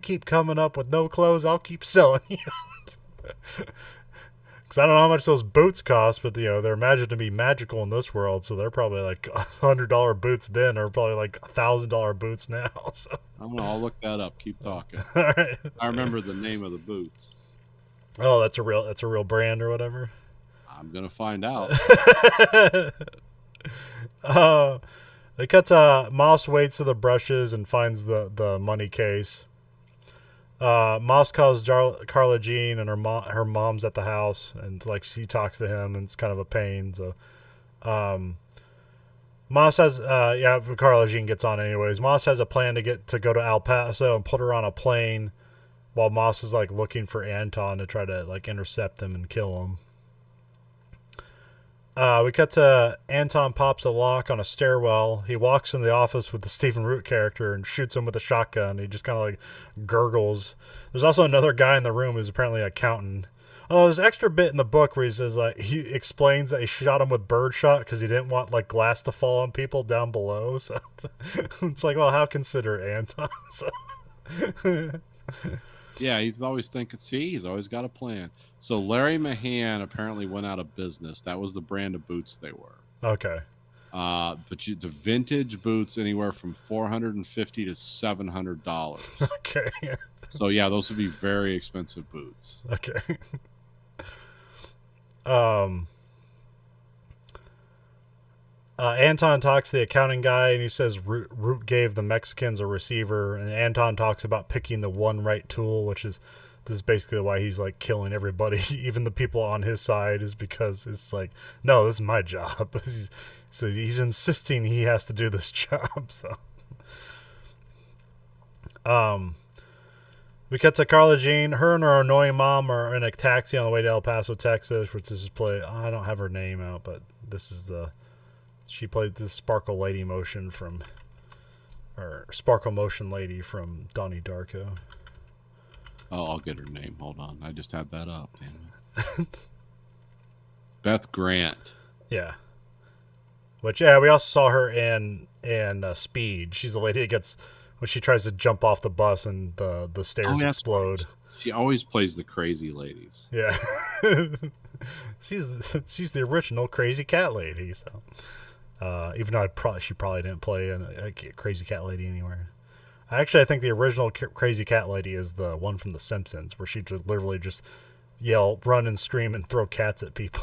keep coming up with no clothes, I'll keep selling you. Because I don't know how much those boots cost, but they're imagined to be magical in this world, so they're probably like $100 boots then, or probably like $1,000 boots now. So. I don't know. I'll look that up. Keep talking. All right. I remember the name of the boots. Oh, that's a real brand or whatever. I'm gonna find out. They cut to Moss waits to the brushes and finds the money case. Moss calls Carla Jean, and her mom's at the house, and like she talks to him, and it's kind of a pain. So, Moss has Carla Jean gets on anyways. Moss has a plan to go to El Paso and put her on a plane, while Moss is like looking for Anton to try to like intercept him and kill him. We cut to Anton pops a lock on a stairwell. He walks in the office with the Stephen Root character and shoots him with a shotgun. He just kind of like gurgles. There's also another guy in the room who's apparently an accountant. Oh, there's an extra bit in the book where he says like he explains that he shot him with birdshot because he didn't want like glass to fall on people down below. So it's like, well, how considerate, Anton. So. Yeah, he's always thinking, he's always got a plan. So Larry Mahan apparently went out of business. That was the brand of boots they were. Okay. But the vintage boots anywhere from $450 to $700. Okay. So yeah, those would be very expensive boots. Okay. Anton talks to the accounting guy, and he says Root gave the Mexicans a receiver, and Anton talks about picking the one right tool, which is this is basically why he's like killing everybody, even the people on his side, is because it's like, no, this is my job. So he's insisting he has to do this job. So, we cut to Carla Jean. Her and her annoying mom are in a taxi on the way to El Paso, Texas, which is play. I don't have her name out, but this is she played this Sparkle Lady Motion from, or Sparkle Motion Lady from Donnie Darko. Oh, I'll get her name. Hold on. I just had that up. Damn it. Beth Grant. Yeah. Which, yeah, we also saw her in Speed. She's the lady that gets, when she tries to jump off the bus and the stairs explode. She always plays the crazy ladies. Yeah. she's the original crazy cat lady. So, even though she probably didn't play a crazy cat lady anywhere. I think the original crazy cat lady is the one from The Simpsons, where she literally just yell, run, and scream and throw cats at people.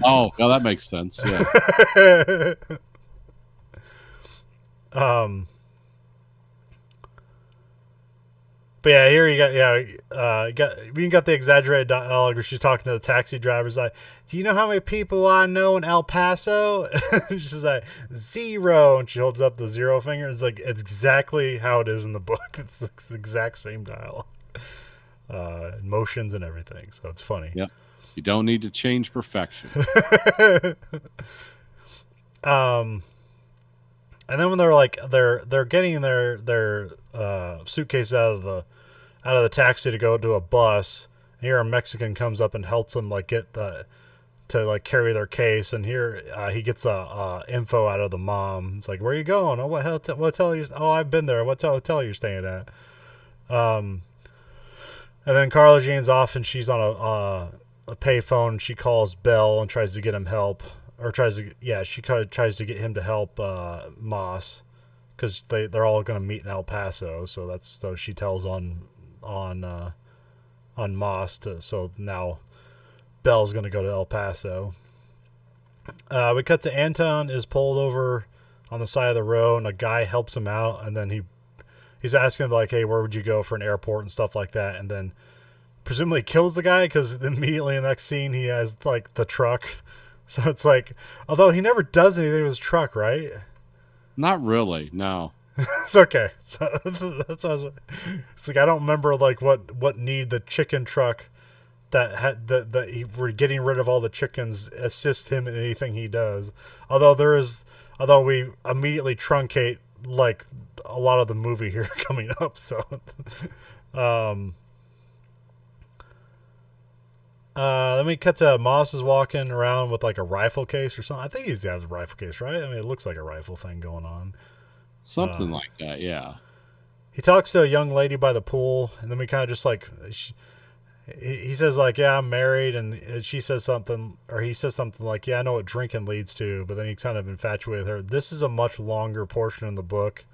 Oh, well, that makes sense. Yeah. But yeah, here you got the exaggerated dialogue where she's talking to the taxi drivers like, do you know how many people I know in El Paso? She's like, 0, and she holds up the 0 finger. It's like, it's exactly how it is in the book. It's the exact same dialogue, motions and everything. So it's funny. Yeah, you don't need to change perfection. And then when they're getting their suitcase out of the taxi to go to a bus, and here a Mexican comes up and helps them like get to carry their case, and here he gets info out of the mom. It's like, where are you going? Oh, what hotel you? Oh, I've been there. What hotel you're staying at? And then Carla Jean's off, and she's on a payphone. She calls Bell and tries to get him help. Or tries to get him to help Moss, because they're all going to meet in El Paso. So she tells on Moss so now Bell's going to go to El Paso. We cut to Anton is pulled over on the side of the road, and a guy helps him out, and then he's asking him like, hey, where would you go for an airport and stuff like that, and then presumably kills the guy, because immediately in the next scene he has like the truck. So it's like, although he never does anything with his truck, right? Not really, no. It's okay. So that's what I was, it's like, I don't remember like what need the chicken truck that we're getting rid of all the chickens assist him in anything he does. Although we immediately truncate like a lot of the movie here coming up. So, let me cut to Moss is walking around with like a rifle case or something. I think he has a rifle case, right? I mean, it looks like a rifle thing going on. Something like that, yeah. He talks to a young lady by the pool, and then we kind of just like, he says like, yeah, I'm married, and she says something, or he says something like, yeah, I know what drinking leads to, but then he's kind of infatuated with her. This is a much longer portion in the book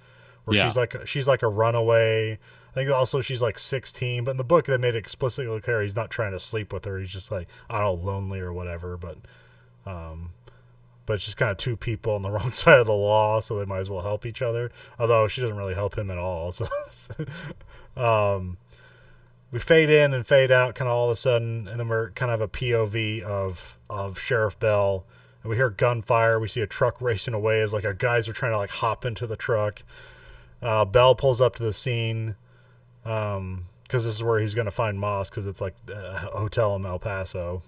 where she's like a runaway. I think also she's like 16, but in the book they made it explicitly clear he's not trying to sleep with her. He's just like, I don't know, lonely or whatever. But it's just kind of two people on the wrong side of the law, so they might as well help each other. Although she doesn't really help him at all. So we fade in and fade out kind of all of a sudden, and then we're kind of a POV of Sheriff Bell. And we hear gunfire. We see a truck racing away as like our guys are trying to like hop into the truck. Bell pulls up to the scene. Because this is where he's going to find Moss, because it's like a hotel in El Paso.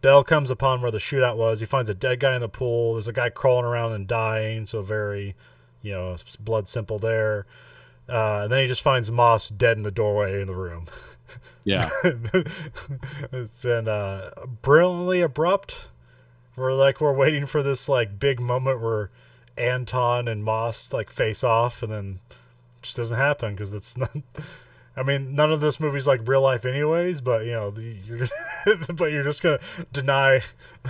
Bell comes upon where the shootout was. He finds a dead guy in the pool. There's a guy crawling around and dying, so very, blood simple there. And then he just finds Moss dead in the doorway in the room. Yeah. It's brilliantly abrupt. We're waiting for this like big moment where Anton and Moss like face off, and then just doesn't happen because it's not. I mean, none of this movie's like real life, anyways. But you're just gonna deny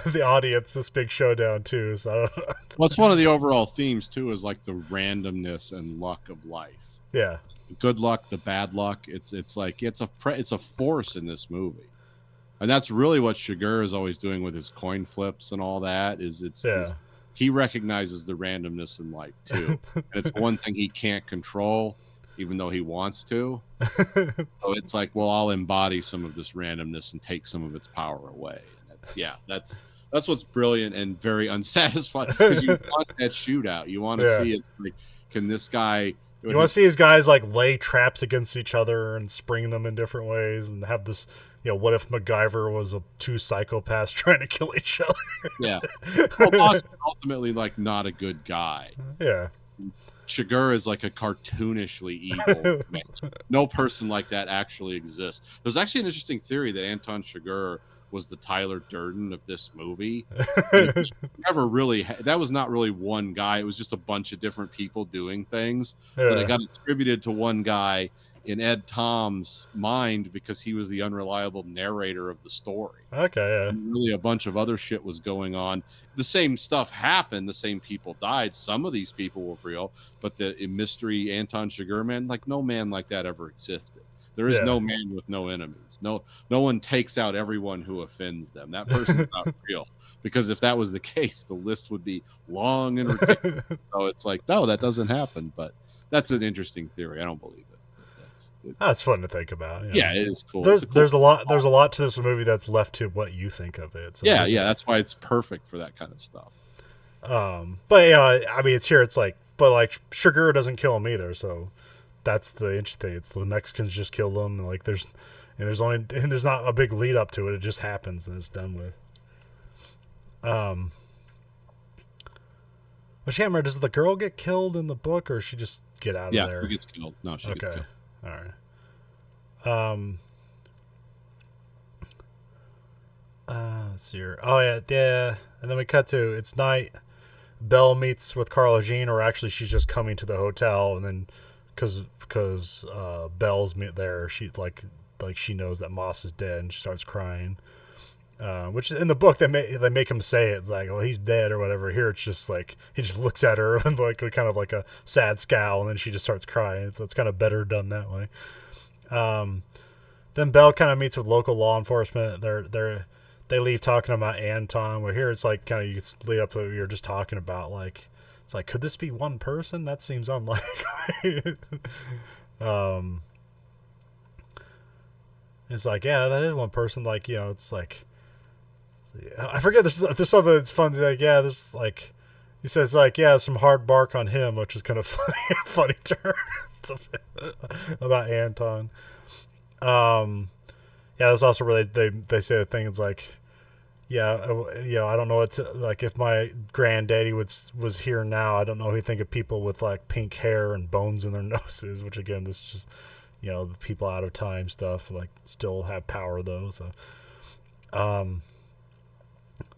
the audience this big showdown too. So I don't know. Well, it's one of the overall themes too, is like the randomness and luck of life. Yeah, good luck, the bad luck. It's a force in this movie, and that's really what Shiger is always doing with his coin flips and all that. He recognizes the randomness in life too, and it's one thing he can't control. even though he wants to. So it's like, well, I'll embody some of this randomness and take some of its power away. And that's what's brilliant and very unsatisfying, because you want that shootout. You want to Yeah. see, it's like, can this guy? You want to see these guys like lay traps against each other and spring them in different ways, and have this, what if MacGyver was two psychopaths trying to kill each other? Yeah. Well, Boss is ultimately like not a good guy. Yeah. Chigurh is like a cartoonishly evil man. No person like that actually exists. There's actually an interesting theory that Anton Chigurh was the Tyler Durden of this movie. Never really that was not really one guy. It was just a bunch of different people doing things, but it got attributed to one guy in Ed Tom's mind because he was the unreliable narrator of the story. Okay, yeah. And really a bunch of other shit was going on. The same stuff happened. The same people died. Some of these people were real, but the mystery Anton Chigurh man, like, no man like that ever existed. There is no man with no enemies. No one takes out everyone who offends them. That person's not real. Because if that was the case, the list would be long and ridiculous. So it's like, no, that doesn't happen. But that's an interesting theory. I don't believe it. That's fun to think about. Yeah, it is cool. There's a lot to this movie that's left to what you think of it. So that's why it's perfect for that kind of stuff. But I mean, it's here. It's like, but like Chigurh doesn't kill him either. So that's the interesting. It's the Mexicans just kill them. And like there's not a big lead up to it. It just happens and it's done with. But she can't remember, does the girl get killed in the book, or she just get out of there? Yeah, she gets killed. No, she gets killed. All right. Let's see here. Oh yeah. And then we cut to, it's night. Belle meets with Carla Jean, or actually she's just coming to the hotel, and then because Belle's there, she like she knows that Moss is dead, and she starts crying. Which in the book they make him say it. It's like, well, he's dead or whatever. Here it's just like he just looks at her and like kind of like a sad scowl, and then she just starts crying. So it's kind of better done that way. Then Belle kind of meets with local law enforcement. They leave talking about Anton. Where here it's like kind of, you lead up to what you're just talking about. Like it's like, could this be one person? That seems unlikely. It's like, yeah, that is one person. Like, it's like, I forget. There's something that's fun. Like, yeah, this like, he says like, yeah, some hard bark on him, which is kind of funny term about Anton. Yeah, that's also really they say the thing is like, yeah, I don't know what to, like, if my granddaddy was here now, I don't know he'd think of people with like pink hair and bones in their noses, which again, this is just, the people out of time stuff, like, still have power though. So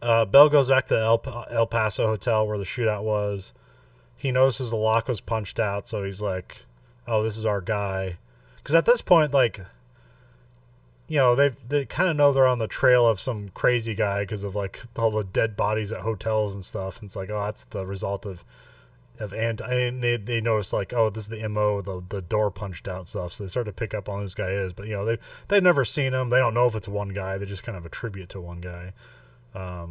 Bell goes back to the El Paso hotel where the shootout was. He notices the lock was punched out, so he's like, oh, this is our guy. Because at this point, like, they kind of know they're on the trail of some crazy guy because of like all the dead bodies at hotels and stuff. And it's like, oh, that's the result of and they notice like, oh, this is the MO, the door punched out stuff. So they start to pick up on who this guy is, but they've never seen him. They don't know if it's one guy. They just kind of attribute it to one guy. Well,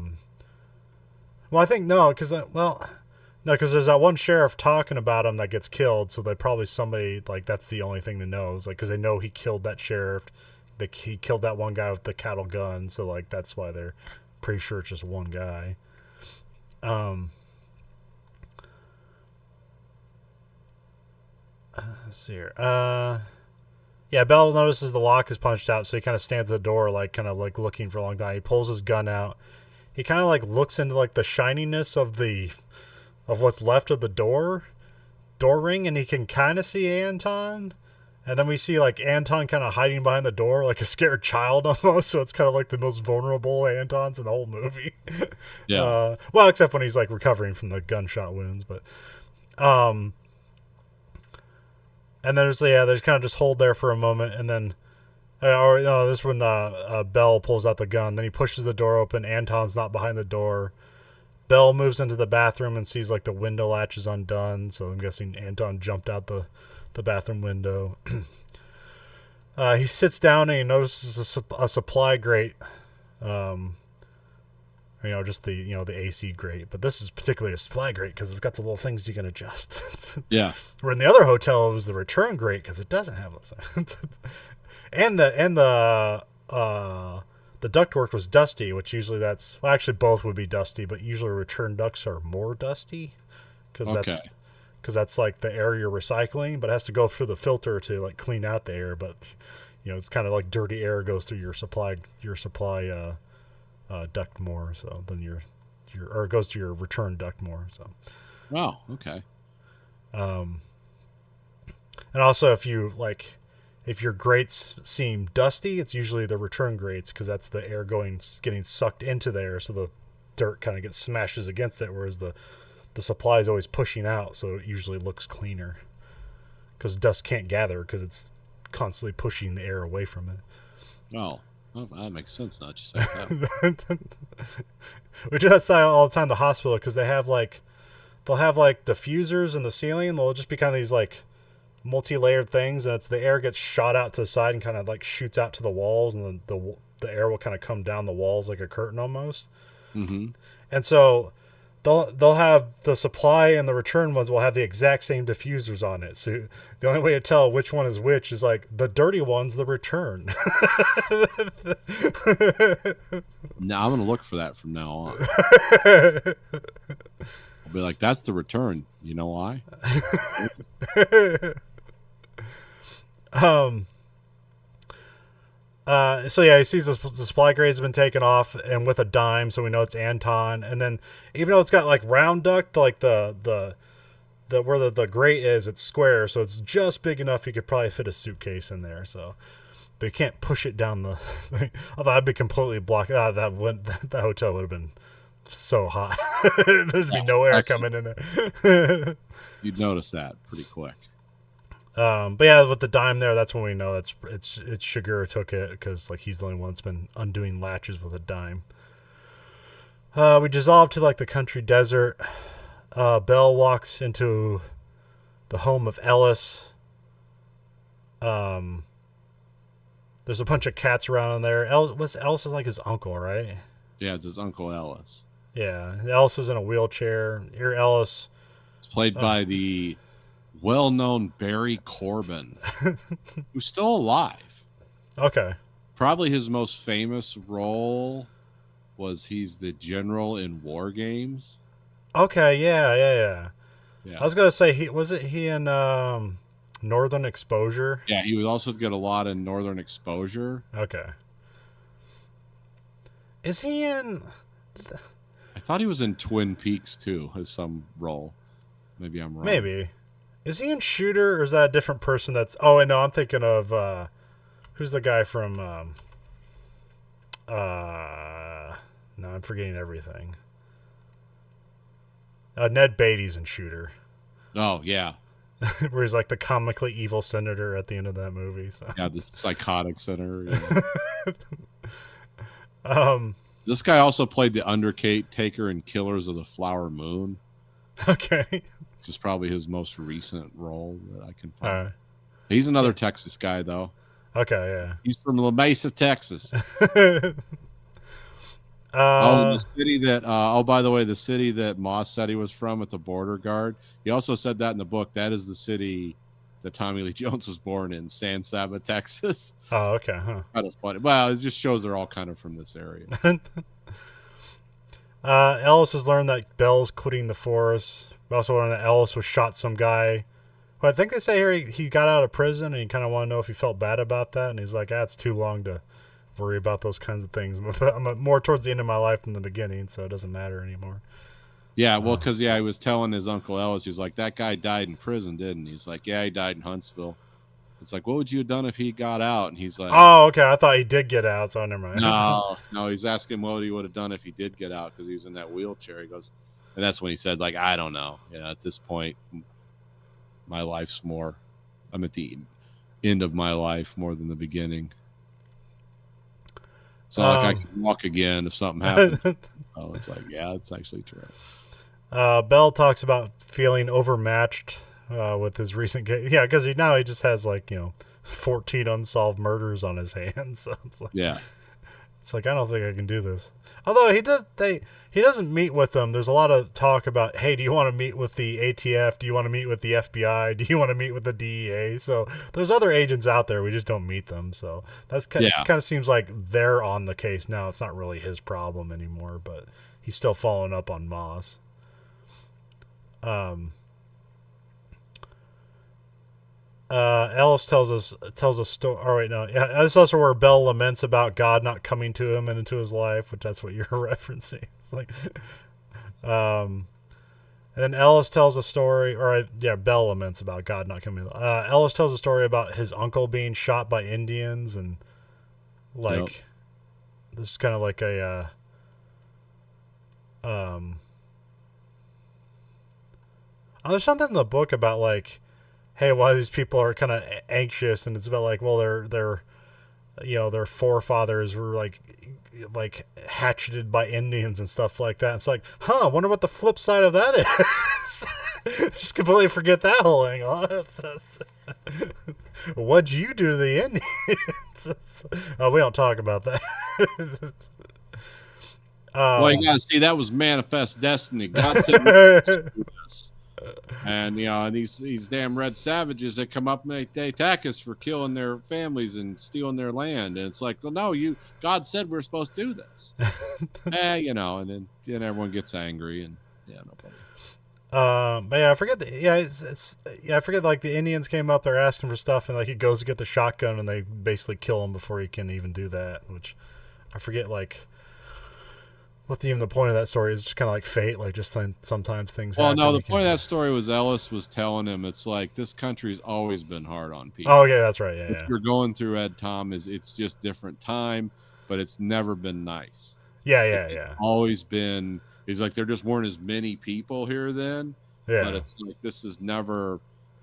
I think no, because there's that one sheriff talking about him that gets killed. So they probably somebody like that's the only thing they know is like, because they know he killed that sheriff. He killed that one guy with the cattle gun, so like that's why they're pretty sure it's just one guy. Let's see here. Yeah, Bell notices the lock is punched out, so he kind of stands at the door, like kind of like looking for a long time. He pulls his gun out. He kind of like looks into like the shininess of what's left of the door ring, and he can kind of see Anton. And then we see like Anton kind of hiding behind the door like a scared child almost. So it's kind of like the most vulnerable Antons in the whole movie. Yeah. Well, except when he's like recovering from the gunshot wounds, but and there's kind of just hold there for a moment, and then this when Bell pulls out the gun. Then he pushes the door open. Anton's not behind the door. Bell moves into the bathroom and sees like the window latch is undone. So I'm guessing Anton jumped out the bathroom window. He sits down and he notices a supply grate Just the AC grate. But this is particularly a supply grate because it's got the little things you can adjust. Yeah. Where in the other hotel it was the return grate because it doesn't have those. The ductwork was dusty, which usually actually both would be dusty, but usually return ducts are more dusty because Okay. that's like the air you're recycling, but it has to go through the filter to like clean out the air. But it's kind of like dirty air goes through your supply duct more, so than or it goes to your return duct more. So, Oh, okay. and also if your grates seem dusty, it's usually the return grates because that's the air getting sucked into there, so the dirt kind of gets smashes against it, whereas the supply is always pushing out, so it usually looks cleaner because dust can't gather because it's constantly pushing the air away from it. Oh, well, that makes sense now. Just like that. We do that style all the time in the hospital because they'll have like diffusers in the ceiling. They'll just be kind of these like multi-layered things, and it's the air gets shot out to the side and kind of like shoots out to the walls, and then the air will kind of come down the walls like a curtain almost. Mm-hmm. And so they'll have the supply and the return ones will have the exact same diffusers on it. So the only way to tell which one is which is like the dirty one's the return. Now I'm gonna look for that from now on. I'll be like, that's the return. You know why? So yeah, he sees the supply grade's been taken off, and with a dime, so we know it's Anton. And then even though it's got like round duct, like the where the grate is, it's square, so it's just big enough you could probably fit a suitcase in there. So, but you can't push it down the. Although I'd be completely blocked. That hotel would have been so hot. There'd be no air coming in there. You'd notice that pretty quick. But yeah, with the dime there, that's when we know it's Shigure took it because like he's the only one that's been undoing latches with a dime. We dissolve to like the country desert. Belle walks into the home of Ellis. There's a bunch of cats around in there. Ellis is like his uncle, right? Yeah, it's his Uncle Ellis. Yeah, Ellis is in a wheelchair. Here, Ellis. It's played by the well-known Barry Corbin, who's still alive. Okay. Probably his most famous role was he's the general in War Games. Okay, yeah. Yeah. I was gonna say he in Northern Exposure. Yeah, he would also get a lot in Northern Exposure. Okay. Is he in? I thought he was in Twin Peaks too, as some role. Maybe I'm wrong. Maybe. Is he in Shooter, or is that a different person? Oh, no, I'm thinking of who's the guy from? No, I'm forgetting everything. Ned Beatty's in Shooter. Oh yeah. Where he's like the comically evil senator at the end of that movie. So. Yeah, the psychotic center. Yeah. This guy also played the Undertaker in Killers of the Flower Moon. Okay. Which is probably his most recent role that I can find. All right. He's another Texas guy, though. Okay, yeah. He's from La Mesa, Texas. The city that by the way, the city that Moss said he was from at the border guard. He also said that in the book. That is the city that Tommy Lee Jones was born in, San Saba, Texas. Oh, okay. Huh. Kind of funny. Well, it just shows they're all kind of from this area. Ellis has learned that Belle's quitting the force. We also learned that Ellis was shot some guy. Well, I think they say here he got out of prison, and he kind of want to know if he felt bad about that. And he's like, it's too long to worry about those kinds of things. I'm more towards the end of my life than the beginning, so it doesn't matter anymore. Yeah, well, because he was telling his Uncle Ellis, he's like, that guy died in prison, didn't he? He's like, yeah, he died in Huntsville. It's like, what would you have done if he got out? And he's like, oh, okay, I thought he did get out, so never mind. No, he's asking what he would have done if he did get out because he was in that wheelchair. He goes, and that's when he said, like, I don't know. At this point, my life's more, I'm at the end of my life more than the beginning. It's not like I can walk again if something happens. Oh, it's like, yeah, it's actually true. Bell talks about feeling overmatched with his recent case. Yeah, because he just has 14 unsolved murders on his hands. So it's like, yeah. It's like, I don't think I can do this. Although he doesn't meet with them. There's a lot of talk about, hey, do you want to meet with the ATF? Do you want to meet with the FBI? Do you want to meet with the DEA? So there's other agents out there. We just don't meet them. So it Yeah. kind of seems like they're on the case now. It's not really his problem anymore, but he's still following up on Moss. Um, Ellis tells a story. Oh wait, no, yeah, this is also where Bell laments about God not coming to him and into his life, which that's what you're referencing. It's like, um, and then Ellis tells a story, Bell laments about God not coming. Ellis tells a story about his uncle being shot by Indians, and Yep. like this is kind of like a there's something in the book about like, hey, why these people are kind of anxious, and it's about like, well, they're their forefathers were like hatcheted by Indians and stuff like that. It's like, huh, I wonder what the flip side of that is. Just completely forget that whole angle. What'd you do to the Indians? Oh, we don't talk about that. Well, you gotta see that was manifest destiny. God said this. And and these damn red savages that come up and they attack us for killing their families and stealing their land. And it's like, well, no, God said we're supposed to do this. And then everyone gets angry and nobody. But yeah, I forget. I forget. Like the Indians came up, they're asking for stuff, and like he goes to get the shotgun, and they basically kill him before he can even do that. Which I forget. Like what even the point of that story is? Just kind of like fate. Like just sometimes things. Well, happen. no, the point of that story was Ellis was telling him it's like this country's always been hard on people. Oh yeah, that's right. Yeah, What you're going through, Ed Tom, it's just different time, but it's never been nice. Yeah. It's always been. He's like, there just weren't as many people here then, but it's like this is never.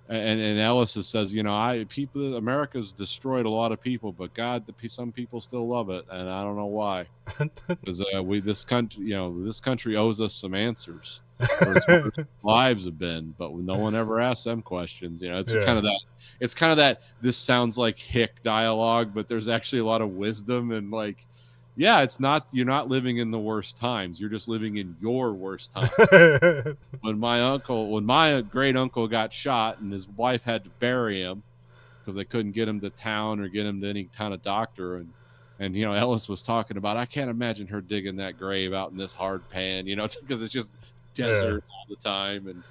And Ellis says, America's destroyed a lot of people, but God, some people still love it, and I don't know why. Because this country owes us some answers for as hard as lives have been, but no one ever asks them questions. It's kind of that. It's kind of that. This sounds like hick dialogue, but there's actually a lot of wisdom and like. Yeah, it's not. You're not living in the worst times. You're just living in your worst times. When my great uncle got shot and his wife had to bury him because they couldn't get him to town or get him to any kind of doctor, and Ellis was talking about, I can't imagine her digging that grave out in this hard pan, because it's just desert all the time, and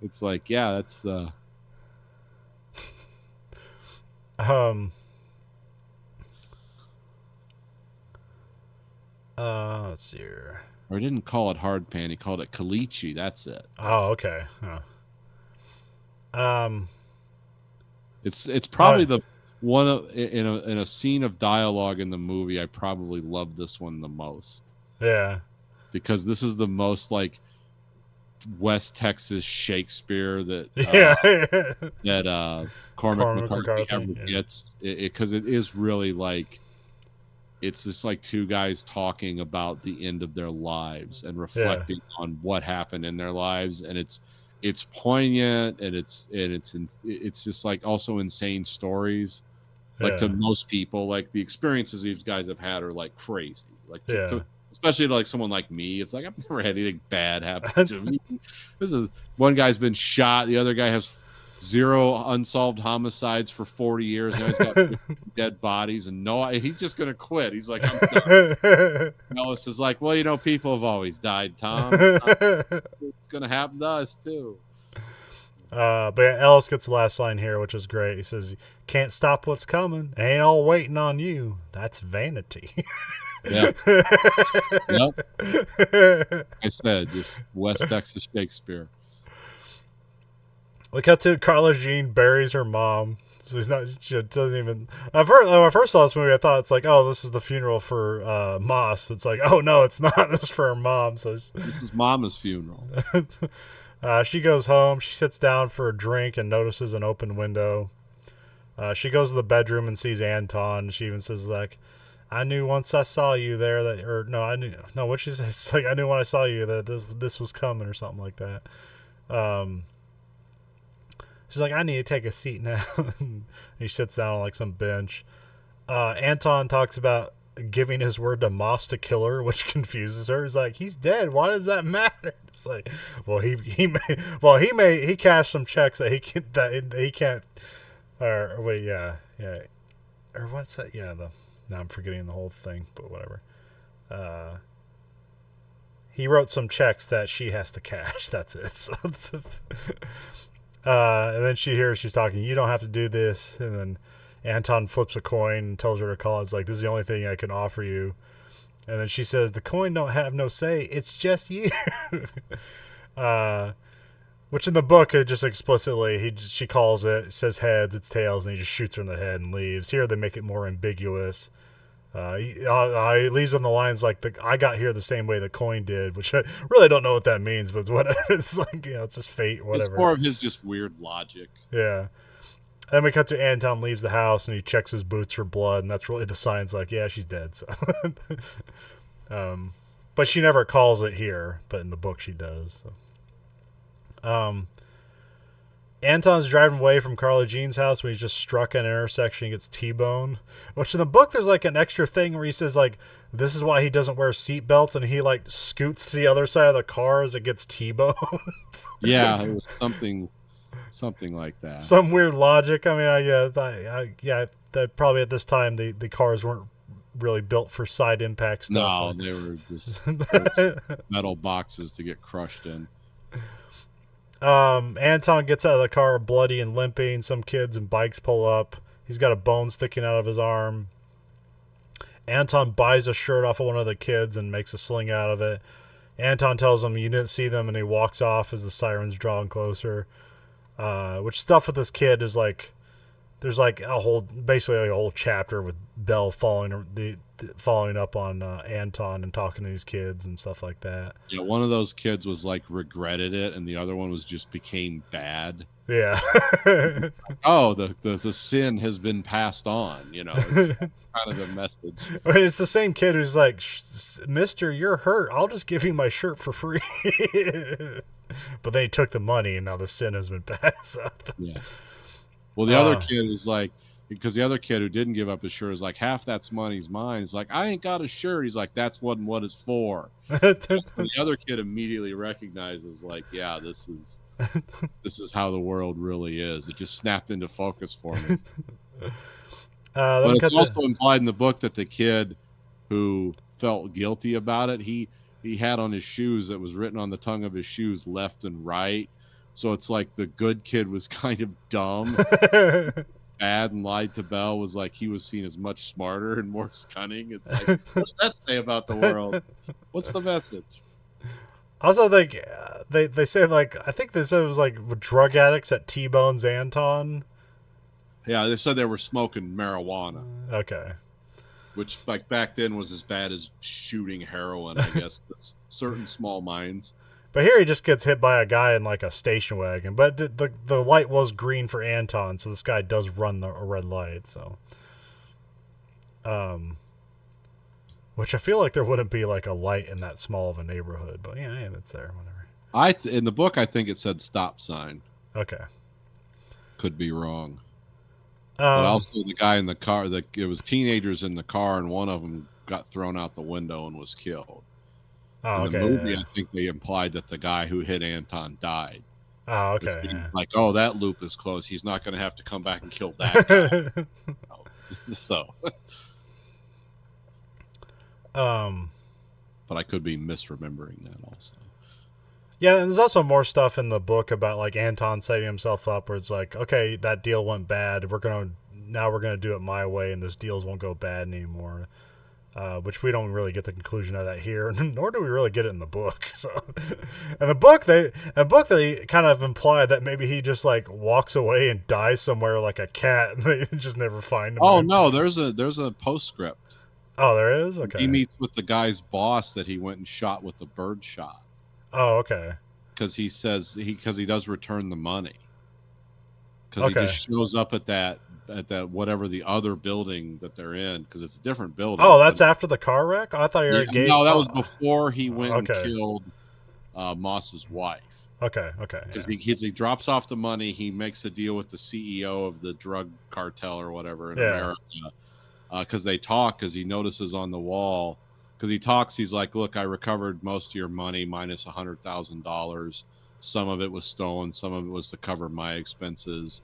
it's like, yeah, that's let's see here. Or he didn't call it hard pan, he called it caliche. That's it. Oh, okay. It's probably the one in a scene of dialogue in the movie. I probably love this one the most. Yeah, because this is the most like West Texas Shakespeare that Cormac McCarthy ever gets. Because it is really like. It's just like two guys talking about the end of their lives and reflecting on what happened in their lives, and it's poignant and it's just like also insane stories. Like to most people, like the experiences these guys have had are like crazy. Like especially to like someone like me, it's like I've never had anything bad happen to me. This is one guy's been shot, the other guy has 0 unsolved homicides for 40 years. Now he's got 50 dead bodies, and he's just going to quit. He's like, I'm done. Ellis is like, well, people have always died, Tom. It's going to happen to us, too. But Ellis gets the last line here, which is great. He says, can't stop what's coming. Ain't all waiting on you. That's vanity. Yeah. Yep. I said, just West Texas Shakespeare. We cut to Carla Jean buries her mom. So she doesn't even. When I first saw this movie, I thought it's like, oh, this is the funeral for Moss. It's like, oh no, it's not. This is for her mom. So this is Mama's funeral. She goes home. She sits down for a drink and notices an open window. She goes to the bedroom and sees Anton. She even says like, I knew once I saw you there what she says, like, I knew when I saw you that this was coming or something like that. She's like, I need to take a seat now. He sits down on like some bench. Anton talks about giving his word to Moss to kill her, which confuses her. He's like, he's dead. Why does that matter? It's like, well, he cashed some checks that he can't. Or wait, yeah, or what's that? Yeah, now I'm forgetting the whole thing, but whatever. Uh, he wrote some checks that she has to cash. That's it. So, and then she hears she's talking. You don't have to do this. And then Anton flips a coin and tells her to call. It's like, this is the only thing I can offer you. And then she says, the coin don't have no say. It's just you. uh, which in the book, it just explicitly, she calls it, says heads, it's tails, and he just shoots her in the head and leaves. Here they make it more ambiguous. He leaves on the lines like, I got here the same way the coin did, which I really don't know what that means, but it's whatever. It's like, it's just fate, whatever. It's more of his just weird logic. Yeah. Then we cut to Anton leaves the house and he checks his boots for blood, and that's really the sign's like, yeah, she's dead. So, but she never calls it here, but in the book she does. So. Anton's driving away from Carla Jean's house when he's just struck at an intersection and gets T-boned. Which in the book there's like an extra thing where he says like, this is why he doesn't wear a seatbelt, and he like scoots to the other side of the car as it gets T-boned. Yeah, it was something like that. Some weird logic. I mean, that probably at this time the cars weren't really built for side impact stuff. No, they were just metal boxes to get crushed in. Anton gets out of the car bloody and limping. Some kids and bikes pull up. He's got a bone sticking out of his arm. Anton buys a shirt off of one of the kids and makes a sling out of it. Anton tells him you didn't see them, and he walks off as the sirens drawing closer. Which stuff with this kid is like, there's like basically like a whole chapter with Belle following up on Anton and talking to these kids and stuff like that. Yeah, one of those kids was like regretted it, and the other one was just became bad. Yeah. Oh, the sin has been passed on. It's kind of the message. I mean, it's the same kid who's like, Mister, you're hurt. I'll just give you my shirt for free. But then he took the money, and now the sin has been passed. Yeah. Well, the other kid is like, because the other kid who didn't give up his shirt is like, half that's money's mine. He's like, I ain't got a shirt. He's like, that's wasn't what it's for. So the other kid immediately recognizes, like, yeah, this is how the world really is. It just snapped into focus for me. But it's also implied in the book that the kid who felt guilty about it, he had on his shoes that was written on the tongue of his shoes left and right. So it's like the good kid was kind of dumb, bad, and lied to Belle, was like he was seen as much smarter and more cunning. It's like, what's that say about the world? What's the message? Also, like they say, like, I think they said it was like drug addicts at T-Bone's Anton. Yeah, they said they were smoking marijuana. Okay. Which, like, back then was as bad as shooting heroin, I guess. Certain small minds. But here he just gets hit by a guy in like a station wagon. But the light was green for Anton, so this guy does run a red light. So, which I feel like there wouldn't be like a light in that small of a neighborhood. But yeah, it's there. Whatever. In the book, I think it said stop sign. Okay. Could be wrong. But also the guy in the car, it was teenagers in the car, and one of them got thrown out the window and was killed. Oh, in the movie, I think they implied that the guy who hit Anton died. Oh, okay. Yeah. Like, oh, that loop is closed. He's not going to have to come back and kill that guy. So. But I could be misremembering that also. Yeah, and there's also more stuff in the book about like Anton setting himself up, where it's like, okay, that deal went bad. We're gonna do it my way, and those deals won't go bad anymore. Which we don't really get the conclusion of that here, nor do we really get it in the book. So, in the book they kind of imply that maybe he just like walks away and dies somewhere like a cat, and they just never find him. Oh no, there's a postscript. Oh, there is. Okay. He meets with the guy's boss that he went and shot with the bird shot. Oh, okay. Because he says he does return the money. Because he just shows up at that whatever the other building that they're in, because it's a different building. Oh, that's after the car wreck? Oh, I thought you were gay. No, that was before he went and killed Moss's wife. Okay. Because he drops off the money, he makes a deal with the CEO of the drug cartel or whatever in America. because they talk, because he notices on the wall, because he talks, he's like, look, I recovered most of your money minus $100,000. Some of it was stolen, some of it was to cover my expenses.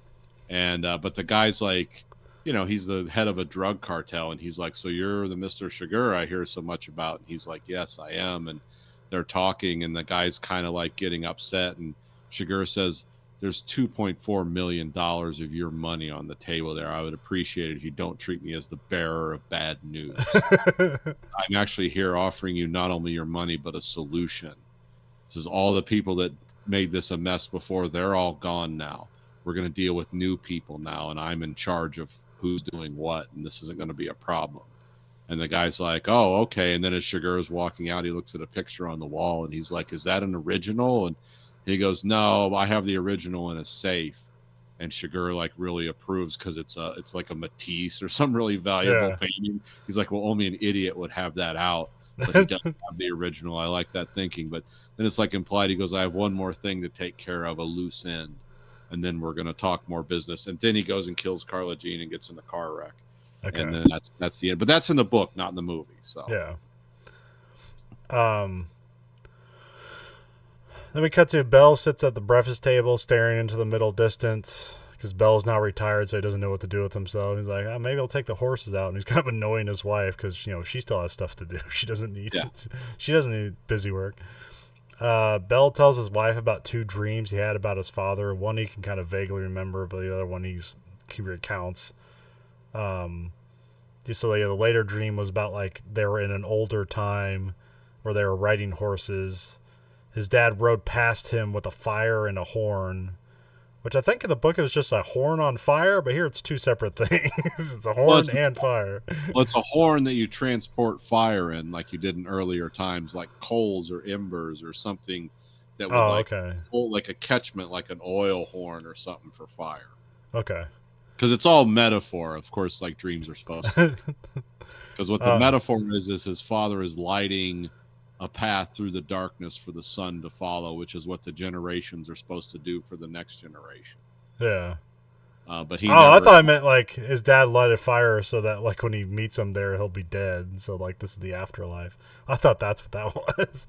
And but the guy's like, he's the head of a drug cartel, and he's like, so you're the Mr. Sugar I hear so much about? And he's like, yes, I am. And they're talking, and the guy's kind of like getting upset, and Sugar says, there's $2.4 million of your money on the table there. I would appreciate it if you don't treat me as the bearer of bad news. I'm actually here offering you not only your money, but a solution. This is all the people that made this a mess before. They're all gone now. We're going to deal with new people now, and I'm in charge of who's doing what, and this isn't going to be a problem. And the guy's like, oh, okay. And then as Sugar is walking out, he looks at a picture on the wall, and he's like, is that an original? And he goes, no, I have the original in a safe. And Sugar like really approves, because it's like a Matisse or some really valuable painting. He's like, well, only an idiot would have that out, but he doesn't have the original. I like that thinking. But then it's like implied, he goes, I have one more thing to take care of, a loose end, and then we're going to talk more business. And then he goes and kills Carla Jean and gets in the car wreck. Okay. And then that's the end. But that's in the book, not in the movie. So yeah. Then we cut to Belle sits at the breakfast table staring into the middle distance, because Belle's now retired, so he doesn't know what to do with himself. He's like, oh, maybe I'll take the horses out. And he's kind of annoying his wife, because she still has stuff to do. She doesn't need she doesn't need busy work. Belle tells his wife about 2 dreams he had about his father. One he can kind of vaguely remember, but the other one he recounts. So the later dream was about like they were in an older time where they were riding horses. His dad rode past him with a fire and a horn, which I think in the book it was just a horn on fire, but here it's 2 separate things. It's a horn and fire. Well, it's a horn that you transport fire in, like you did in earlier times, like coals or embers or something that would hold like a catchment, like an oil horn or something for fire. Okay. Because it's all metaphor, of course, like dreams are supposed to be. Because what the metaphor is his father is lighting a path through the darkness for the sun to follow, which is what the generations are supposed to do for the next generation. Yeah. But he. I thought I meant like his dad lighted fire so that like when he meets him there, he'll be dead. So like this is the afterlife. I thought that's what that was.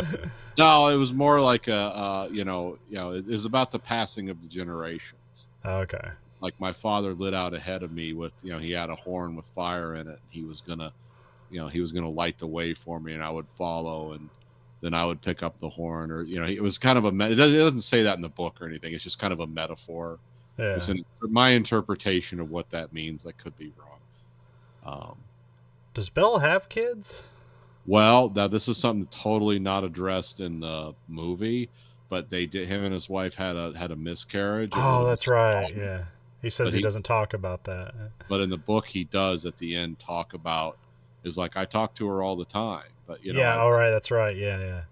No, it was more like it was about the passing of the generations. Okay. Like my father lit out ahead of me with, he had a horn with fire in it. He was gonna light the way for me, and I would follow, and then I would pick up the horn, or it was kind of it doesn't say that in the book or anything. It's just kind of a metaphor. Yeah. It's my interpretation of what that means. I could be wrong. Does Belle have kids? Well, this is something totally not addressed in the movie, but they did. Him and his wife had a miscarriage. Oh, that's right. Yeah. He says he doesn't talk about that. But in the book, he does at the end talk about, is like, I talk to her all the time. But, all right. That's right. Yeah.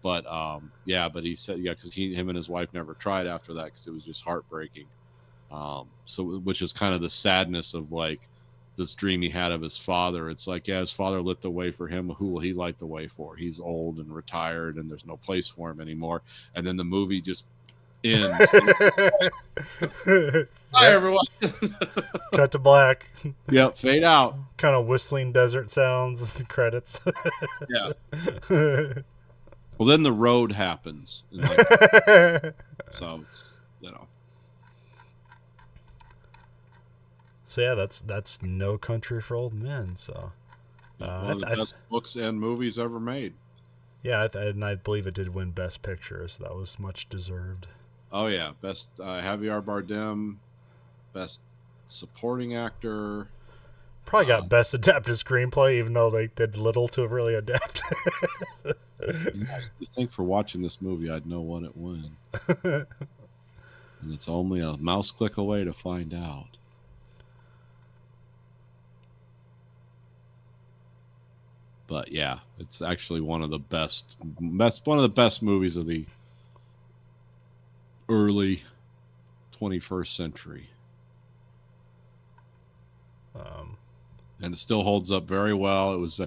But, but he said, because him and his wife never tried after that, because it was just heartbreaking. Which is kind of the sadness of like this dream he had of his father. It's like, his father lit the way for him. Who will he light the way for? He's old and retired, and there's no place for him anymore. And then the movie just ends. Bye, everyone. Cut to black. Yep, fade out. Kind of whistling desert sounds as the credits. Yeah. Well, then the road happens. So it's, So yeah, that's No Country for Old Men. So one of the best books and movies ever made. Yeah, and I believe it did win Best Picture, so that was much deserved. Oh yeah, best Javier Bardem, best supporting actor. Probably got best adapted screenplay, even though they did little to really adapt. I just think for watching this movie, I'd know what it won. And it's only a mouse click away to find out. But yeah, it's actually one of the best movies of the early 21st century. And it still holds up very well. It was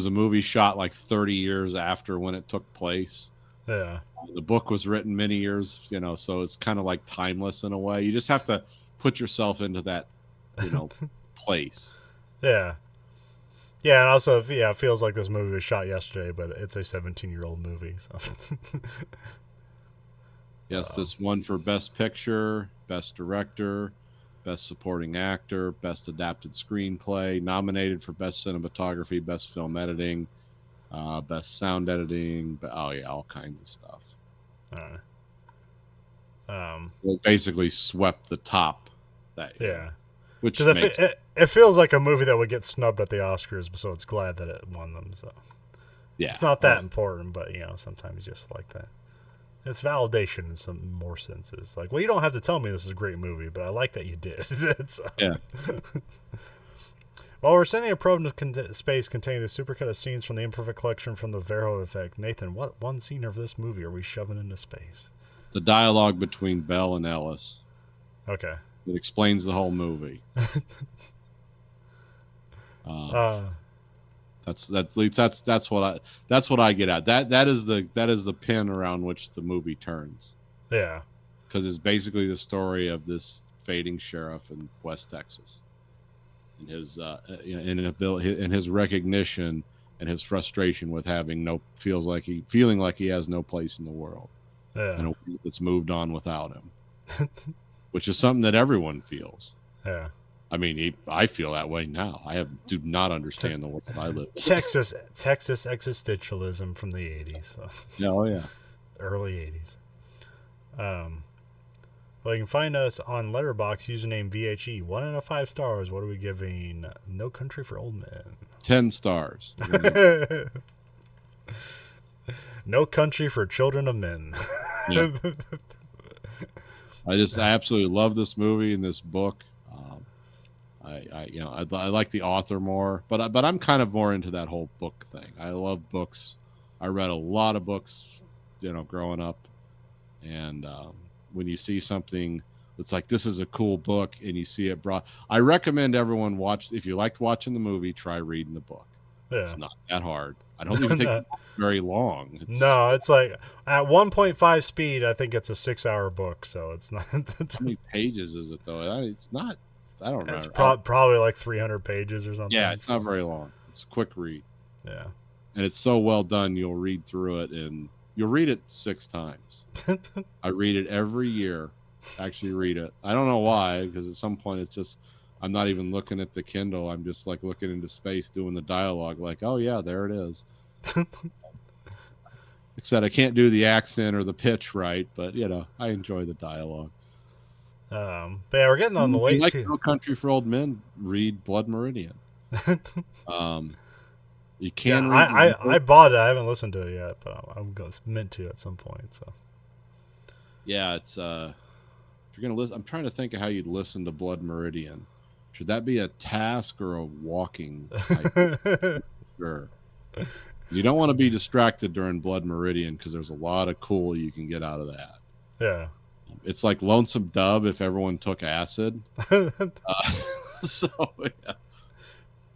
a movie shot like 30 years after when it took place. Yeah. The book was written many years, so it's kind of like timeless in a way. You just have to put yourself into that, place. Yeah. Yeah, and also, yeah, it feels like this movie was shot yesterday, but it's a 17-year-old movie. So, Yes, this one for Best Picture, Best Director, Best Supporting Actor, Best Adapted Screenplay, nominated for Best Cinematography, Best Film Editing, Best Sound Editing. Oh yeah, all kinds of stuff. So it basically swept the top that year, yeah, which because makes it feels like a movie that would get snubbed at the Oscars, so it's glad that it won them. So yeah. it's not that important, but sometimes you just like that. It's validation in some more senses. Like, well, you don't have to tell me this is a great movie, but I like that you did. Yeah. While we're sending a probe into space containing the supercut of scenes from the Imperfect Collection from the Verhoeven Effect, Nathan, what one scene of this movie are we shoving into space? The dialogue between Bell and Ellis. Okay. It explains the whole movie. That's what I get at. That is the pin around which the movie turns. Yeah. Because it's basically the story of this fading sheriff in West Texas, and his in his recognition and his frustration with feeling like he has no place in the world, Yeah. and a world that's moved on without him, which is something that everyone feels. Yeah. I mean, I feel that way now. Do not understand the world I live in. Texas existentialism from the 80s. So. Yeah, oh yeah. Early 80s. Well, you can find us on Letterboxd, username VHE. 1 out of 5 stars. What are we giving No Country for Old Men? 10 stars. No Country for Children of Men. Yeah. I absolutely love this movie and this book. I like the author more, but I'm kind of more into that whole book thing. I love books. I read a lot of books, growing up, and when you see something that's like, this is a cool book, and you see it brought, I recommend everyone watch. If you liked watching the movie, try reading the book. Yeah. It's not that hard. I don't even think it's very long. It's like at 1.5 speed. I think it's a 6-hour book, so it's not. How many pages is it though? It's not. I don't know. It's probably like 300 pages or something. Yeah, it's not very long. It's a quick read. Yeah. And it's so well done, you'll read through it, and you'll read it 6 times. I read it every year. Actually read it. I don't know why, because at some point it's just, I'm not even looking at the Kindle. I'm just like looking into space, doing the dialogue, like, oh yeah, there it is. Except I can't do the accent or the pitch right, but I enjoy the dialogue. But yeah, we're getting on the late. Like No Country for Old Men, read Blood Meridian. You can read. I bought it. I haven't listened to it yet, but I'm meant to at some point. So. Yeah, it's if you're gonna listen, I'm trying to think of how you'd listen to Blood Meridian. Should that be a task or a walking type? Sure. You don't want to be distracted during Blood Meridian because there's a lot of cool you can get out of that. Yeah. It's like Lonesome Dove if everyone took acid. So, yeah.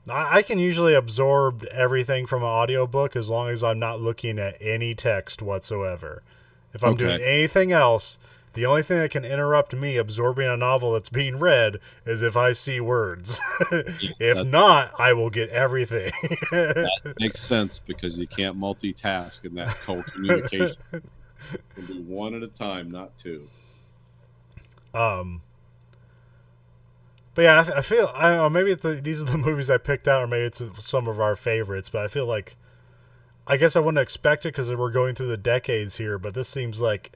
I can usually absorb everything from an audiobook as long as I'm not looking at any text whatsoever. If I'm doing anything else, the only thing that can interrupt me absorbing a novel that's being read is if I see words. If not, I will get everything. That makes sense because you can't multitask in that cold communication. You can do one at a time, not two. But yeah, I feel, I don't know, maybe these are the movies I picked out, or maybe it's some of our favorites, but I feel like, I guess I wouldn't expect it because we're going through the decades here, but this seems like,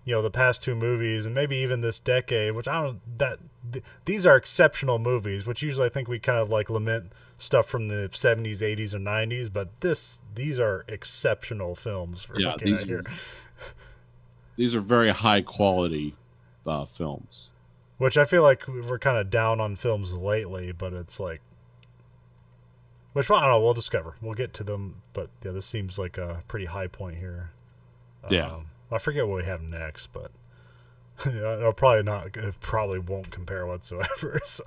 the past 2 movies, and maybe even this decade, which these are exceptional movies, which usually I think we kind of like lament stuff from the 70s, 80s, or 90s, but these are exceptional films for looking at here. These are very high quality films. Which I feel like we're kind of down on films lately, but it's like, which I don't know, we'll discover. We'll get to them, but yeah, this seems like a pretty high point here. Yeah. I forget what we have next, but it'll probably not. It probably won't compare whatsoever. So.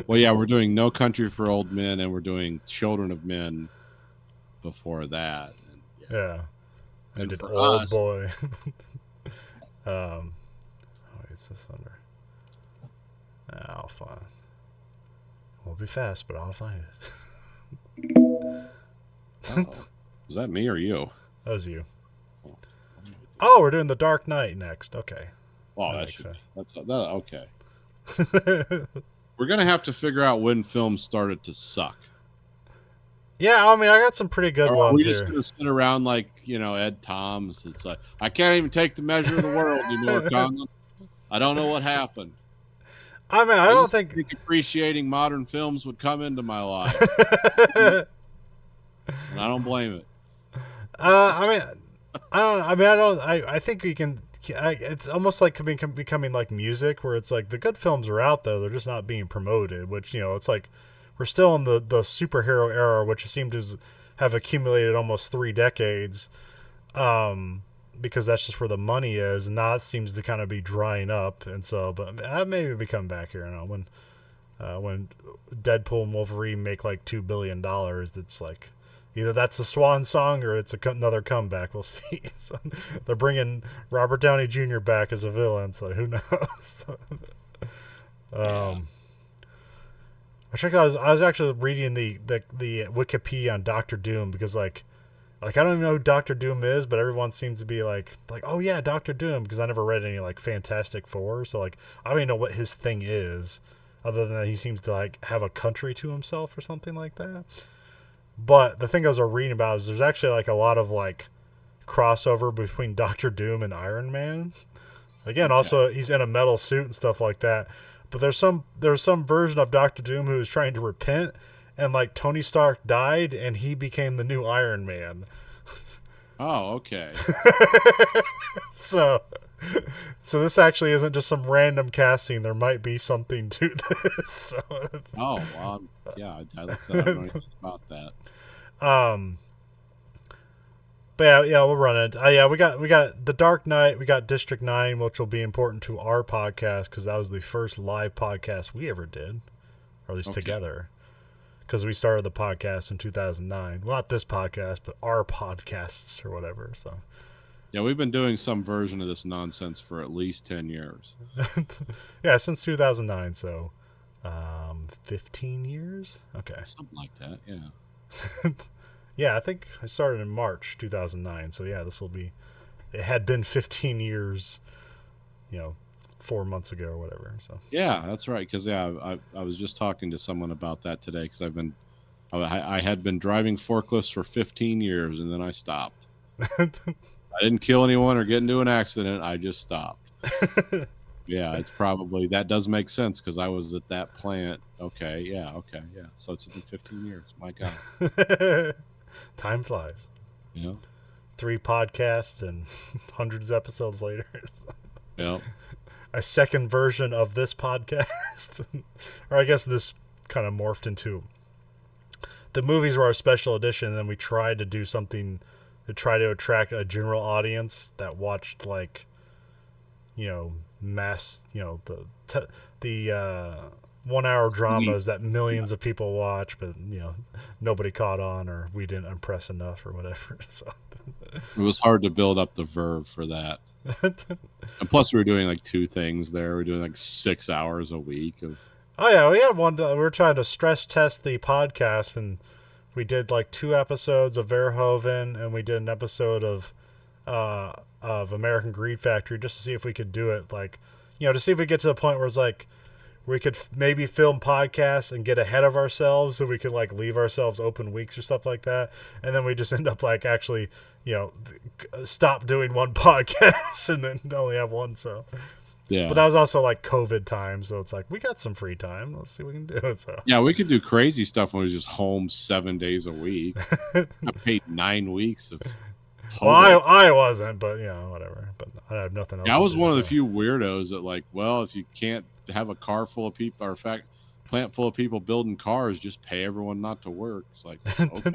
Well, yeah, we're doing No Country for Old Men, and we're doing Children of Men before that. And, yeah. And did for Old us, Boy. It's this under. I'll find. It won't be fast, but I'll find it. Uh-oh. Was that me or you? That was you. Oh, Oh, we're doing The Dark Knight next. Okay. oh, That that makes should. sense. That's that. Okay. We're gonna have to figure out when films started to suck. Yeah, I mean, I got some pretty good Or are we ones just here. gonna sit around like Ed Toms? It's like I can't even take the measure of the world anymore, Conlon. I don't know what happened. I mean, I I don't used to think. think appreciating modern films would come into my life, and I don't blame it. I mean, I don't. I mean, I don't. I think we can. It's almost like becoming like music, where it's like the good films are out there; they're just not being promoted. Which it's like we're still in the superhero era, which seems to have accumulated almost 3 decades. Because that's just where the money is, and now it seems to kind of be drying up. And so, but maybe we come back here. When Deadpool and Wolverine make like $2 billion, it's like either that's a swan song or it's another comeback. We'll see. So they're bringing Robert Downey Jr. back as a villain, so who knows? Yeah. I was actually reading the Wikipedia on Doctor Doom because I don't even know who Doctor Doom is, but everyone seems to be like oh yeah, Doctor Doom, because I never read any like Fantastic Four, so like I don't even know what his thing is, other than that he seems to like have a country to himself or something like that. But the thing I was reading about is there's actually like a lot of like crossover between Doctor Doom and Iron Man. Again, Okay. also he's in a metal suit and stuff like that. But there's some version of Doctor Doom who is trying to repent, and like Tony Stark died and he became the new Iron Man. Oh, okay. so so this actually isn't just some random casting. There might be something to this. So, Oh, well, yeah. I said I don't know anything about that. um, but yeah, we'll run it. Yeah, we got The Dark Knight. We got District 9, which will be important to our podcast because that was the first live podcast we ever did, or at least Okay. together. Because we started the podcast in 2009. Well, not this podcast, but our podcasts or whatever. So, Yeah, we've been doing some version of this nonsense for at least 10 years. yeah, since 2009. So, 15 years? Okay. Something like that, yeah. Yeah, I think I started in March 2009. So, yeah, it had been 15 years, 4 months ago or whatever. So, Yeah, that's right. Because, I was just talking to someone about that today because I had been driving forklifts for 15 years and then I stopped. I didn't kill anyone or get into an accident. I just stopped. Yeah, it's probably that does make sense because I was at that plant. Okay, yeah. So it's been 15 years. My God. time flies. Yeah. 3 podcasts and hundreds of episodes later. Yeah. A second version of this podcast. Or I guess this kind of morphed into the movies were our special edition, and then we tried to do something to try to attract a general audience that watched mass, the 1 hour dramas that millions of people watch, but nobody caught on, or we didn't impress enough or whatever. So It was hard to build up the verve for that. And plus, we were doing like 2 things there. We were doing like 6 hours a week of. Oh yeah, we had one. We were trying to stress test the podcast, and we did like 2 episodes of Verhoeven, and we did an episode of American Greed Factory, just to see if we could do it. Like, to see if we get to the point where it's like we could maybe film podcasts and get ahead of ourselves, so we could like leave ourselves open weeks or stuff like that, and then we just end up like actually, stop doing one podcast and then only have one. So. Yeah. But that was also like COVID time, so it's like we got some free time. Let's see what we can do. So Yeah, we could do crazy stuff when we were just home 7 days a week. I paid 9 weeks of. Well, I wasn't, but whatever. But I have nothing else. Yeah, I was one of the so. few weirdos that like, well, if you can't have a car full of people, or plant full of people building cars, just pay everyone not to work. It's like, okay,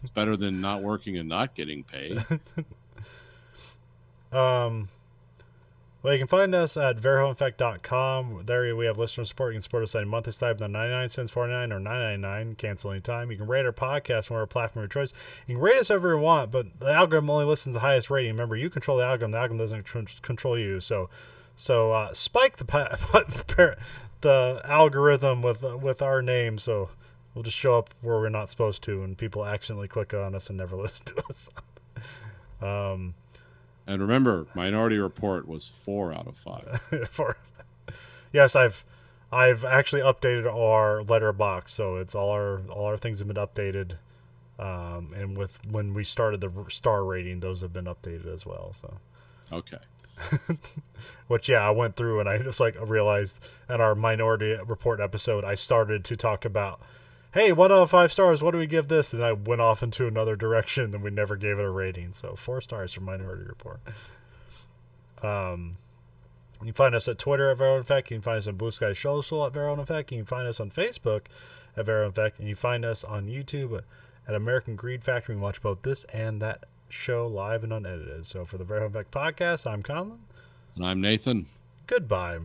it's better than not working and not getting paid. Well, you can find us at verhoeveneffect.com. There we have listener support. You can support us at a monthly stipend of 99 cents, 49 or 9.99. Cancel anytime. You can rate our podcast on whatever platform of your choice. You can rate us however you want, but the algorithm only listens to the highest rating. Remember, you control the algorithm. The algorithm doesn't control you. So spike the algorithm with our name. So We'll just show up where we're not supposed to, and people accidentally click on us and never listen to us. um, And remember, Minority Report was 4 out of 5. for yes, I've actually updated our letterbox, so it's all our things have been updated. And with when we started the star rating, those have been updated as well. So, Okay. which I went through and I just like realized in our Minority Report episode, I started to talk about, hey, 1 out of 5 stars. What do we give this? And I went off into another direction, and we never gave it a rating. So 4 stars for Minority Report. You can find us at Twitter at Verhoeven Effect. You can find us on Blue Sky Social at Verhoeven Effect. You can find us on Facebook at Verhoeven Effect. And you can find us on YouTube at American Greed Factory. We watch both this and that show live and unedited. So for the Verhoeven Effect podcast, I'm Conlon. And I'm Nathan. Goodbye.